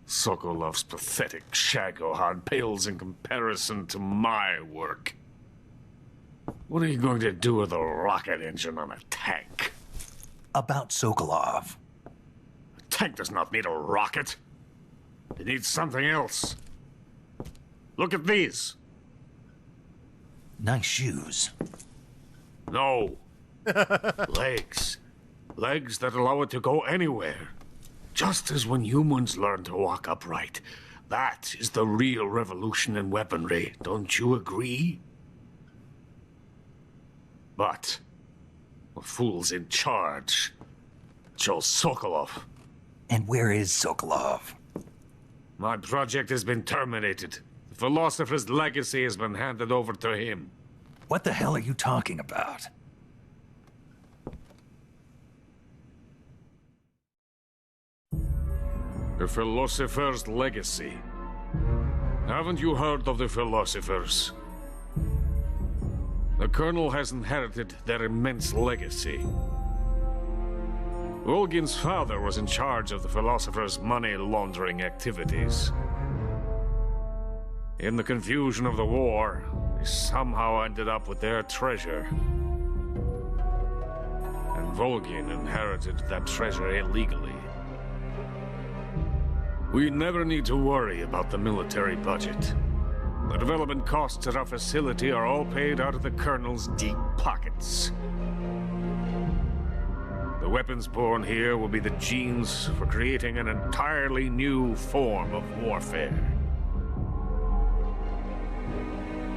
Sokolov's pathetic Shagohod pales in comparison to my work. What are you going to do with a rocket engine on a tank? About Sokolov. A tank does not need a rocket. It needs something else. Look at these. Nice shoes. No. Legs. Legs that allow it to go anywhere. Just as when humans learn to walk upright. That is the real revolution in weaponry. Don't you agree? But the fool's in charge. Joe Sokolov. And where is Sokolov? My project has been terminated. The philosopher's legacy has been handed over to him. What the hell are you talking about? The philosopher's legacy. Haven't you heard of the philosophers? The Colonel has inherited their immense legacy. Volgin's father was in charge of the philosophers' money laundering activities. In the confusion of the war, they somehow ended up with their treasure. And Volgin inherited that treasure illegally. We never need to worry about the military budget. The development costs at our facility are all paid out of the Colonel's deep pockets. The weapons born here will be the genes for creating an entirely new form of warfare.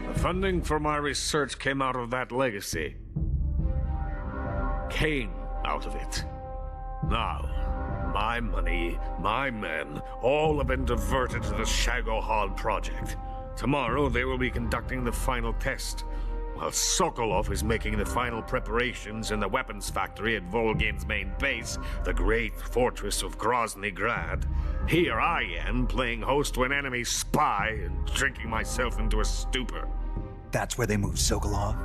The funding for my research came out of that legacy. Came out of it. Now, my money, my men, all have been diverted to the Shagohod project. Tomorrow, they will be conducting the final test, while Sokolov is making the final preparations in the weapons factory at Volgin's main base, the great fortress of Grozny Grad. Here I am, playing host to an enemy spy and drinking myself into a stupor. That's where they moved Sokolov?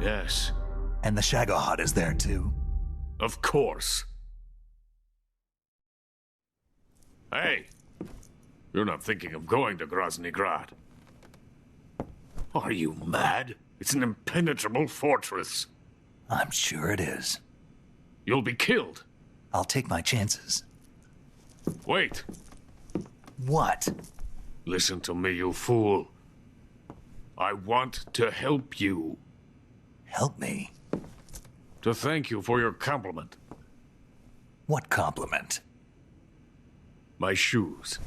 Yes. And the Shagohod is there, too? Of course. Hey! You're not thinking of going to Grozny Grad. Are you mad? It's an impenetrable fortress. I'm sure it is. You'll be killed. I'll take my chances. Wait. What? Listen to me, you fool. I want to help you. Help me? To thank you for your compliment. What compliment? My shoes.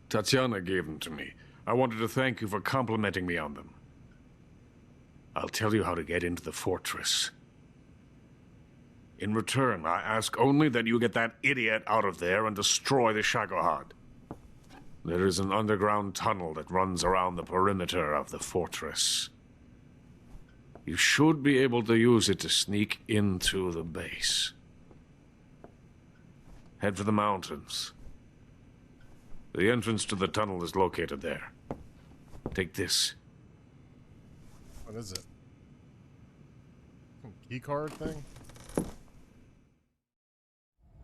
Tatiana gave them to me. I wanted to thank you for complimenting me on them. I'll tell you how to get into the fortress. In return, I ask only that you get that idiot out of there and destroy the Shagohod. There is an underground tunnel that runs around the perimeter of the fortress. You should be able to use it to sneak into the base. Head for the mountains. The entrance to the tunnel is located there. Take this. What is it? Some key card thing?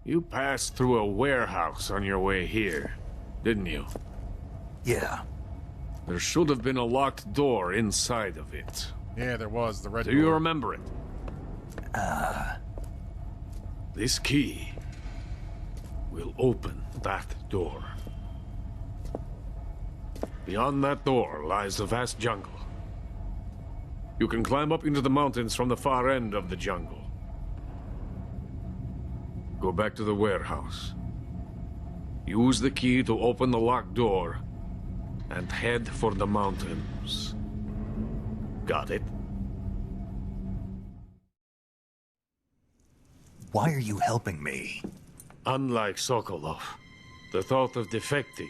You passed through a warehouse on your way here, didn't you? Yeah. There should have been a locked door inside of it. Yeah, there was. The red Do door. you remember it? This key will open that door. Beyond that door lies a vast jungle. You can climb up into the mountains from the far end of the jungle. Go back to the warehouse. Use the key to open the locked door, and head for the mountains. Got it? Why are you helping me? Unlike Sokolov, the thought of defecting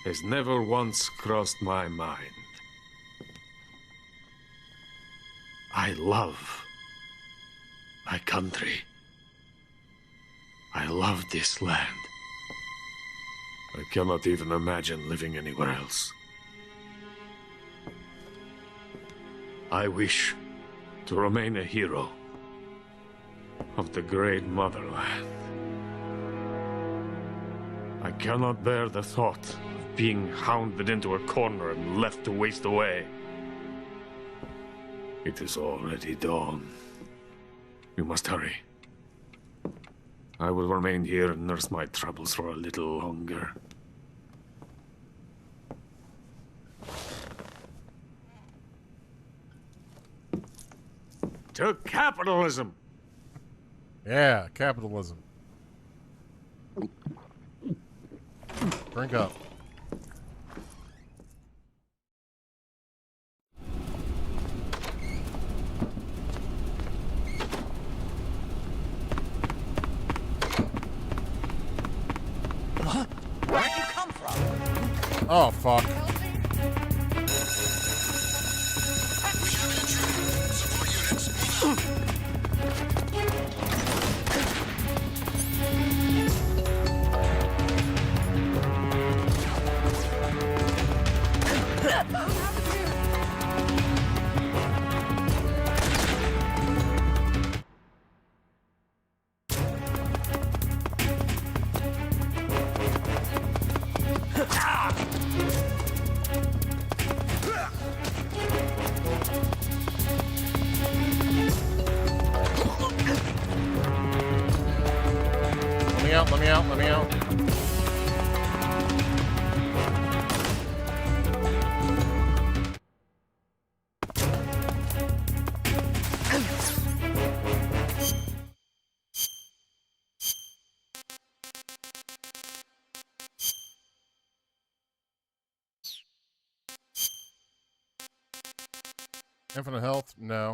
has never once crossed my mind. I love my country. I love this land. I cannot even imagine living anywhere else. I wish to remain a hero of the great motherland. I cannot bear the thought of being hounded into a corner and left to waste away. It is already dawn. You must hurry. I will remain here and nurse my troubles for a little longer. To capitalism! Yeah, capitalism. Drink up. Where'd you come from? Oh, fuck. Let me out, let me out. Infinite health? No.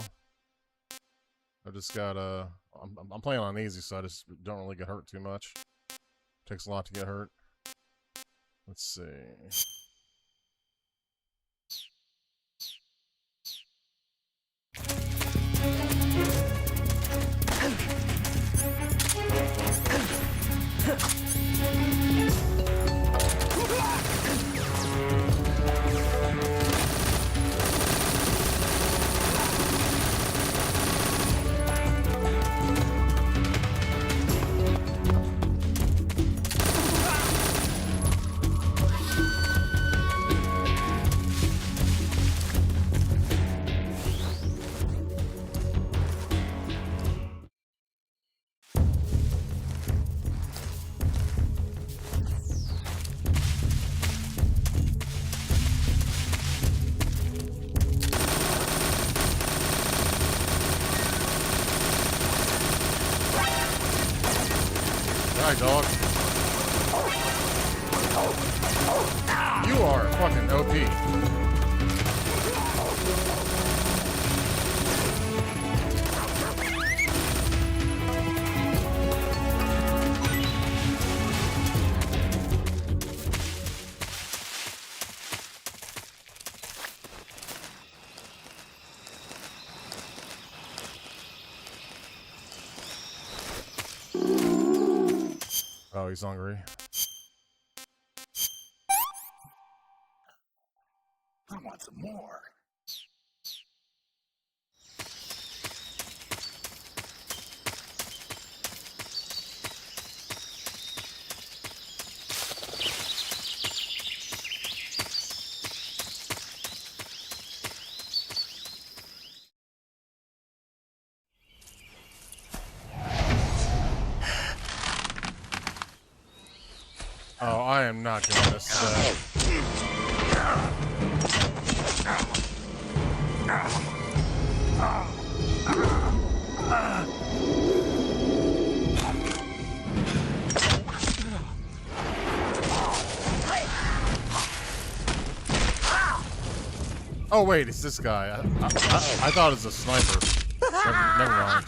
I just got I'm playing on easy, so I just don't really get hurt too much. Takes a lot to get hurt. Let's see. Die, dog. You are fucking OP. Oh, he's hungry. I want some more. Oh, I am not doing this. Oh wait, it's this guy. I thought it was a sniper. Never mind.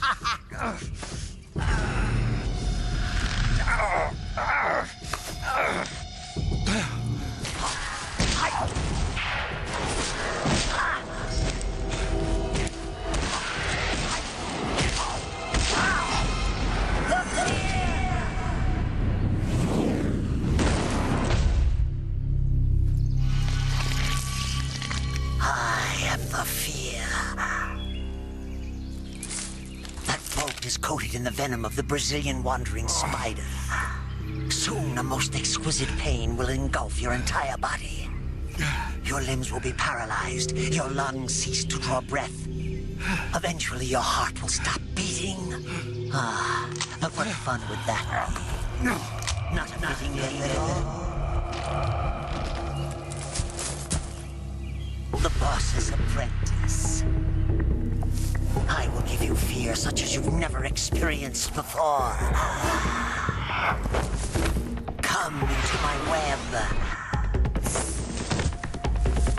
I am the fear. That bolt is coated in the venom of the Brazilian wandering spider. Soon a most exquisite pain will engulf your entire body. Your limbs will be paralyzed, your lungs cease to draw breath. Eventually your heart will stop beating. Ah, but what fun would that be? Not a fitting name at all. The boss's apprentice. I will give you fear such as you've never experienced before. Come into my web.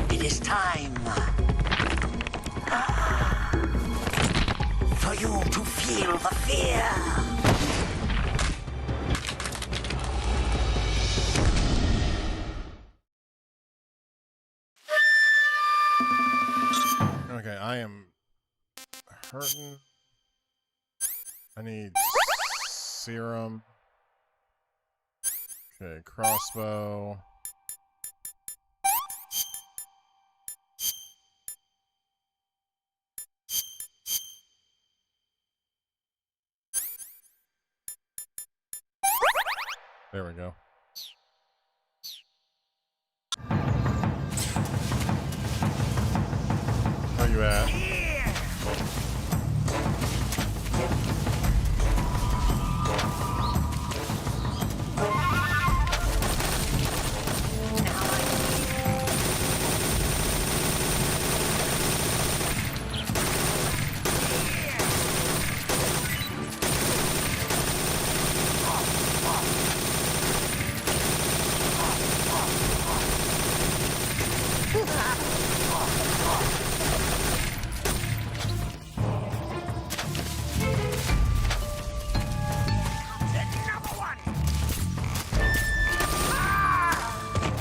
It is time for you to feel the fear. Okay, I am hurting. I need serum. Okay, crossbow. There we go. Where you at?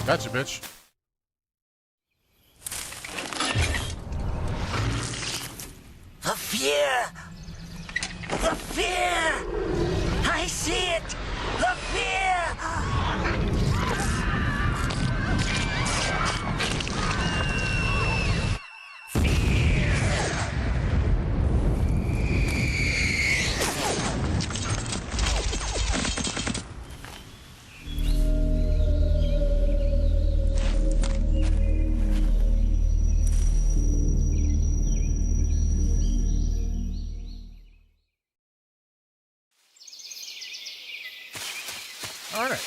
Gotcha, bitch. The fear! The fear! I see it! The fear! All right.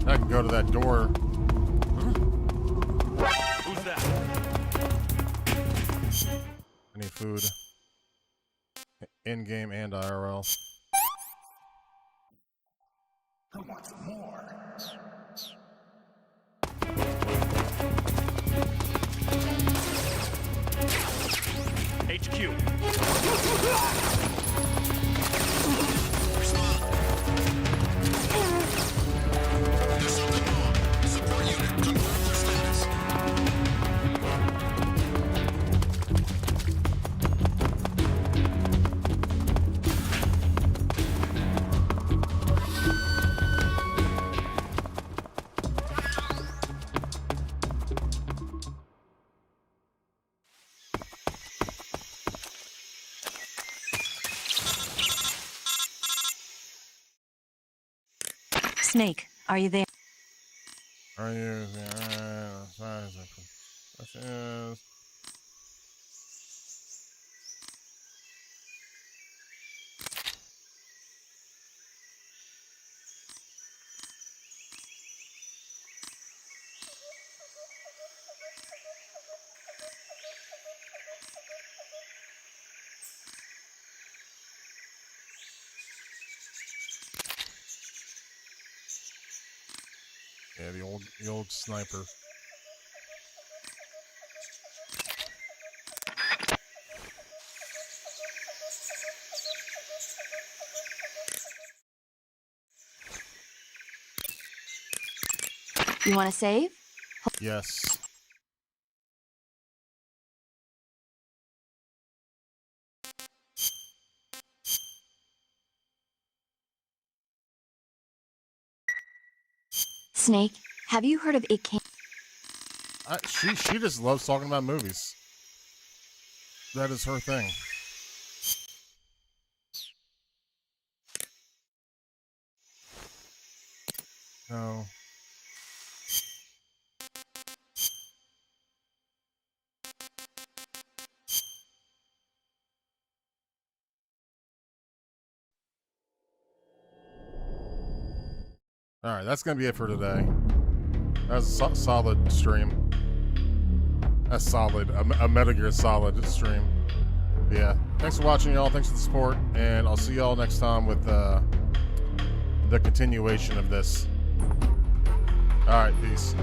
I can go to that door. Who's that? I need food. In-game and IRL. I want some more. HQ. Support unit, confirm your status. Snake, are you there? Are you? Questions. Yeah, the old sniper. You want to save? Yes. Snake, have you heard of It Came? She just loves talking about movies. That is her thing. No. All right, that's gonna be it for today. That's a solid stream. That's solid. A Metal Gear Solid stream. Yeah. Thanks for watching, y'all. Thanks for the support, and I'll see y'all next time with the continuation of this. All right, peace.